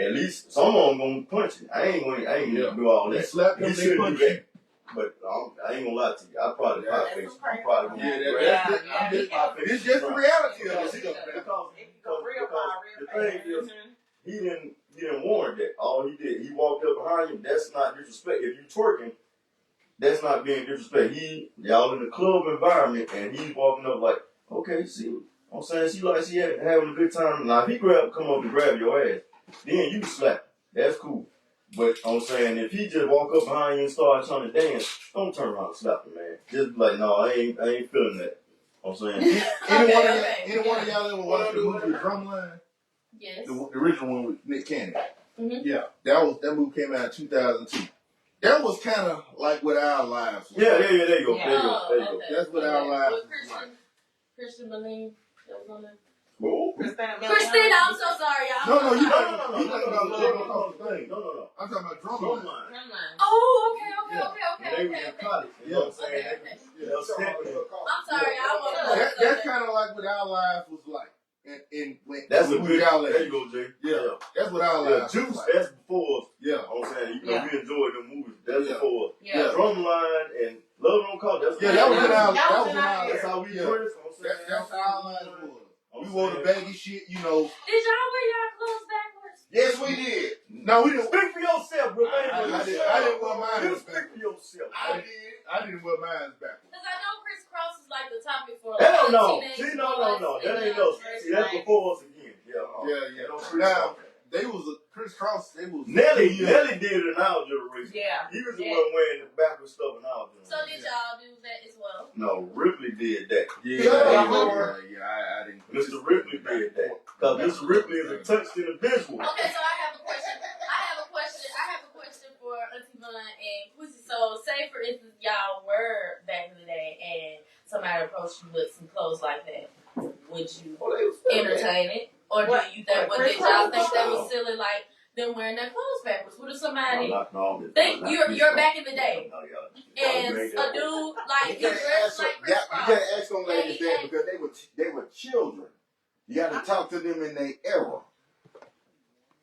at least someone gonna punch you. I ain't gonna do all They that. slap He them, they shouldn't punch do you. that. But I ain't gonna lie to you. I probably pie face. I'm probably gonna It's just the reality of it. the thing is, he didn't warrant that. All he did, he walked up behind you. That's not disrespect. If you twerking, that's not being disrespect. Y'all in the club environment, and he's walking up like, okay, see, I'm saying she having a good time. Now if he come up and grab your ass, then you slap. That's cool. But I'm saying, if he just walk up behind you and start trying to dance, don't turn around and slap him, man. Just be like, no, I ain't feeling that. I'm saying. Any one of y'all ever watched the movie Drumline? Yes. The original one with Nick Cannon. Mhm. Yeah, that movie came out in 2002. That was kind of like what our lives was. Yeah, there you go. Yeah. There you go. There you go. Okay. That's what our lives With was like. Christian Bellini, that was on there. Cool. Christina, Christina, I'm so sorry, y'all. No, you No. talking about Love Across the Thing. No. I'm talking about Drumline. Drumline. Oh, okay. They were in college. You know what I'm saying? Okay. They'll step in. I'm sorry, I want to. That's kind of like what our lives was like. That's a when good. y'all There you go, Jay. Yeah, that's what our Yeah, lives was Juice. like. That's before us. Yeah. I'm saying, Yeah. we enjoyed the movies. That's Yeah. before us. Yeah. Drumline and Love Don't Call. That's Yeah, that was in our. That was in in our our. That's how we Yeah. dress. I'm saying. That's how our lives was. I'm We wore the saying. baggy shit, Did y'all wear y'all clothes backwards? Yes, we did. No, we didn't. Speak for yourself, bro. I didn't wear mine You backwards. speak for yourself. I didn't wear mine backwards. Because I know Chris Cross is like the topic for Hell no. teenage See, boys no. in That ain't the no. first See, that's grade. before us again. Yeah. Yeah. Don't Now, they was a Chris Cross. They was Nelly did it in our generation. Yeah. He was the one wearing the backwards stuff in our generation. So did y'all do that as well? No, Ripley did that. Yeah. I didn't. Mr. Ripley did that. Because Mr. Ripley is a touched individual. Okay, so I have a question. I have a question for Auntie Von and Quizzy. So, say for instance, y'all were back in the day and somebody approached you with some clothes like that. Would you entertain it? Or do you think, did y'all think that was silly, like them wearing their clothes backwards? What if somebody think you're back in the day and a dude like he dressed like Chris You Cross? can't ask them ladies that because they were children. You got to talk to them in their era.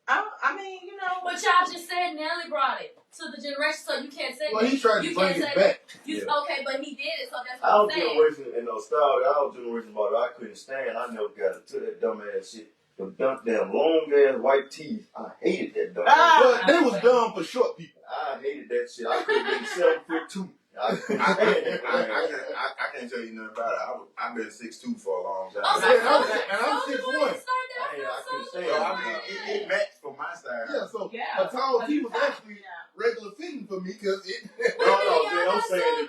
I mean, But y'all just said Nelly brought it to the generation, so you can't say Well, he tried to you bring can't it say back. Okay, but he did it, so that's what Our I'm saying. generation and those style, our generation about it, I couldn't stand. I never got into that dumb ass shit. Them damn long ass white teeth. I hated that dumb ass. But they was dumb for short people. I hated that shit. I could have been 7'2". I can't tell you nothing about it. I've been 6'2" for a long time. Oh, so and I'm Soulja 6'1". Boy started out I couldn't stand So, it. it matched for my style. Yeah, so Yeah. a tall T was actually regular fitting for me because it. I'm saying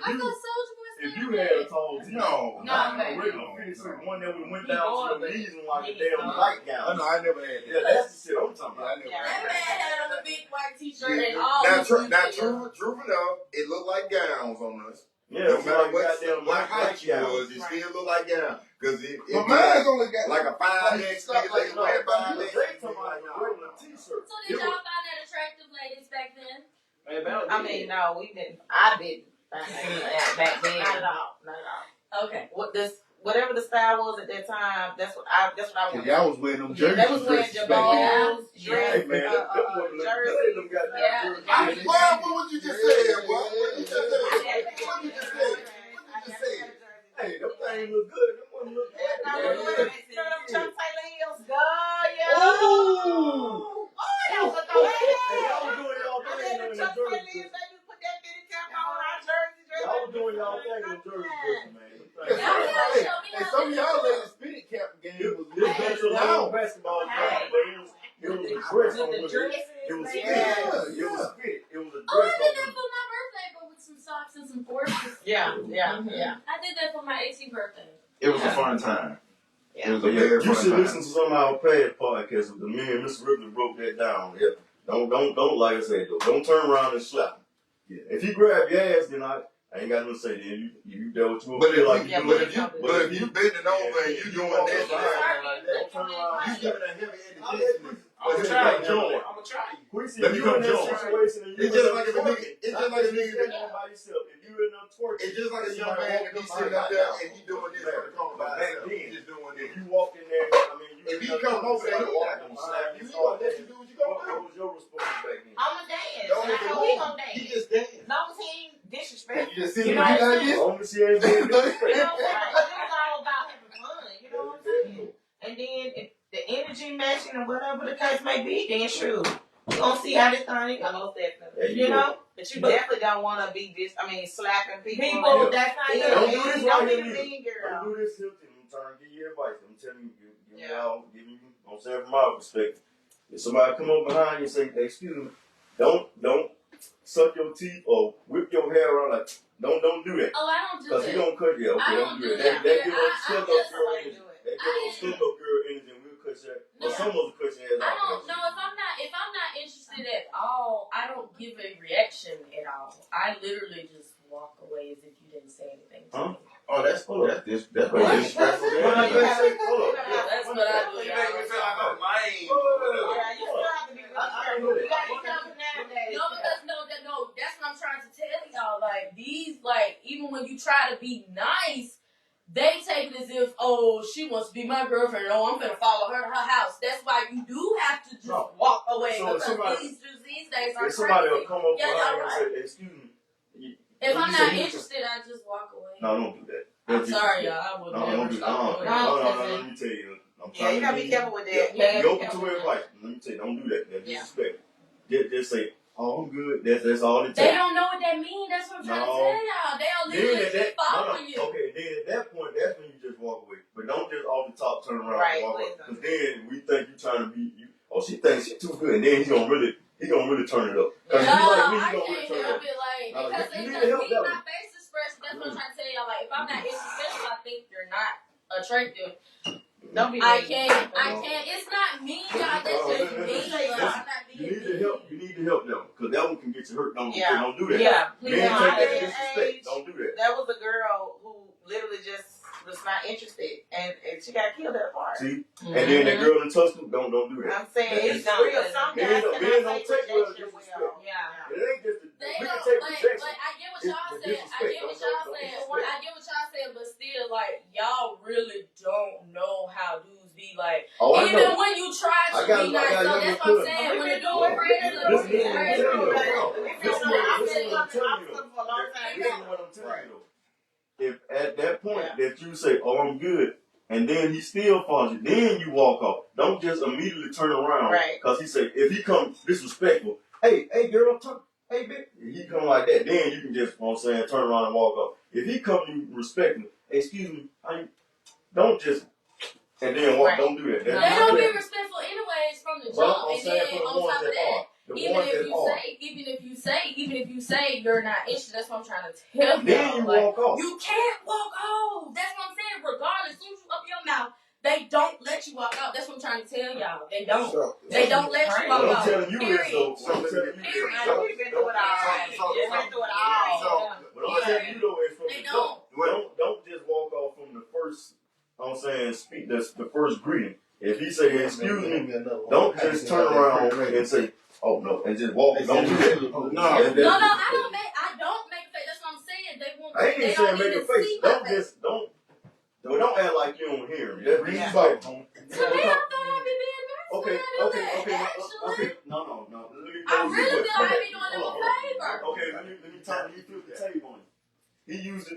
If you had a tall T, No, a regular fitting suit, one that we went down to the knees and like a damn nightgown. No, I never had that. Yeah, that's the shit I'm talking about. I never That had man that. had on a big white t-shirt and all Now, his true enough, it looked like gowns on us. Yeah, No it's matter like what goddamn height you nightgown. was, it still looked like gowns. Because it But mine's only got like a 5X, niggas they can wear 5X. They talking about a regular t-shirt. So did y'all find that attractive, ladies, back then? I mean, no, we didn't. I didn't. Back then. Not at all. Okay. Whatever the style was at that time, that's what I And wanted. y'all was wearing them jerseys. They was wearing dresses back then. jabos, Hey dress, man, them women look good. Them goddamn jerseys. What you just said? What you just said? Hey, them things look good. Them women look good. Chuck Taylor Hills, girl, yeah. Ooh. That was a Hey, y'all was doing y'all I thing had in the the Chuck Taylor jersey. Hills, they put that bitty cap on our jersey dress. Y'all was doing y'all thing in the jersey, man. And some of y'all ladies spinning cap game was This bitch was long basketball game, but it was a dress on The with it. dresses, It was man. fit. It was fit. It was a Oh, I dress did that on for my birthday, but with some socks and some forces. Yeah. I did that for my 18th birthday. It was a fun time. It was a But yeah, very you fun should time. listen to some of our past podcasts. The me and Mr. Ripley broke that down. Yeah. Don't like I said though. Don't turn around and slap. Yeah. If he grab your ass, then I ain't got nothing to say. Then you dealt with you. But if, like Yeah, you but doing if you- but if you bending over and you doing that, don't turn around. you giving a heavy I'm indication. gonna try you. Join. I'm gonna try you. Quincy, Let if me you come in that join. situation and you It's just like if a nigga. It's just like a nigga. standing by yourself. If you in a twerk, It's just like a young man that be sitting up there and he doing this on the corner by himself. He just doing this. if you walk in there, I mean, you If he come over there, he not gonna slap you. He gonna let you do what you gonna What was your response back then? I'ma dance. do. That's how we gonna He dance. just dance. As long as he ain't disrespectful. You just sit You there know what I'm like saying? As this. long as she ain't being disrespectful. You know what I'm saying? It was all about having fun. You know what I'm saying? And then if the energy matching or whatever the case may be, then sure. You gonna see how this thing goes. There You go. know? But you definitely don't wanna be slapping people. Yeah. That's not Yeah. good. Don't do this Don't right be here, the mean girl. Don't do this, Hilton. I'm trying to give you advice. I'm telling you, Yeah. y'all, I'm saying from my perspective. If somebody come up behind you and say, hey, excuse me, don't suck your teeth or whip your hair around like. Don't do that. Oh, I don't do Cause he that. gonna cut you. Okay, I don't do that. that. That give I us stuck up just- girl energy. That give us stuck up girl energy, and we'll cut your. No. Or some of us cut your ass I off. don't know if I'm not interested at all. I don't give a reaction at all. I literally just walk away as if you didn't say anything to Huh? me. Oh, that's cool. That's What? disrespectful. Hold on, hold on. That's what I do. You make me feel like I'm lame. Yeah, you still have to be really careful. You gotta be careful nowadays. No, because no, that's what I'm trying to tell y'all. Like these, like even when you try to be nice, they take it as if, oh, she wants to be my girlfriend. Oh, I'm gonna follow her to her house. That's why you do have to just walk away So because somebody- these days are If somebody will crazy. come up Yeah, behind y'all you and say, "Excuse me." If I'm you not say you- interested, I just walk away. No, don't do that. I'm sorry, y'all. I would No, never don't do that. stop doing No. that. No, let me tell you. I'm Yeah, you gotta be careful with that. Yeah, Yeah, be open careful to with advice. Let me tell you, don't do that. That's Yeah. disrespect. Just say, "Oh, I'm good." That's all it They takes. don't know what that means. That's what I'm trying to No. tell y'all. They'll Then literally at just follow no, you. okay. Then at that point, that's when you just walk away. But don't just off the top turn around Right, and walk away. please don't. Because then we think you trying to be you. Oh, she thinks she's too good, and then he gonna really turn it up. Cause No, if you like me, he I gonna really can't turn it help up. it. Like No, because you it's need a to help see them. my face expression. That's what I'm trying to tell y'all. Like if I'm not interested, I think you're not attractive. Don't be I mean. can't. It's not me, y'all. That's just me. Listen, Like, I'm not You being need to help. You need to help them because that one can get you hurt. Don't do that. Yeah. Please Men don't. take My that day and disrespect. age, Don't do that. There was a girl who literally just was not interested, and she got killed at a park. See, and then that girl in Tuscaloosa, don't do that. I'm saying It's it's not real. good. Some Men guys don't- cannot men don't take take well rejection disrespect. well. Yeah. It ain't just They we can don't, take but rejection. I get what It's y'all the saying. I get what y'all disrespect. saying. Don't I get what y'all saying, but still, like, y'all really don't know how dudes be like. Oh, I Even know. when you try to I got be nice, so younger that's what I'm cousins. saying. When the dude Listen, afraid of the Listen, dude, listen, afraid listen, of the listen, dude. This is what I'm telling you. for a long time. This is what I'm telling you though. If at that point that you say, "Oh, I'm good," and then he still follows you, then you walk off. Don't just immediately turn around. Right. Because he say, if he comes disrespectful, hey girl, hey bitch, he come like that, then you can just, you know what I'm saying, turn around and walk off. If he come to you respectful, hey, excuse me, don't just, and then walk. Right. Don't do that. They That's don't be disrespectful. respectful anyways from the But jump. I'm And saying then for the on ones top of that that, are, the ones that even if you say you're not interested, that's what I'm trying to tell then you y'all. Like, walk off. you can't walk off. That's what I'm saying. Regardless, as soon as you open your mouth, they don't let you walk off. That's what I'm trying to tell y'all. They don't. They don't let you walk What I'm off. telling you is Period. though. What I'm telling you Period. is, We've been through it all. We've been through it all. what I'm telling you though is from They the jump. don't. Don't just walk off from the first. I'm saying speak the first greeting. If he say excuse me, don't just turn around and say oh no and just walk. Don't do that. No. I don't make a face. That's what I'm saying. They won't. I ain't They even saying don't make a even face. see my Don't face. just don't act like you don't hear him. That's Yeah. disrespectful. To me, I thought I'd be being nice. Okay. Actually, No. Let me I pose really you feel like okay. be doing them Hold a on. favor. Okay, let me flip the table on you. He used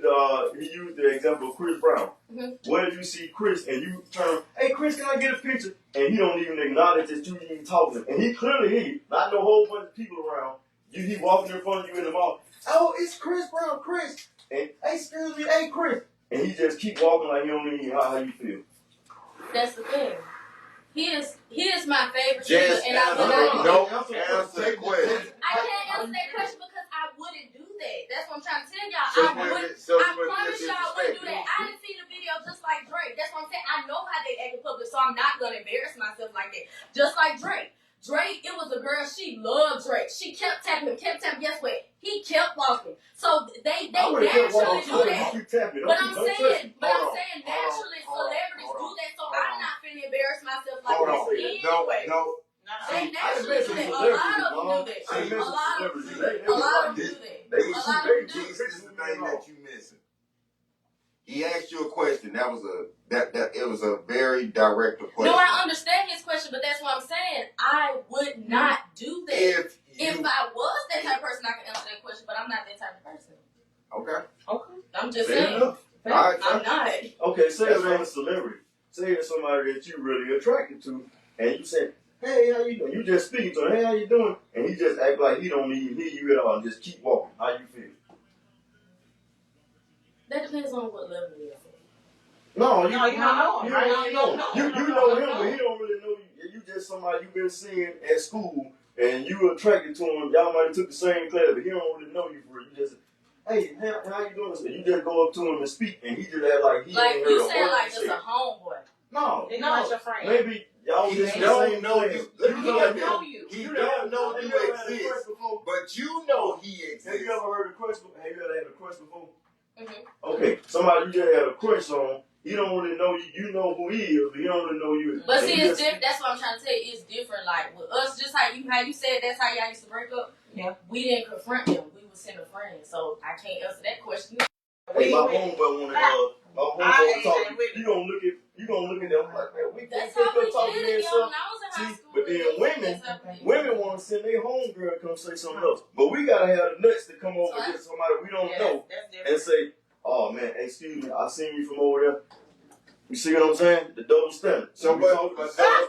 the example of Chris Brown. Mhm. What if you see Chris and you turn, hey Chris, can I get a picture? And he don't even acknowledge that you even talking to him. And he clearly hear you. Not no whole bunch of people around. He walking in front of you in the mall. Oh, it's Chris Brown, Chris. And hey, excuse me, hey Chris. And he just keep walking like he don't even know how you feel. That's the thing. He is my favorite Just singer, and I would answer. not. No, answer the question. I can't answer that question because I wouldn't do that. That's what I'm trying to tell y'all. So I when promise y'all I wouldn't do that. I didn't see the video just like Drake. That's what I'm saying. I know how they act in public, so I'm not gonna embarrass myself like that. Just like Drake. Drake, it was a girl, she loved Drake. She kept tapping him. Guess what? He kept walking. So they naturally do that. Keep tapping. But I'm saying Hold on. naturally Hold on. celebrities Hold do on. that, so Hold I'm on. not finna embarrass myself like Hold on. that No. They naturally do that. A lot of them do that. A lot of them do that. A lot of them do that. They A lot of them do This that. is the thing that you missing. He asked you a question. That was it was a very direct question. No, I understand his question, but that's what I'm saying. I would not do that. If I was that type of person, I could answer that question, but I'm not that type of person. Okay. I'm just Fair saying. enough. All right. I'm not. Okay, say it's on a celebrity. Say it's somebody that you really attracted to, and you say, hey, how you doing? You just speaking to him, hey, how you doing? And he just act like he don't even hear you at all and just keep walking. How you feel? That depends on what level we are. No, No, you don't know him, right? You know him, but he don't really know you. You just somebody you been seeing at school and you attracted to him, y'all might have took the same class, but he don't really know you for real. You just, hey, how you doing? So you just go up to him and speak, and he just act like he Like ain't you heard a said, word like you just said. a homeboy. No, It's not your friend. maybe y'all He just in the don't same know class. you. Let me You tell know you. that. you. He You don't know have you you ever had a exist, crush before? but you know he Have exists. you ever heard a crush before? Have you ever had a crush before? Mhm. Okay, somebody you just had a crush on, he don't really know you. You know who he is, but he don't really know you. But And see, he it's just- different. That's what I'm trying to tell you. It's different. Like with us, just how you said that's how y'all used to break up. Yeah. We didn't confront them. We would send a friend. So I can't answer that question. Hey, my homeboy wanna my homeboy wanna talk to you. You gonna look at them like, man, we That's can't how we talk to did me it, and yo. stuff. When I was in high See, school. but then that's how we did it. women wanna send their homegirl to come say something else. But we gotta have the nuts to come over and get somebody we don't know That's different. and say, oh man, hey, excuse me, I seen you from over there. You see what I'm saying? The double standard. So, we but, talk about double standard.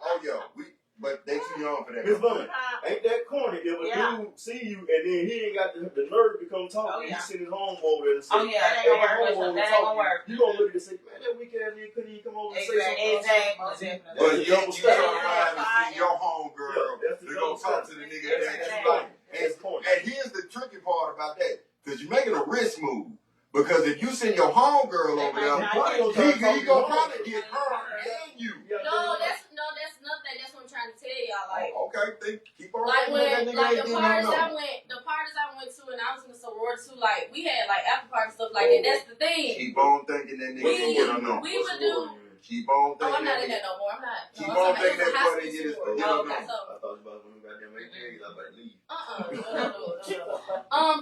oh yeah, but they too young for that. Miss Bowman, ain't that corny if a dude see you and then he ain't got the nerve to come talk to you, he send his home over there and say, Oh yeah, that ain't gonna work. That ain't gonna work. you gonna look at it and say, man, that weak ass nigga couldn't even come over and say something. Exactly. But you double turn standard. around and see your homegirl Yeah, that's the to go double talk to standard. the nigga that you Exactly. like. That's corny. And here's the tricky part about that, because you're making a risk move. Because if you send your homegirl over there, he gonna probably get her and you. No, that's nothing. That's what I'm trying to tell y'all. Like, Okay, keep on. like when, that nigga like ain't the getting parties no. the parties I went to, and I was in the sorority too. Like we had like after party stuff like that. That's the thing. Keep on thinking that nigga can get her no. We would do. Keep on Oh, thinking I'm not that in nigga. that no more. I'm not. Keep No, on I'm thinking talking that about boy didn't get his sorority. get Oh, her okay, no. so. I thought about when we got them 8 days, I was like, leave.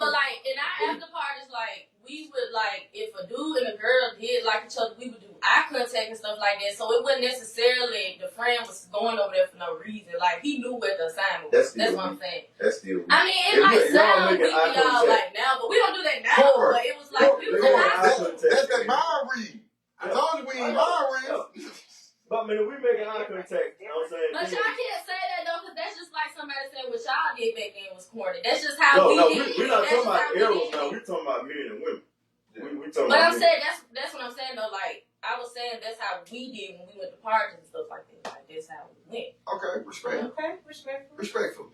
But like in our after parties, like we would like if a dude and a girl did like each other, we would do eye contact and stuff like that. So it wasn't necessarily the friend was going over there for no reason. Like he knew what the assignment was. That's what I'm saying. That's still weak. I mean, it If might y'all sound making weak to eye y'all contact. like now, but we don't do that now. Court. But it was like we was in high school. That's that mind read. As long as we ain't mind read. But I mean, if we making eye contact, you know what I'm saying? But y'all can't say that though, because that's just like somebody said what y'all did back then was corny. That's just how No, we did it. we're not That's talking just about how we arrows did now. it. We're talking about men and women. We talking But about I'm men. saying that's what I'm saying though. Like I was saying, that's how we did when we went to parties and stuff like that. Like that's how we went. Okay, respect. Okay, respectful. Respectful.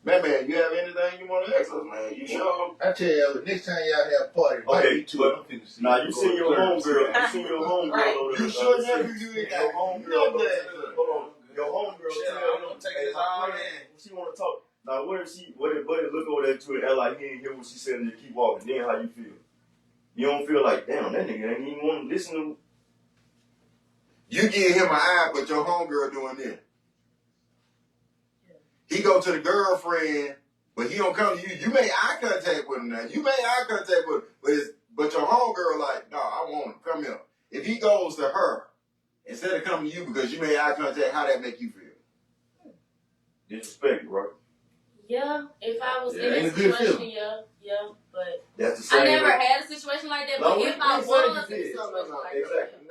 Man, you have anything you want to ask us, man? You sure? I tell y'all, next time y'all have a party, Okay, invite me to it. I'm finna see Now you you go see to your church. homegirl. You see your homegirl over there. You sure never see you your ain't got homegirl. nothing. Hold on. Your homegirl tell him, hey, my friend, she want to talk. Now what if buddy look over there to it, act like he ain't hear what she said and just keep walking? Then how you feel? You don't feel like, damn, that nigga ain't even want to listen to. You give him an eye, but your homegirl doing this. He go to the girlfriend, but he don't come to you. You make eye contact with him now. You make eye contact with him, but your homegirl like, no, I want him. Come here. If he goes to her instead of coming to you because you made eye contact, how that make you feel? Disrespect, right? Yeah, if I was Yeah, in ain't a a good situation, feeling. yeah, but That's the same. I never had a situation like that. But No, if I we was say in a you did. situation like Exactly.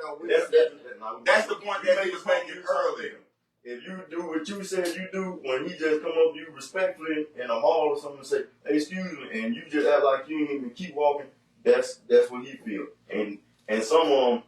No, That's the point that he was making earlier. If you do what you said you do, when he just come up to you respectfully in a mall or something and say, hey, excuse me, and you just act like you ain't even keep walking, that's what he feel. And some of them,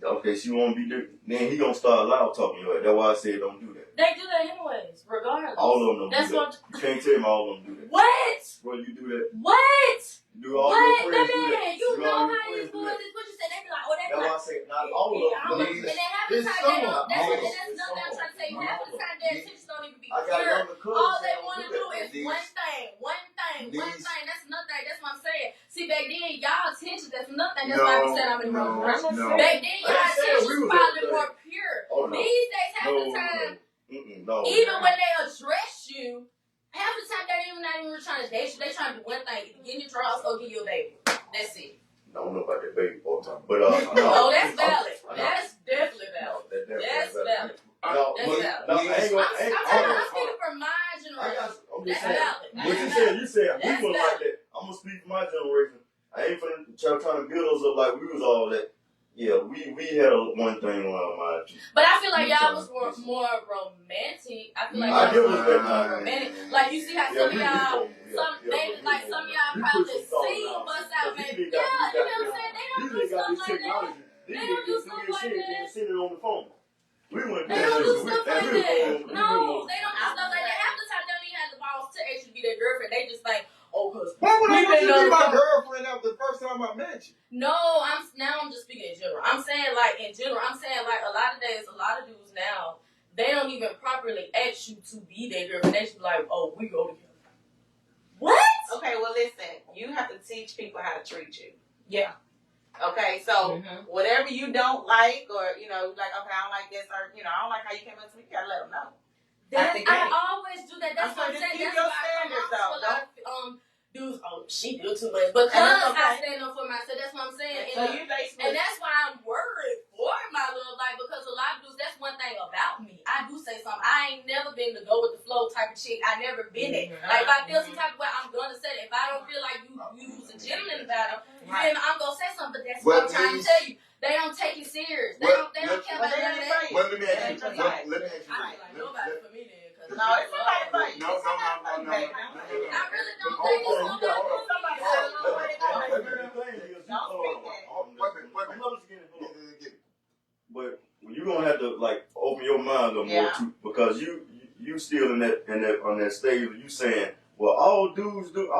okay, she won't be there, then he gonna start loud talking to her. That's why I said don't do that. They do that anyways, regardless. All of them don't That's do that. what. You can't tell me all of them do that. What? Well, you do that. What? You do all What? your friends do Man, that. you Do know all how your these friends do boys that. is. What you say? They be like, oh, they be That's why like. I said not all of them. And then half the It's time some they don't. of That's them. nothing I'm trying to tell you. Half the time their attention don't even be I got pure. younger cousins. All they that want to do do that. is These- one thing. these- That's nothing. That's what I'm saying. See, back then, y'all attention, that's nothing. That's why we said I'm in the wrong direction. No. Back then, y'all I ain't saying attention we was was probably that more pure. Oh, no. These days, half the time, No. even when they address you, half the time they not even really trying to date you. They trying to do one thing: either get in your drawers or get you a baby. That's it. I don't know about that baby all the time, but Oh, no. that's valid. That's definitely valid. That's valid. No, That's valid. no, I ain't gonna. I'm speaking for my I generation. got. I'm That's just saying. valid. What you said we That's wasn't like that. I'm gonna speak for my generation. I ain't finna trying to build us up like we was all that. Yeah, we had one thing on my mind. But I feel like y'all was more romantic. I feel like I y'all get was what more that romantic. Like you see how some of y'all, some of y'all probably sing bust out, baby. Yeah, you know what I'm saying? They don't do stuff like that. They don't do stuff like that. Send it on the phone. We went They don't do stuff like that. No, they don't do they just think, oh, cause Why would I we want been you to be on my the- girlfriend after the first time I met you? No, I'm just speaking in general. I'm saying like in general. I'm saying like a lot of days, a lot of dudes now, they don't even properly ask you to be their girlfriend. They just be like, oh, we go together. What? Okay, well listen, you have to teach people how to treat you. Yeah. Okay, so Mhm. whatever you don't like, or you know, like okay, I don't like this, or you know, I don't like how you came up to me. You gotta let them know. I always do that. That's I'm what I'm saying, saying. just That's keep your why I come standards, off to a though. lot of dudes. Oh, she do too much because And that's okay. I stand up for myself. That's what I'm saying. So you basically, And that's why I'm worried for my little life because a lot of dudes, that's one thing about me. I do say something. I ain't never been the go with the flow type of chick. I never been it. Like if I feel some type of way, I'm gonna say it. If I don't feel like you was a gentleman about it, then I'm gonna say something. But that's what I'm trying to tell you. They don't take it serious. They don't care about none of that. Well, let me ask you. That's Let me ask you. I ain't like nobody for me then. no, it's somebody for you. No. It's somebody for you, baby. I really don't Hold think it's on, nobody hold on. for me. Somebody said, "Lord, where they go, Wait a baby?" minute. But you're gonna have to like open your mind up more Yeah. too, because you still in that on that stage of you saying, well, all dudes might do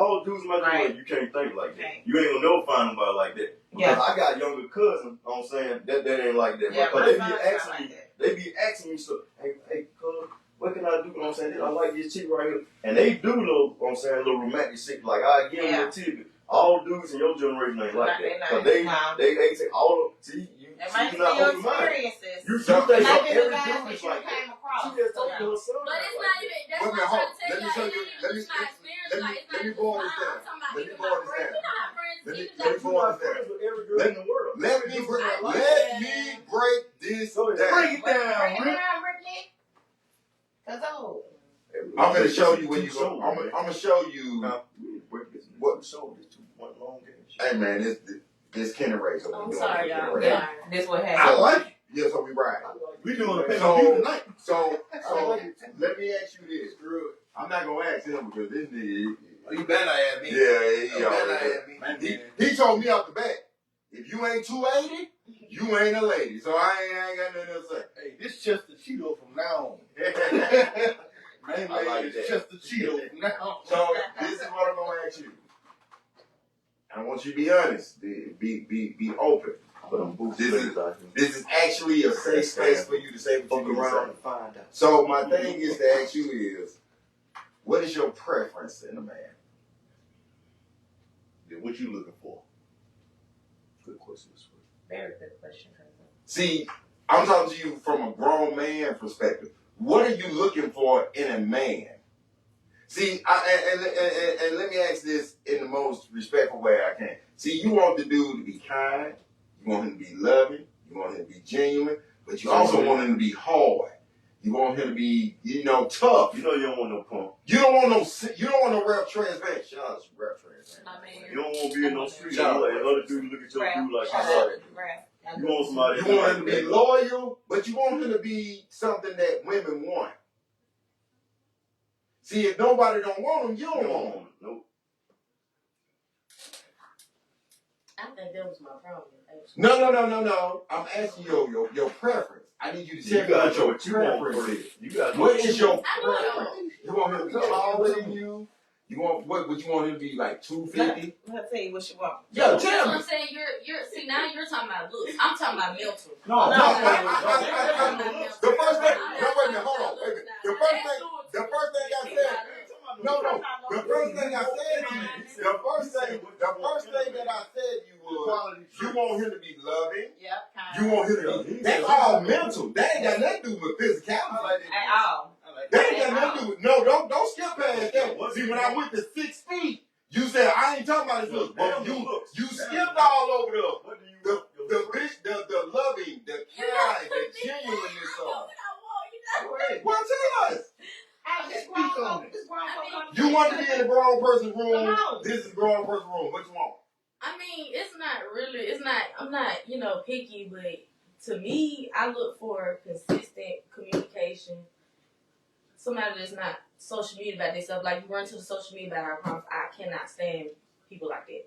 Right. it. You can't think like that. Okay. You ain't gonna never find nobody like that. Because I got younger cousins, you know what I'm saying, that ain't like that. Yeah, Because my they son's be not asking like me, that. they be asking me stuff. Hey, cuz, what can I do? You know what I'm saying? I like this chick right here. And they do little, you know what I'm saying, little romantic shit. Like, I give them a tidbit. All dudes in your generation ain't like that. Because they say, all see, you It might see, be you're not your open minded. experiences. You It think might be every the guys dude that is you like that. came across. She just don't Yeah. do a son But it's like not that. even, that's Wait a what minute, I'm hold trying to on. tell Let me you. show Like, you. it Let ain't me just my experience. let Like, it's me not go just on mine. this I'm talking about Let me even go my on this friends. down. You know how friends, Let me even go that on this Friends down. with every girl in the world. Let me break this down. Break it down, Break it Rick. down, Ricky. Cause oh, I'm gonna show you where you go. I'm gonna show you. What show this to one long game? Hey man, this Kenny Ray. So I'm we doing sorry, Kenny y'all. Ray. Yeah. This what I happened. like it. Yeah, so we ride. We doing a So, so let me ask you this. I'm not gonna ask him because this nigga. You better at me. Yeah, he already at me. he told me off the bat, if you ain't 280, you ain't a lady. So I ain't got nothing else to say. Hey, this Chester Cheeto from now on. Main I like lady that. is Chester Cheeto from now on. So this is what I'm gonna ask you. I want you to be honest. Be open. But I'm boots This is- out here. This is actually a safe space for you to say what Fuck you need to around say. and find out. So my thing is to ask you is, what is your preference in a man? What you looking for? Good question. Very good question, cousin. See, I'm talking to you from a grown man perspective. What are you looking for in a man? See, and let me ask this in the most respectful way I can. See, you want the dude to be kind, you want him to be loving, you want him to be genuine, but you also want him to be hard. You want him to be, tough. You know you don't want no punk. You don't want no rap transvestite. Shout out to rap transvestite. I mean, You don't want to be in no street Shout out. and other dudes look at your dude like shout you out like. to Brad. You want somebody You want him to be loyal, but you want him to be something that women want. See, if nobody don't want him, you don't want him. Nope. I think that was my problem. Actually. No. I'm asking your preference. I need you to tell me what your preference is. You got What is your I know. preference? You want him to be taller than you? You want what? Would you want him to be like 250? I'll tell you what you want. Yeah, That's what tell I'm me. saying. See, now you're talking about looks. I'm talking about mental. No, The the first thing. No, wait a minute. Hold on. Wait a minute. The first thing I said. No. The first thing I said to you. The first thing that I said to you was you want him to be loving. Yep. You want him to be. That's all mental. That ain't got nothing to do with physicality. At all. That ain't got nothing to do with. No, don't skip past that. See, when I went to 6 feet, you said I ain't talking about his looks. But you skipped all over the loving, the kind, the genuineness of it. Well, tell us. You want to be in the grown person's room. This is the grown person's room. What you want? I mean, I'm not, picky, but to me, I look for consistent communication. Somebody that's not social media about this stuff. Like, you run to the social media about our problems. I cannot stand people like that.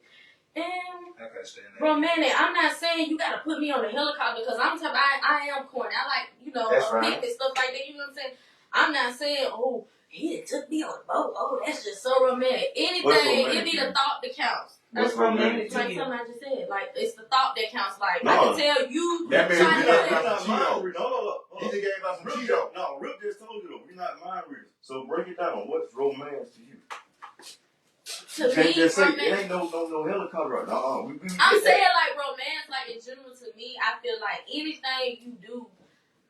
And I can't stand that. romantic, I'm not saying you gotta put me on a helicopter because I'm talking, I am corny. I like, That's right. pick and stuff like that. You know what I'm saying? I'm not saying, oh, he had took me on the boat. Oh, that's just so romantic. Anything, it be the thought that counts. That's romantic to Like you. something I just said. Like, it's the thought that counts. Like, No. I can tell you. That man, trying we to not have- got some Cheetos. No. He just gave us some Rip Cheetos. No, Rip just told you though. We're not mind readers. So break it down. What's romance to you? To You can't me, just say it romance. ain't no helicopter right now. We I'm saying like romance, like in general to me, I feel like anything you do,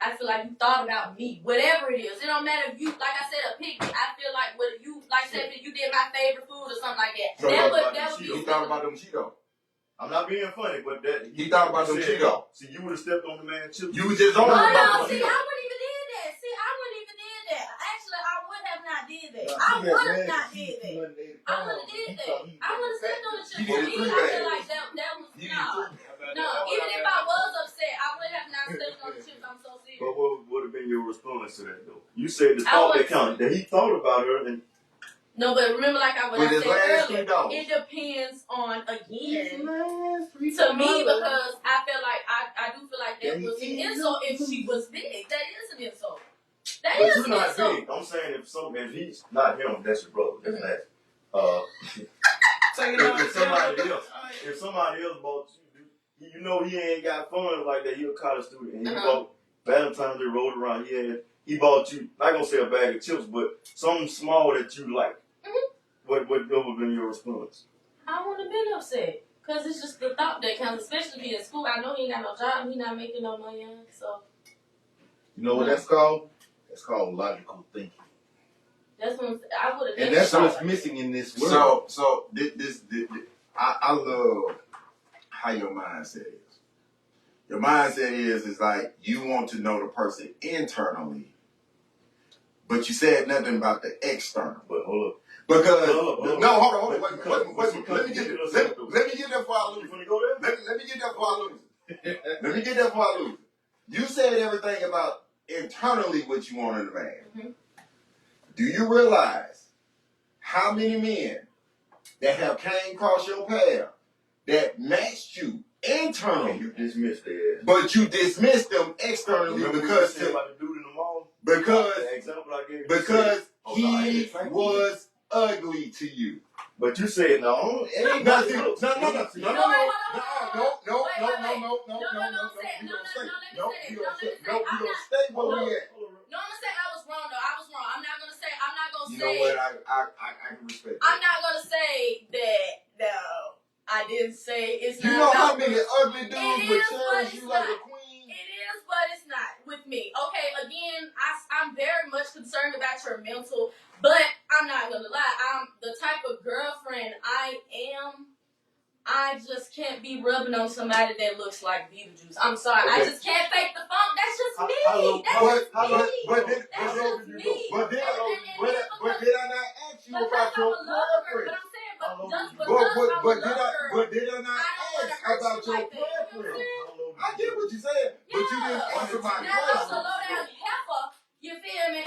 I feel like you thought about me, whatever it is. It don't matter if you, like I said, a picnic. I feel like whether you, like say if you did my favorite food or something like that, So that about would the be. He thought about them Cheetos. I'm not being funny, but that He thought about them said, Cheetos. See, you would have stepped on the man's chips. You was just Oh on no, about see, them I Cheetos. wouldn't even did that. See, I wouldn't even did that. Actually, I would have not did that. Nah, I he got would have mad not 'cause he did that. eliminated I Paul. would have did He that. thought he I would have was stepped on the He chips. did To me, three I feel bags. like that was He no. did No, even if I was upset, I would have not stepped on the chips. I'm so serious. But what would have been your response to that though? You said the I thought that would- counted. That he thought about her and No, but remember, like I With his said last earlier, $3. it depends on again to me because I feel like I do feel like that was an insult if she was big. That is an insult. That but is you're an not insult. big. I'm saying if he's not him, that's your brother. That's that. So you know, If somebody else bought you know he ain't got funds like that. He a college student and he bought Valentine's Day rolled around. He bought you not gonna say a bag of chips, but something small that you like. What would have been your response? I wouldn't have been upset because it's just the thought that counts, especially if he in school. I know he ain't got no job. He not making no money, so You know what that's called? That's called logical thinking. that's what I would have. And that's what's missing in this world. So this I love how your mindset is. Your mindset is like you want to know the person internally, but you said nothing about the external. But hold up. Because Hold on. no, hold on, wait. Let me get there before I lose. You finna go there? Let me get there before I lose. Let me get there before I lose. You said everything about internally what you want in a man. Mhm. Do you realize how many men that have came across your path that matched you internally, You dismissed their ass. but you dismissed them externally Remember because we said about the dude in the mall? because The example I gave you. because Oh, no, I he ain't thank you. was ugly to you. But you said no. It ain't No, nothing. see, no, Say it. you Wait, gonna stay where we at. No, I'm gonna say I was wrong though. I was wrong. I'm not gonna say. You know what? I can respect I'm that. not gonna say that. No, I didn't say it's You not. know how about many me. ugly dudes It would is, but cherish it's you like a not. queen? It is, but it's not with me. Okay, again, I'm very much concerned about your mental, but I'm not gonna lie. I'm the type of girlfriend I am. I just can't be rubbing on somebody that looks like Beetlejuice. I'm sorry. I Okay. just can't fake the funk. That's just me. How That's low- just how me. low- But That's just me. But did I not ask you Because about I'm your a lover, preference? but I'm saying, but just But because I'm a did lover, I not I don't wanna ask hurt about you your like that. You know what I'm preference? saying? I get what you said, but you didn't Yeah. answer my Now, if I was a question. low down heifer, you feel me?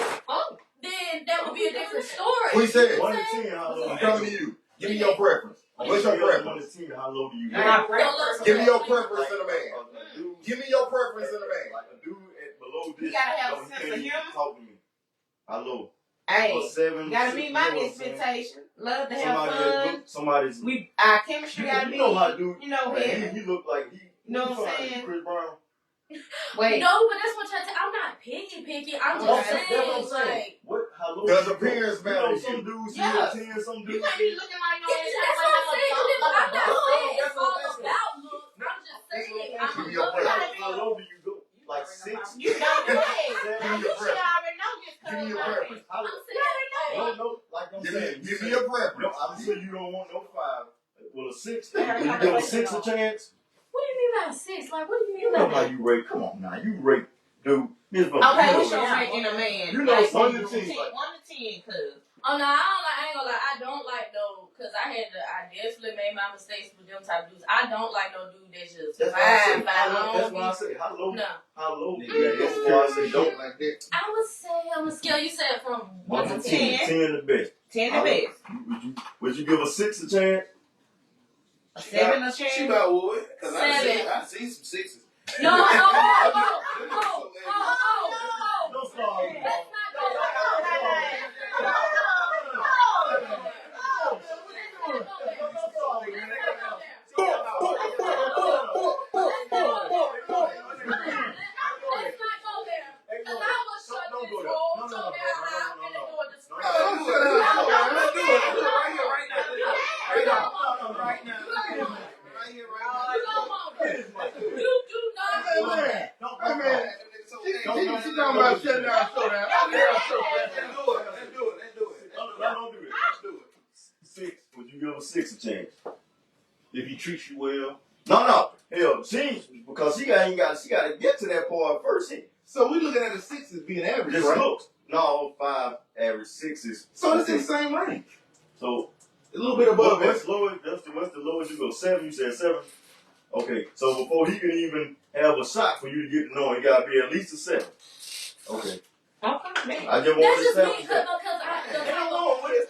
Then that would be a different story. What you said? 1 to 10, how low? I'm coming to you. Give me your preference. What's your 1 preference? to 10, how low do you go? My preference. Give me your preference in a man. A dude, Give me your preference in a man. like a dude at below this. You gotta have a don't- sense can't of even humor. Talk to me. How low? Hey, A 7. you gotta 6, meet my you know what I'm saying? expectation. Love to have Somebody that fun. look, somebody's. Our chemistry You gotta be. know how dude. You know, Man, heavy. he look like he. You know he what I'm fine. saying? Chris Brown. Wait. No, but that's what I'm trying to. I'm not picky. I'm No, just that's what I'm saying, saying. like. What? How low? Does do you go? appearance matter You know, to some you? dudes Yeah. see a 10, some You dudes. can't be looking like no That's what I'm saying. I'm not saying it's That's what all I'm saying. about looks. I'm just saying. I'm Give a me your looker. preference. How low do you go? Like 6? You know, hey, Give me you your should preference. already know this. Give me your preference. How I'm low? saying. No, like I'm Give saying. me your preference. No, I'm saying you don't want no 5. Well, a 6. Will you give a 6 a chance? What do you mean by 6? Like, what do you mean You by know how that? you rate. Come on now, you rate, dude. Here's what Okay, you what's know. your ranking a man? You know, Like, 1 to 1 10. 1 to 10, cuz. Oh no, I ain't gonna lie. I don't like no, cause I definitely made my mistakes with them type of dudes. I don't like no dude that's just That's why I say. fine. That's why I say. How low? No, How low? Yeah, That's why I say don't. like that. I would say I'm a scale. You said from 1 to 10. 10 the best. 10 the best. Would you give a 6 a chance? A 7 a She chance. about would, cause I 7. see some 6s. No, No oh, star. that's not good. doing that. Hey, man. She talking about shutting down showdown. Let's do it. Don't do it. Let's do it. 6. Would you give a 6 a chance? If he treats you well. No. Hell, because she got to get to that part first. So we looking at a 6 as being average, Just right? looks. No, 5 average, 6 is. So it's in the same range. So A little bit above what's that. the lowest? What's the lowest you go? 7. You said 7. Okay, so before he can even have a shot for you to get to know him, he got to be at least a 7. Okay. Okay, man. I just That's wanted to just say. me because Ain't no wrong with it.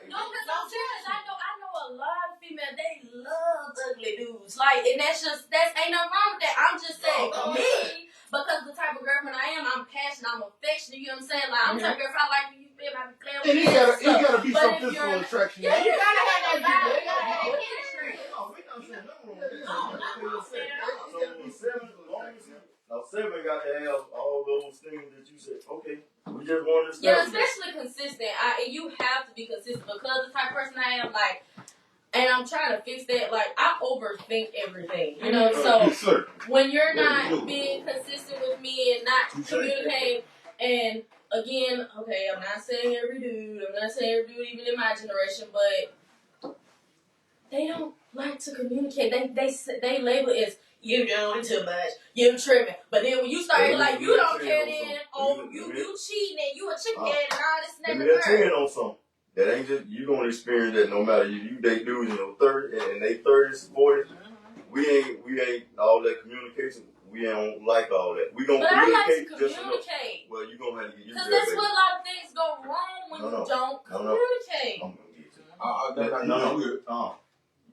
No, because I'm serious. I know a lot of females, they love ugly dudes. Like, and that's ain't nothing wrong with that. I'm just saying, me, because the type of girlfriend I am, I'm passionate, I'm affectionate, you know what I'm saying? Like, I'm the type of girl, if I like you, feel like playing with And me. it gotta be But some if physical you're- attraction. Yeah, you gotta have that vibe. You gotta have that chemistry. Now 7 got to have all those things that you said. Okay, we just wanted to Yeah, establish. especially consistent. You have to be consistent because the type of person I am, like, and I'm trying to fix that. Like, I overthink everything, you know. So Yes, sir. when you're not being consistent with me and not communicating, and again, okay, I'm not saying every dude, even in my generation, but they don't like to communicate. They label it as you doing too much, you tripping. But then when you start acting like you don't care, then you cheating and you a chicken and all this Let and me that. tell you on something. That ain't just you gonna experience that no matter you date dudes in your 30 and they 30s, 40s. We ain't all that communication. We don't like all that. We gonna But I like communicate to just enough. communicate. Well, you gonna have to get used Because to that, that's baby. where a lot of things go wrong when you don't communicate. I'm gonna get you.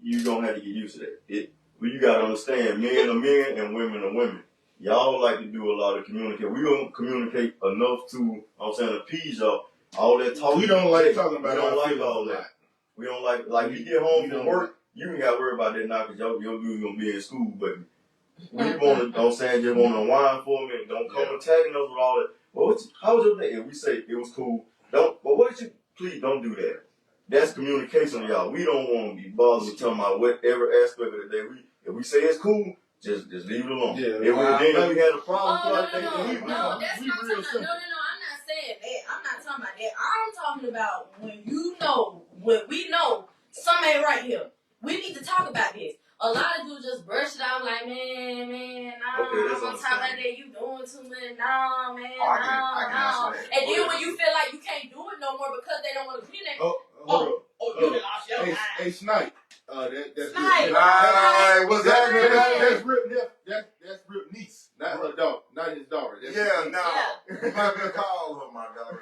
You gonna have to get used to that. You gotta understand, men are men and women are women. Y'all like to do a lot of communicate. We don't communicate enough to, I'm saying, appease y'all. All that talk. We don't like talking about We don't our like feelings all a that. lot. We don't like you get home from work, you ain't gotta worry about that now because your dude's gonna be in school, but we wanna, I'm saying, just wanna whine for me and don't come attacking us with all that. Well, how was your day? If we say it was cool, please don't do that. That's communication, y'all. We don't want to be bothered with talking about whatever aspect of the day. If we say it's cool, just leave it alone. Yeah, If we had a problem, No, that's that's not not talking about. No, I'm not saying that. I'm not talking about that. I'm talking about when we know something ain't right here. We need to talk about this. A lot of dudes just brush it off like, man, nah, Okay, I'm on top of that, you doing too much, nah, man, I can nah. answer that. And then when you feel like you can't do it no more because they don't want to communicate, Hold you done lost your on. mind. Hey, Snipe. That's Snipe. Hey, what's happening, man? That's Rip niece, not her daughter, not his daughter. That's Yeah, Rip no. You might be call her my daughter.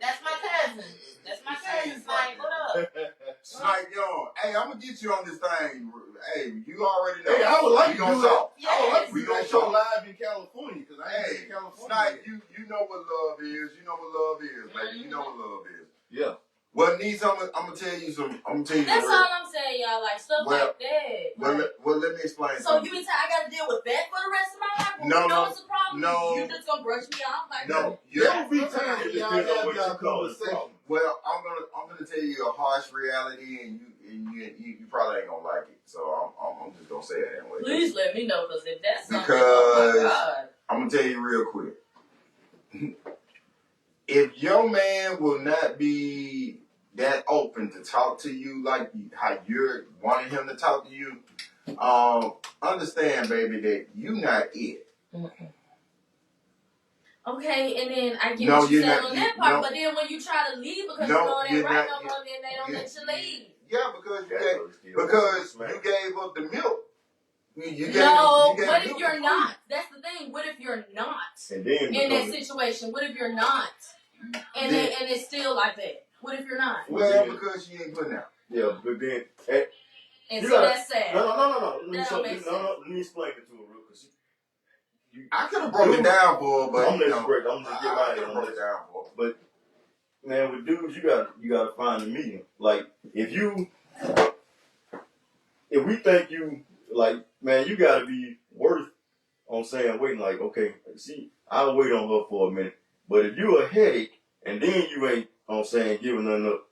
That's my cousin. That's my cousin, Snipe. What up? Snipe Young. Hey, I'm gonna get you on this thing. Hey, you already know. Hey, I would like we to gonna do that. talk. I would like to We do gonna that show talk. live in California because I ain't been Hey, in California. Snipe, you know what love is. You know what love is, baby. You know what love is. Yeah. Well, niece, I'm gonna tell you some. I'm gonna tell you. That's some all I'm saying, y'all. Like stuff like that. Well, let me explain. So something. you mean I got to deal with that for the rest of my life? When No, you know no, it's a problem. no. You just gonna brush me off like No, There will be times when y'all have y'all conversation. Well, I'm gonna tell you a harsh reality, and you probably ain't gonna like it. So I'm just gonna say it anyway. Please let me know, because if that's something, Because oh my God. I'm gonna tell you real quick. If your man will not be that open to talk to you like how you're wanting him to talk to you, understand, baby, that you not it. Okay, and then I get No, what you you're said not- on you- that part, no. but then when you try to leave because No, you know it you're ain't right not- no more, then they don't let you leave. Yeah, because you gave up the milk. You gave No, the what if milk you're for not? That's the thing. What if you're not And then in that situation? What if you're not? And Yeah. and it's still like that. What if you're not? Well, because she ain't putting out. Yeah, but then And You so gotta- that's sad. no. That don't make sense. Let me explain it to her real quick. I could have broke it down for her, but I'm just break. I'm just get I my could have broke it down for her. But man, with dudes, you gotta find the medium. Like if we think you like, man, you gotta be worth on saying waiting. Like, okay, see, I'll wait on her for a minute. But if you a headache and then you ain't on saying giving nothing up,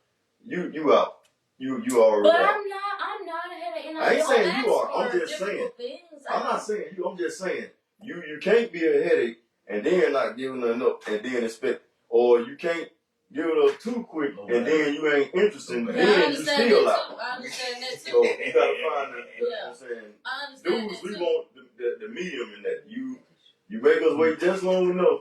you out. You already But out. I'm not a headache. right, and I ain't don't saying ask you are. for I'm just difficult saying. things. I'm not saying you. I'm just saying you can't be a headache and then not giving her enough and then expect, or you can't give it up too quick and then you ain't interested and Yeah, I then you understand still that out. too. I understand that too. So you gotta find the you know Yeah. what I'm saying. I understand Dudes, that we too. want the medium in that. You make us wait just long enough,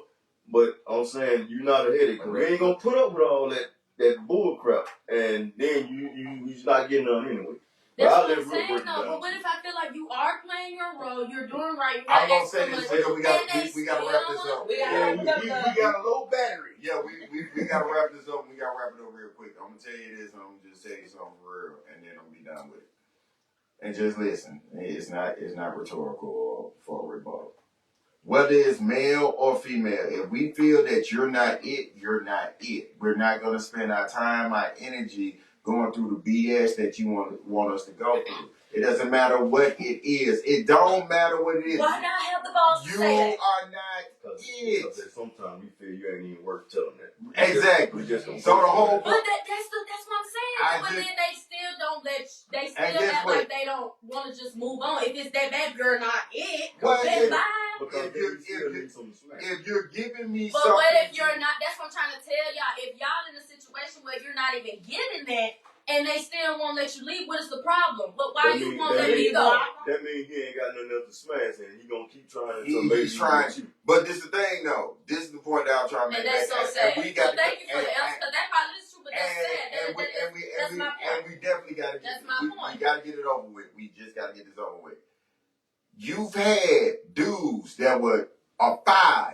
but I'm saying you not a headache. We ain't gonna put up with all that bull crap, and then you're not getting none anyway. That's I'll what let I'm Brooke saying break it though. down But what to if I feel like you are playing your role, you're doing right, you're I'm not gonna asking say for this much, because we gotta and they wrap still this up. We Yeah, gotta we wrap it up. got a low battery. Yeah, we gotta wrap this up. We gotta wrap it up real quick. I'm gonna tell you this. I'm gonna just tell you something for real, and then I'm gonna be done with it. And just listen. It's not rhetorical for a rebuttal. Whether it's male or female, if we feel that you're not it, you're not it. We're not gonna spend our time, our energy going through the BS that you want us to go through. It doesn't matter what it is. It don't matter what it is. why not have the balls to You say that? are not it. Because sometimes you feel you ain't even worth telling that. Exactly. We just So the whole But that's what I'm saying. But then they still don't they still act like they don't want to just move on. If it's that bad, you're not it. Well, Then bye. Because if you're giving me But something, what if you're not? That's what I'm trying to tell y'all. If y'all in a situation where you're not even getting that, and they still won't let you leave, what is the problem? But why you won't let me go? That means he ain't got nothing else to smash, and he gonna keep trying. He's trying. But this is the thing, though. This is the point that I'm trying to make. And that's so sad. And we got so thank you for the answer, because that probably is true, but that's sad. That's my point. And we definitely got to. That's my point. We got to get it over with. We just got to get this over with. You've had dudes that were a 5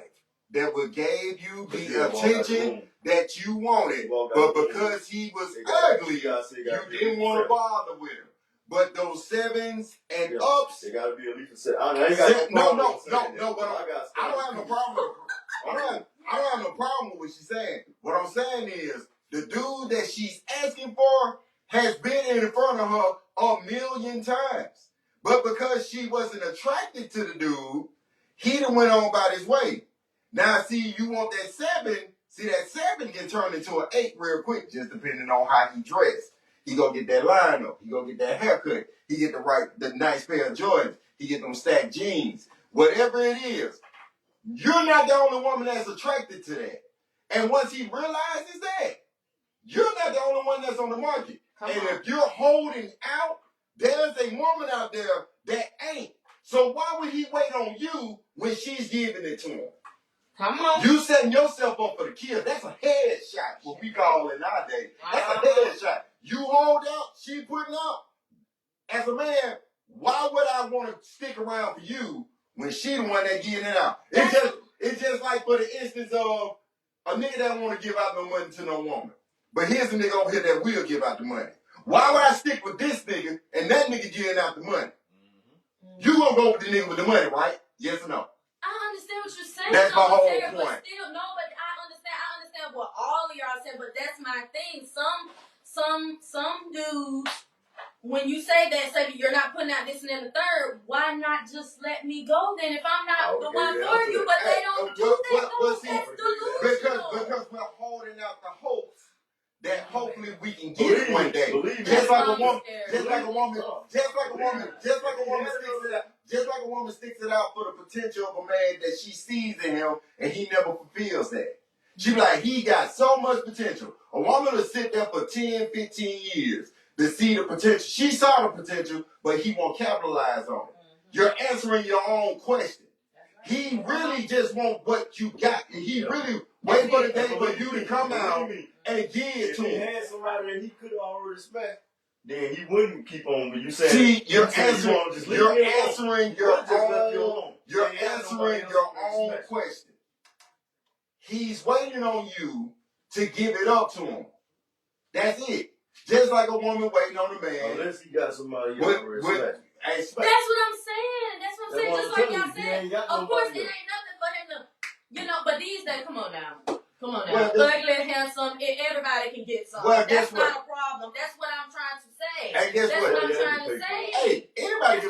that would gave you the attention that you wanted, but because he was ugly, you didn't want to bother with him. But those 7s and ups, they gotta be at least a 7. I ain't got no. But I don't have no problem. I don't have no problem with what she's saying. What I'm saying is the dude that she's asking for has been in front of her a million times. But because she wasn't attracted to the dude, he done went on about his way. Now, see, you want that 7. See, that 7 can turn into an 8 real quick, just depending on how he dressed. He gonna get that line up. He gonna get that haircut. He get the nice pair of Jordans. He get them stacked jeans. Whatever it is, you're not the only woman that's attracted to that. And once he realizes that, you're not the only one that's on the market. If you're holding out, there's a woman out there that ain't. So why would he wait on you when she's giving it to him? Come on. You setting yourself up for the kill. That's a headshot, what we call it nowadays. That's a headshot. You hold out, she putting up. As a man, why would I want to stick around for you when she the one that getting it out? It's just like for the instance of a nigga that don't want to give out no money to no woman. But here's a nigga over here that will give out the money. Why would I stick with this nigga and that nigga giving out the money? You gonna go with the nigga with the money, right? Yes or no? I understand what you're saying. That's my whole point. But still, no, but I understand what all of y'all said, but that's my thing. Some dudes, when you say that, say you're not putting out this and then the third, why not just let me go then if I'm not the one for you? But they don't do that. That's delusional. Because we're holding out the hopes that hopefully we can get it one day. Just like a woman sticks it out for the potential of a man that she sees in him and he never fulfills that. She be like, he got so much potential. A woman will sit there for 10, 15 years to see the potential. She saw the potential, but he won't capitalize on it. You're answering your own question. He really just wants what you got. And he really wait for the day for you to come out and give it to him. If he had somebody that he could have already smacked, then he wouldn't keep on. But you said, see, you're answering your own question. He's waiting on you to give it up to him. That's it. Just like a woman waiting on a man. Unless he got somebody already smacked. That's what I'm saying. Just like y'all said. Of course, it ain't nothing for him to, but these days, come on now. Well, ugly, handsome, everybody can get some. Well, that's not a problem. That's what I'm trying to say. And guess that's what I'm trying to say. Hey, anybody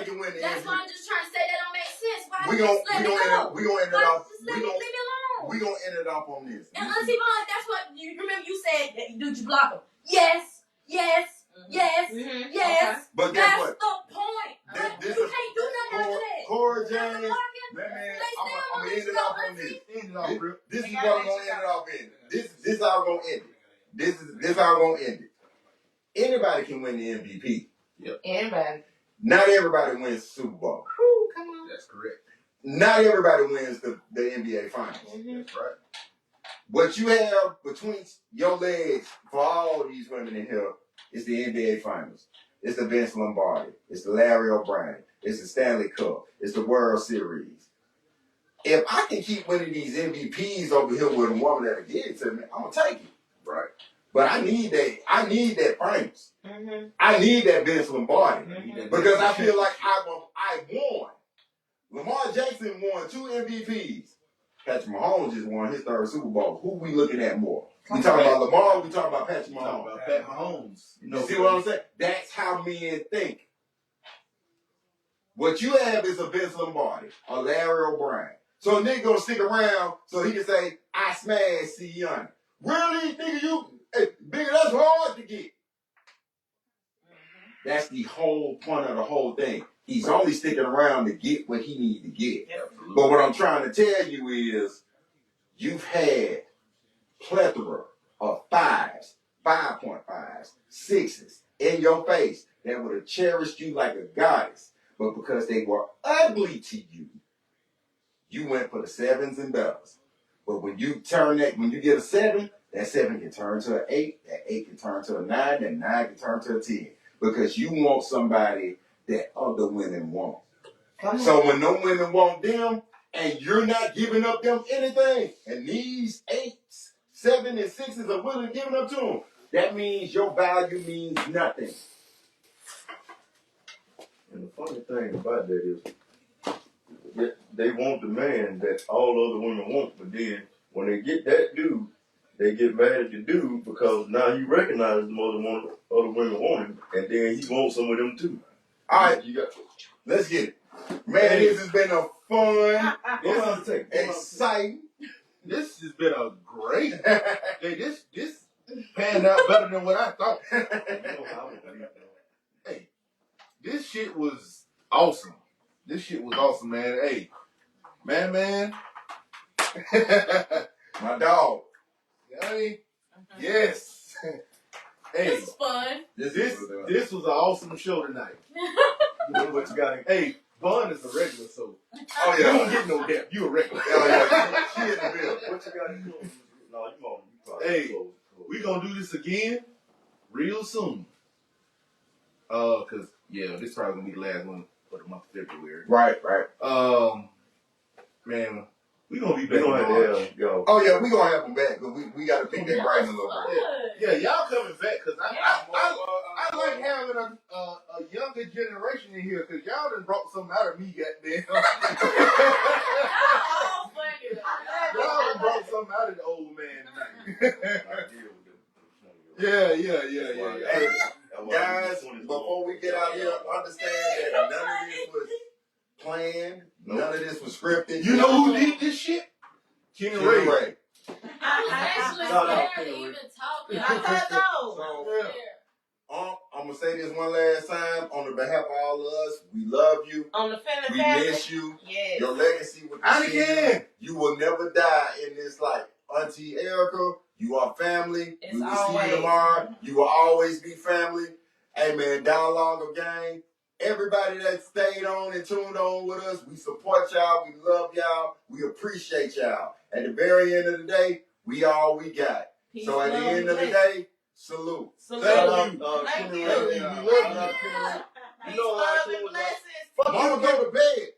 can win the That's why I'm just trying to say that don't make sense. Why we just let me go? We gonna end it off. Leave me alone. We gonna end it off on this. And Auntie Vaughn, that's what you remember. You said, "Did you block him?" Yes. Mm-hmm. Yes. But guess That's what? the point. Like, This you is can't do nothing after that. Cora After James. Marcus, Man, they still I'm gonna gonna end let it you off go, on this. End it off, Rip. This They is gotta what I'm let gonna you end it go. off in. This how I'm gonna end it. This how I'm gonna end it. Anybody can win the MVP. Anybody. Not everybody wins the Super Bowl. Whew, come on. That's correct. Not everybody wins the NBA Finals. Mm-hmm. That's right. What you have between your legs for all these women in here is the NBA Finals. It's the Vince Lombardi. It's the Larry O'Brien. It's the Stanley Cup. It's the World Series. If I can keep winning these MVPs over here with a woman that'll give it to me, I'm gonna take it. Right. But I need that Finals. Mm-hmm. I need that Vince Lombardi. Mhm. Because I feel like I won. Lamar Jackson won 2 MVPs. Patrick Mahomes just won his 3rd Super Bowl. Who we looking at more? We talking about Lamar or we talking about Patrick Talking Mahomes? about Pat Mahomes. You see what I'm saying? That's how men think. What you have is a Vince Lombardi, a Larry O'Brien. So a nigga gonna stick around so he can say, I smashed C. Young. Really, nigga, bigger, that's hard to get. That's the whole point of the whole thing. He's only sticking around to get what he needs to get. Absolutely. But what I'm trying to tell you is, you've had plethora of 5s, 5.5s, 6s in your face that would have cherished you like a goddess. But because they were ugly to you, you went for the 7s and bells. But when you get a 7, that 7 can turn to an 8, that 8 can turn to a 9, that 9 can turn to a 10. Because you want somebody that other women want. Come on. So when no women want them, and you're not giving up them anything, and these 8s, 7s, and 6s are willing to give it up to them, that means your value means nothing. And the funny thing about that is, they want the man that all other women want, but then when they get that dude, they get mad at the dude because now he recognizes the other women want him, and then he wants some of them too. All right, You got let's get it. Man, this has been a fun, exciting. This has been a great. Hey, this panned out better than what I thought. Hey, this shit was awesome. This shit was awesome, man. Hey, man. My dog. Hey, yes. Hey, This is fun. this was an awesome show tonight. what you got? Hey, Bun is a regular, so Oh, you yeah. don't get no depth. You a regular. She in the building. What you got to do? No, you probably Hey, close. We gonna do this again real soon. Cause this probably gonna be the last one for the month of February. Right. Man, we gonna be We back. don't in have March. to go. Oh, yeah, we gonna have them back, because we got to pick that brain a little bit. Yeah, y'all coming back because I like having a younger generation in here because y'all done brought something out of me, goddamn. Y'all done brought something out of the old man tonight. Yeah. Hey, guys, before we get out here, understand that none of this was planned. None of this was scripted. You know who did this shit? Kenny Ray. I was actually scared to even talk. I know. So, I'm going to say this one last time. On the behalf of all of us, we love you. On the Finna We family. miss you. Yes. Your legacy will continue. Again. You will never die in this life. Auntie Erica, you are family. It's We will see always. you tomorrow. You will always be family. Hey, man, Dialogue of Game. Everybody that stayed on and tuned on with us, we support y'all. We love y'all. We appreciate y'all. At the very end of the day, we all we got. Peace, So at the love, end of the blessings. day, salute. Salute. Thank you. Thank you. We love you. Peace, love, and blessings. Mama, go to bed.